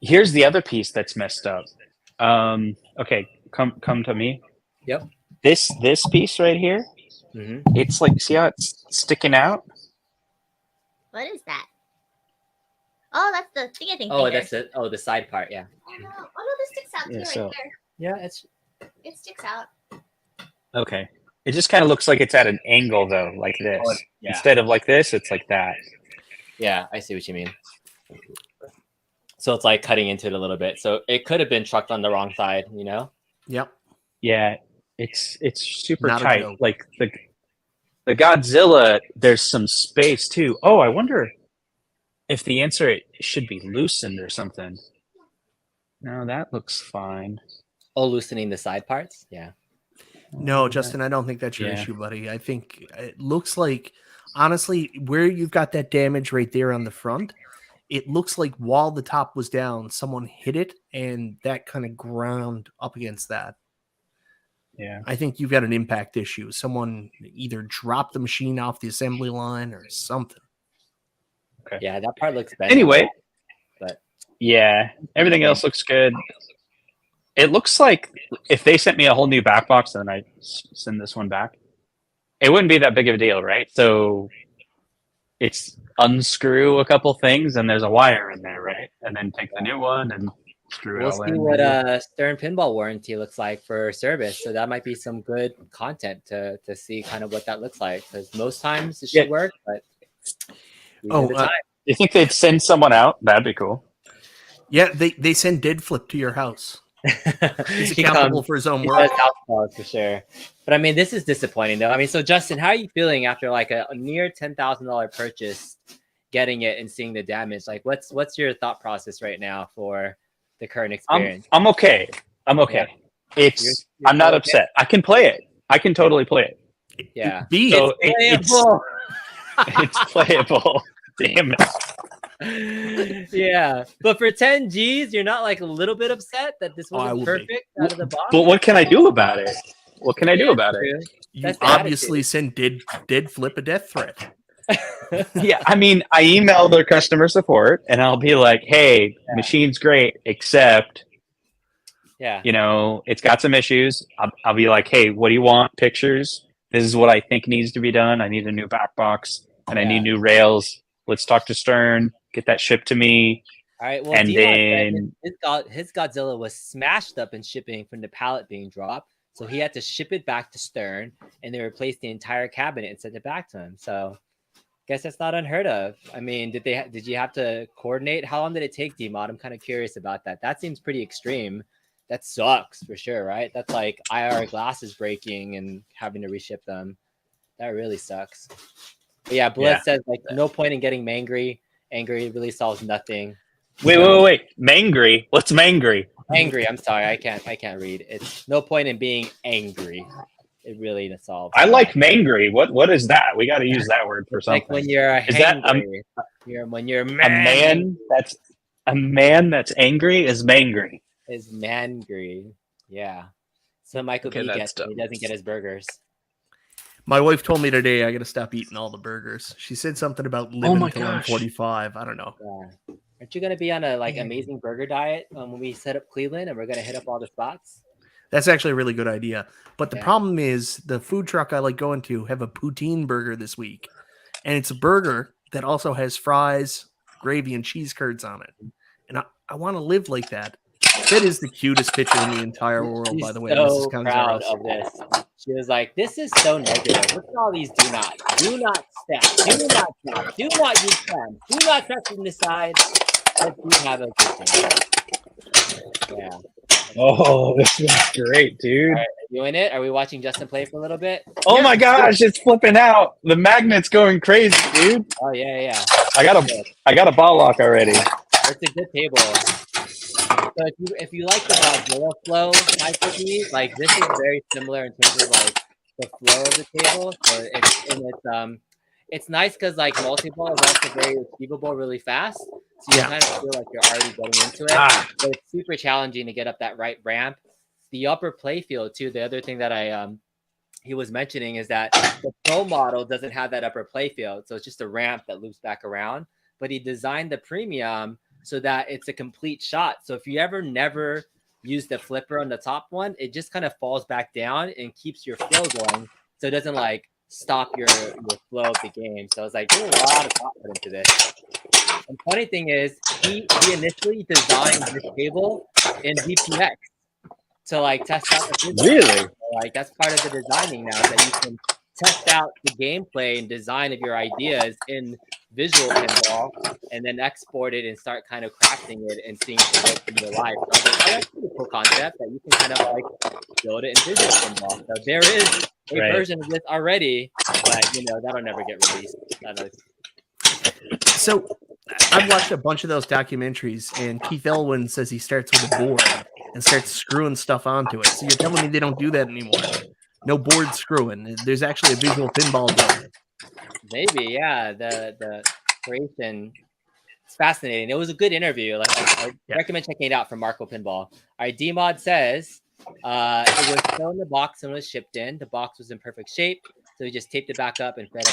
Here's the other piece that's messed up. Okay, come to me. Yep. This piece right here. Mm-hmm. It's like, see how it's sticking out? What is that? Oh, that's the thing I think. Oh, that's it. Oh, the side part. Yeah. Oh no, this sticks out too, right there. Yeah, it sticks out. Okay. It just kind of looks like it's at an angle though, like this. Instead of like this, it's like that. Yeah, I see what you mean. So it's like cutting into it a little bit. So it could have been trucked on the wrong side, you know? Yep. Yeah, it's super Not a tight. joke. Like the Godzilla, there's some space too. Oh, I wonder if the answer it should be loosened or something. No, that looks fine. Oh, loosening the side parts? Yeah. No, Justin, I don't think that's your issue, buddy. I think it looks like, honestly, where you've got that damage right there on the front, it looks like while the top was down, someone hit it and that kind of ground up against that. Yeah. I think you've got an impact issue. Someone either dropped the machine off the assembly line or something. Okay. Yeah, that part looks better. Anyway, but yeah, everything else looks good. It looks like if they sent me a whole new back box and I send this one back, it wouldn't be that big of a deal, right? So it's unscrew a couple things and there's a wire in there, right? And then take the new one and screw it all in. We'll see what Stern Pinball warranty looks like for service. So that might be some good content to see kind of what that looks like. Because most times it should work, but you think they'd send someone out? That'd be cool. Yeah, they send Dead Flip to your house. He's accountable for his own work. For sure. But I mean, this is disappointing though. I mean, so Justin, how are you feeling after like a near $10,000 purchase, getting it and seeing the damage? Like, what's your thought process right now for the current experience? I'm okay. I'm okay. Yeah. You're I'm not upset. I can play it. I can totally play it. Yeah. It's playable. Damn it. Yeah, but for 10 G's, you're not like a little bit upset that this wasn't perfect out of the box. But what can I do about it? What can I do about it? You obviously send Dead Flip a death threat. Yeah, I mean, I email their customer support and I'll be like, "Hey, machine's great, except, you know, it's got some issues." I'll be like, "Hey, what do you want? Pictures? This is what I think needs to be done. I need a new back box and I need new rails. Let's talk to Stern. Get that shipped to me." All right. Well, and then his Godzilla was smashed up in shipping from the pallet being dropped, so he had to ship it back to Stern, and they replaced the entire cabinet and sent it back to him. So, guess that's not unheard of. I mean, did you have to coordinate? How long did it take, D-Mod? I'm kind of curious about that. That seems pretty extreme. That sucks for sure, right? That's like IR glasses breaking and having to reship them. That really sucks. But yeah, Blitz says like no point in getting mangry. Angry really solves nothing. Wait. Mangry? What's mangry? Angry. I'm sorry. I can't read. It's no point in being angry. It really solves. I like mangry. What is that? We got to use that word for something. Like when you're when you're a man that's angry is mangry. Is mangry. Yeah. So Michael B gets he doesn't get his burgers. My wife told me today I got to stop eating all the burgers. She said something about living until I'm 45. I don't know. Yeah. Aren't you gonna be on a amazing burger diet when we set up Cleveland and we're gonna hit up all the spots? That's actually a really good idea. But the problem is the food truck I like going to have a poutine burger this week. And it's a burger that also has fries, gravy, and cheese curds on it. And I want to live like that. That is the cutest picture in the entire world, by the way. So proud of this. She was like, "This is so negative. Look at all these do not step, do not tap, do not use pen, do not touch from the side. Let's do have a good thing." Yeah. Oh, this is great, dude. All right, doing it? Are we watching Justin play for a little bit? Oh my gosh, it's flipping out. The magnet's going crazy, dude. Oh yeah. I got a ball lock already. It's a good table. So if you like the Godzilla flow type of beat, like this is very similar in terms of like the flow of the table. So it's nice because like multi-ball is also very achievable really fast. So you kind of feel like you're already getting into it. But it's super challenging to get up that right ramp. The upper play field too. The other thing that he was mentioning is that the pro model doesn't have that upper play field. So it's just a ramp that loops back around. But he designed the premium so that it's a complete shot. So if you ever never use the flipper on the top one, it just kind of falls back down and keeps your flow going. So it doesn't like stop your flow of the game. So it's like there's a lot of thought put into this. And funny thing is, he initially designed this table in VPX to like test out the physics. Really? So, like that's part of the designing now, that you can test out the gameplay and design of your ideas in visual pinball and then export it and start kind of crafting it and seeing if it works in your life. So I was like, oh, that's a pretty cool concept that you can kind of like build it in visual pinball. So there is a version of this already, but that'll never get released. So I've watched a bunch of those documentaries, and Keith Elwin says he starts with a board and starts screwing stuff onto it. So you're telling me they don't do that anymore? No board screwing. There's actually a visual pinball board. Maybe, yeah. The creation, it's fascinating. It was a good interview. Like I recommend checking it out from Marco Pinball. All right, DMod says it was still in the box and was shipped in. The box was in perfect shape, so we just taped it back up and fed it.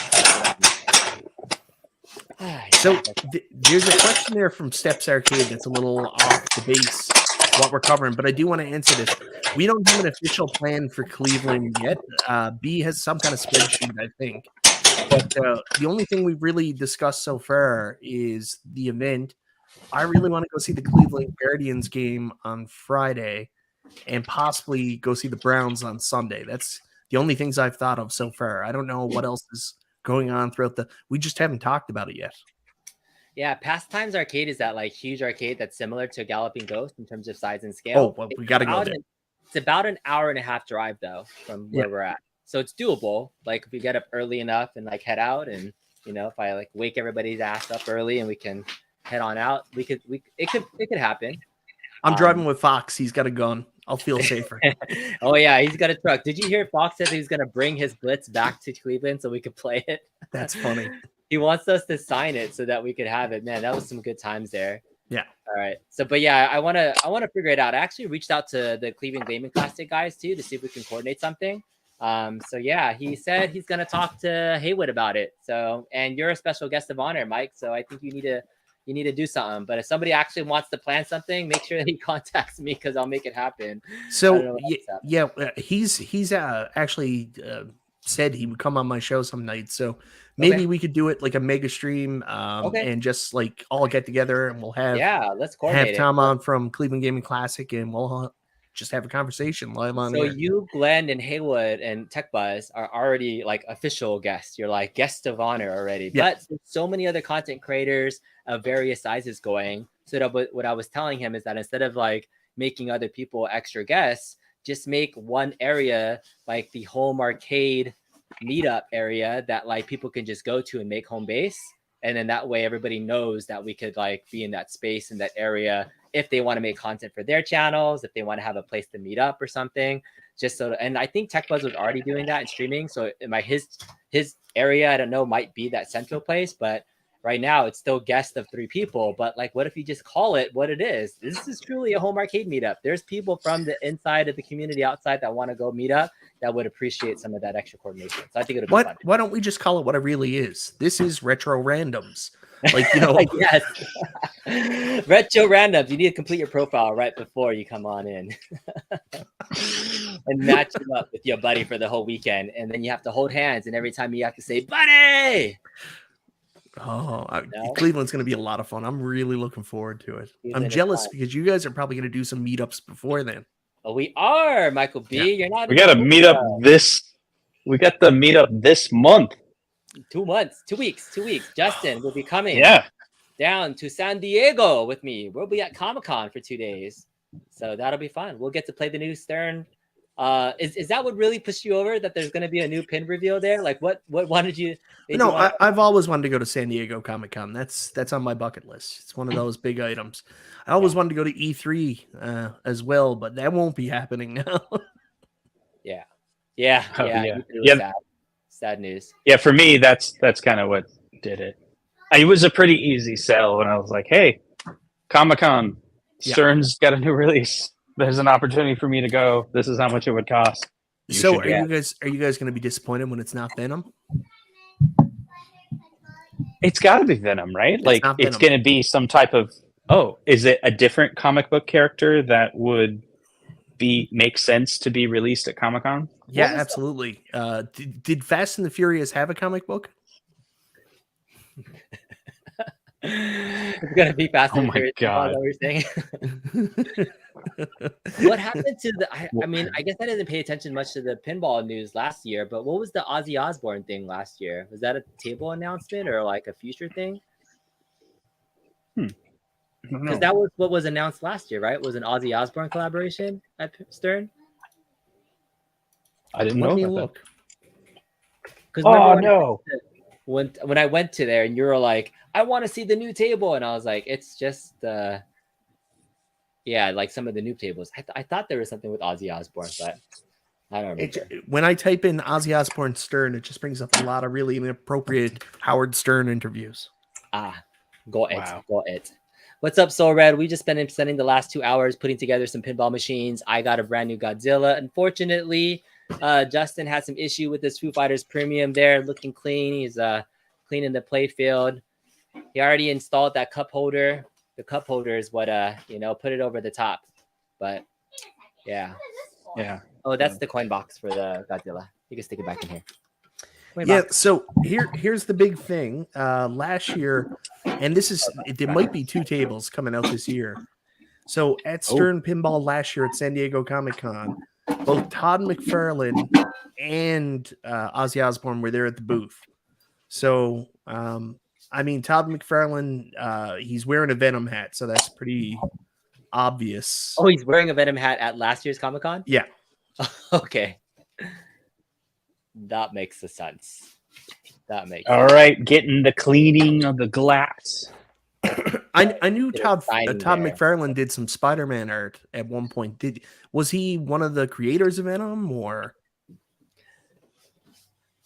So there's a question there from Steps Arcade that's a little off the base what we're covering, but I do want to answer this. We don't have an official plan for Cleveland yet. B has some kind of spreadsheet, I think. But the only thing we've really discussed so far is the event. I really want to go see the Cleveland Guardians game on Friday and possibly go see the Browns on Sunday. That's the only things I've thought of so far. I don't know what else is going on throughout we just haven't talked about it yet. Yeah, Pastimes Arcade is that like huge arcade that's similar to Galloping Ghost in terms of size and scale. Oh, well, we got to go there. It's about an hour and a half drive though from where we're at. So it's doable. Like if we get up early enough and like head out, and if I like wake everybody's ass up early and we can head on out, it could happen. I'm driving with Fox. He's got a gun. I'll feel safer. Oh yeah, he's got a truck. Did you hear Fox said he was gonna bring his Blitz back to Cleveland so we could play it? That's funny. He wants us to sign it so that we could have it. Man, that was some good times there. Yeah. All right. So, but yeah, I wanna figure it out. I actually reached out to the Cleveland Gaming Classic guys too to see if we can coordinate something. So yeah, he said he's gonna talk to Haywood about it. So, and you're a special guest of honor, Mike. So I think you need to do something. But if somebody actually wants to plan something, make sure that he contacts me because I'll make it happen. So he's actually said he would come on my show some nights. So maybe we could do it like a mega stream and just like all get together and we'll have let's coordinate Tom on from Cleveland Gaming Classic and we'll just have a conversation live on so air. You, Glenn, and Haywood and Tech Buzz are already like official guests. You're like guest of honor already. Yeah. But there's so many other content creators of various sizes going. So that what I was telling him is that instead of like making other people extra guests, just make one area like the home arcade meetup area that like people can just go to and make home base. And then that way everybody knows that we could like be in that space in that area if they want to make content for their channels, if they want to have a place to meet up or something. Just so, and I think Tech Buzz was already doing that and streaming. So his area, I don't know, might be that central place, but Right now, it's still guests of 3 people, but like, what if you just call it what it is? This is truly a home arcade meetup. There's people from the inside of the community outside that want to go meet up that would appreciate some of that extra coordination. So I think it'll be fun. Why don't we just call it what it really is? This is retro randoms. Like, you know, yes, retro randoms. You need to complete your profile right before you come on in, and match you up with your buddy for the whole weekend, and then you have to hold hands, and every time you have to say "buddy." Oh, Cleveland's going to be a lot of fun. I'm really looking forward to it. I'm jealous because you guys are probably going to do some meetups before then. Oh, we are, Michael B. Yeah. You're not. We got to meet up this. We got the meetup this month. 2 months, 2 weeks, 2 weeks. Justin will be coming. Yeah. Down to San Diego with me. We'll be at Comic-Con for 2 days, so that'll be fun. We'll get to play the new Stern. Is that what really pushed you over? That there's going to be a new pin reveal there? Like, what wanted you? No, I've always wanted to go to San Diego Comic-Con. That's on my bucket list. It's one of those big items. I always wanted to go to E3 as well, but that won't be happening now. Yeah. Sad news. Yeah, for me, that's kind of what did it. It was a pretty easy sell when I was like, "Hey, Comic-Con, Stern's got a new release. There's an opportunity for me to go. This is how much it would cost." So, are you guys going to be disappointed when it's not Venom? It's got to be Venom, right? Like, it's going to be some type of. Oh, is it a different comic book character that would make sense to be released at Comic-Con? Yeah, absolutely. Did Fast and the Furious have a comic book? It's gonna be Fast and Furious. God. What we're saying. What happened to the? I mean, I guess I didn't pay attention much to the pinball news last year. But what was the Ozzy Osbourne thing last year? Was that a table announcement or like a future thing? Because that was what was announced last year, right? It was an Ozzy Osbourne collaboration at Stern. I didn't know about that. No! When I went to there and you were like, I want to see the new table, and I was like, it's just like some of the new tables. I thought there was something with Ozzy Osbourne, but I don't remember. When I type in Ozzy Osbourne Stern, it just brings up a lot of really inappropriate Howard Stern interviews. Got it. What's up, Soul Red? We just been spending the last 2 hours putting together some pinball machines. I got a brand new Godzilla. Unfortunately, Justin had some issue with this Foo Fighters Premium there, looking clean. He's cleaning the play field. He already installed that cup holder. The cup holder is what put it over the top. But yeah. Oh, that's the coin box for the Godzilla. You can stick it back in here. So here's the big thing. Last year, and there might be 2 tables coming out this year. So at Stern Pinball last year at San Diego Comic-Con, both Todd McFarlane and Ozzy Osbourne were there at the booth. So Todd McFarlane, he's wearing a Venom hat, so that's pretty obvious. Oh, he's wearing a Venom hat at last year's Comic-Con? Yeah. Okay. That makes sense. All right, getting the cleaning of the glass. I knew Todd McFarlane did some Spider-Man art at one point. Was he one of the creators of Venom, or?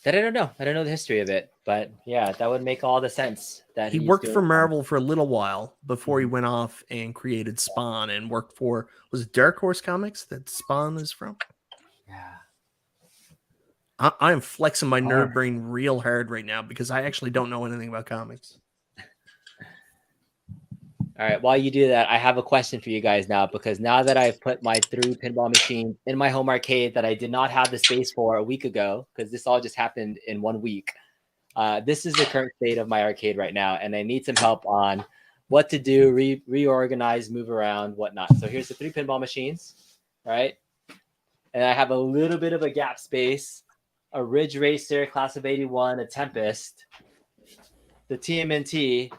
That I don't know. I don't know the history of it, but yeah, that would make all the sense. That he worked for Marvel for a little while before he went off and created Spawn and worked for, was it Dark Horse Comics that Spawn is from? Yeah. I am flexing my nerd brain real hard right now because I actually don't know anything about comics. All right, while you do that, I have a question for you guys now, because now that I've put my 3 pinball machines in my home arcade that I did not have the space for a week ago, because this all just happened in 1 week. This is the current state of my arcade right now, and I need some help on what to do, reorganize, move around, whatnot. So here's the 3 pinball machines, right? And I have a little bit of a gap space, a Ridge Racer, Class of 81, a Tempest, the TMNT,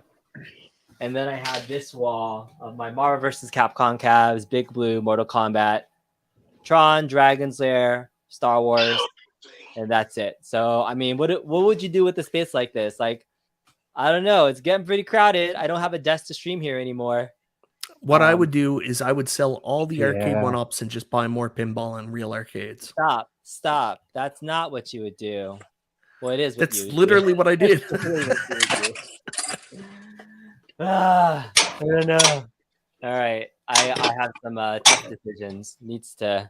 and then I have this wall of my Marvel vs. Capcom Cavs, Big Blue, Mortal Kombat, Tron, Dragon's Lair, Star Wars, and that's it. So, I mean, what would you do with a space like this? Like, I don't know. It's getting pretty crowded. I don't have a desk to stream here anymore. What I would do is I would sell all the arcade one-ups and just buy more pinball and real arcades. Stop. That's not what you would do. Well, it is. That's literally what I did. I don't know. All right, I have some tough decisions. Need to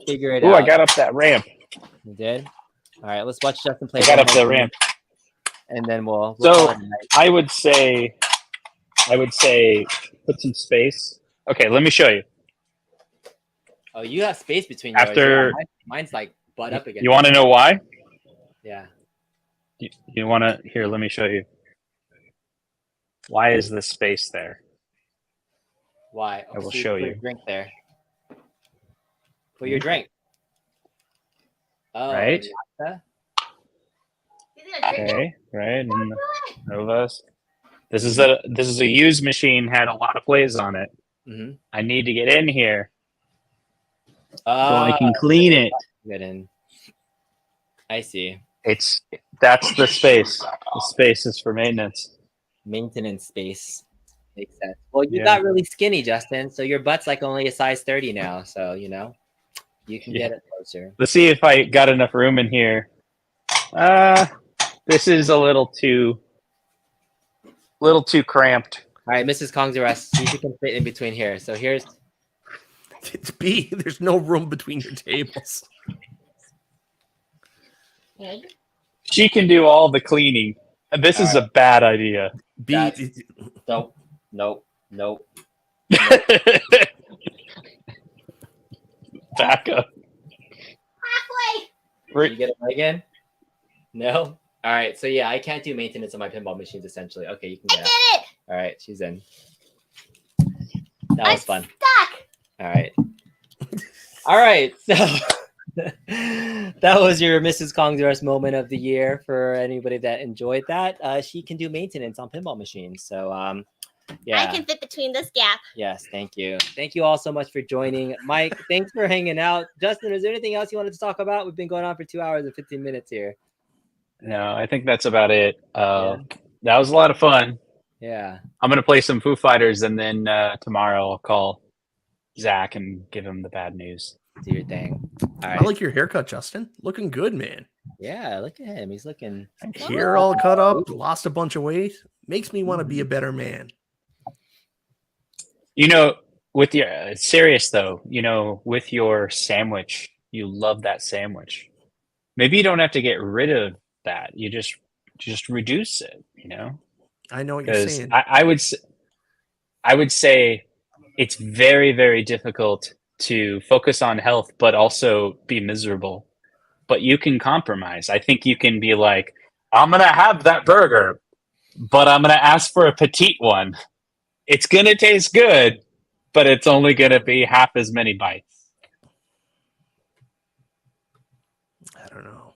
figure it Ooh, out. I got up that ramp. You did? All right, let's watch Justin play. I got one up more the game, ramp. and then we'll So call it a night. I would say put some space. Okay, let me show you. Oh, you have space between yours. After Yeah, mine's like butt up against. you want to know why? Yeah. You want to here? Let me show you. Why is this space there? Why? I will So show put you. a drink there. Put your drink. Oh, Right. vodka? Okay, right. And Novas. This is a used machine. Had a lot of plays on it. Mm-hmm. I need to get in here so I can clean it. Get in. I see. That's the space. The space is for maintenance. Maintenance space. Makes sense. Well, you got really skinny, Justin. So your butt's like only a size 30 now. So you can get it closer. Let's see if I got enough room in here. This is a little too cramped. All right, Mrs. Kong's arrest. See if you can fit in between here. So here's. It's B. There's no room between your tables. Egg. She can do all the cleaning. This is a bad idea. B. Nope. Back up. Halfway. You get it again? No? All right. So yeah, I can't do maintenance on my pinball machines essentially. Okay, you can I get did out. it. All right, she's in. That was fun. Stuck. All right. All right. So that was your Mrs. Kong's Arrest moment of the year for anybody that enjoyed that. She can do maintenance on pinball machines. So yeah. I can fit between this gap. Yes, thank you. Thank you all so much for joining. Mike, thanks for hanging out. Justin, is there anything else you wanted to talk about? We've been going on for 2 hours and 15 minutes here. No, I think that's about it. That was a lot of fun. Yeah. I'm going to play some Foo Fighters, and then tomorrow I'll call Zach and give him the bad news. Do your thing. All right. I like your haircut, Justin. Looking good, man. Yeah, look at him. He's looking. Hair all cut up, lost a bunch of weight. Makes me want to be a better man. With your serious though, with your sandwich, you love that sandwich. Maybe you don't have to get rid of that. You just reduce it. I know what you're saying. I would say it's very, very difficult to focus on health, but also be miserable. But you can compromise. I think you can be like, I'm gonna have that burger, but I'm gonna ask for a petite one. It's gonna taste good, but it's only gonna be half as many bites. I don't know.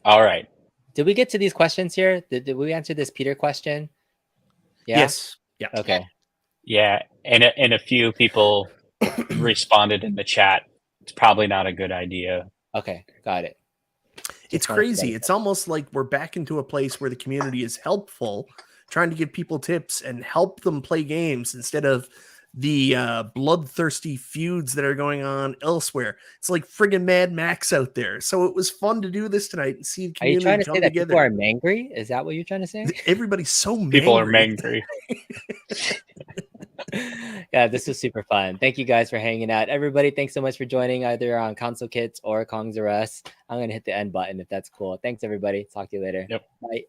All right. Did we get to these questions here? Did we answer this Peter question? Yeah? Yes. Yeah. Okay. Yeah, and a few people responded in the chat. It's probably not a good idea. Okay, got it. It's crazy. It's almost like we're back into a place where the community is helpful, trying to give people tips and help them play games instead of the bloodthirsty feuds that are going on elsewhere. It's like friggin' Mad Max out there. So it was fun to do this tonight and see the community. Are you trying to come say that together. people are mangry? Is that what you're trying to say? Everybody's so mangry. People are mangry. Yeah, this was super fun. Thank you guys for hanging out. Everybody, thanks so much for joining either on Console Kits or Kong's Arrest. I'm going to hit the end button if that's cool. Thanks, everybody. Talk to you later. Yep. Bye.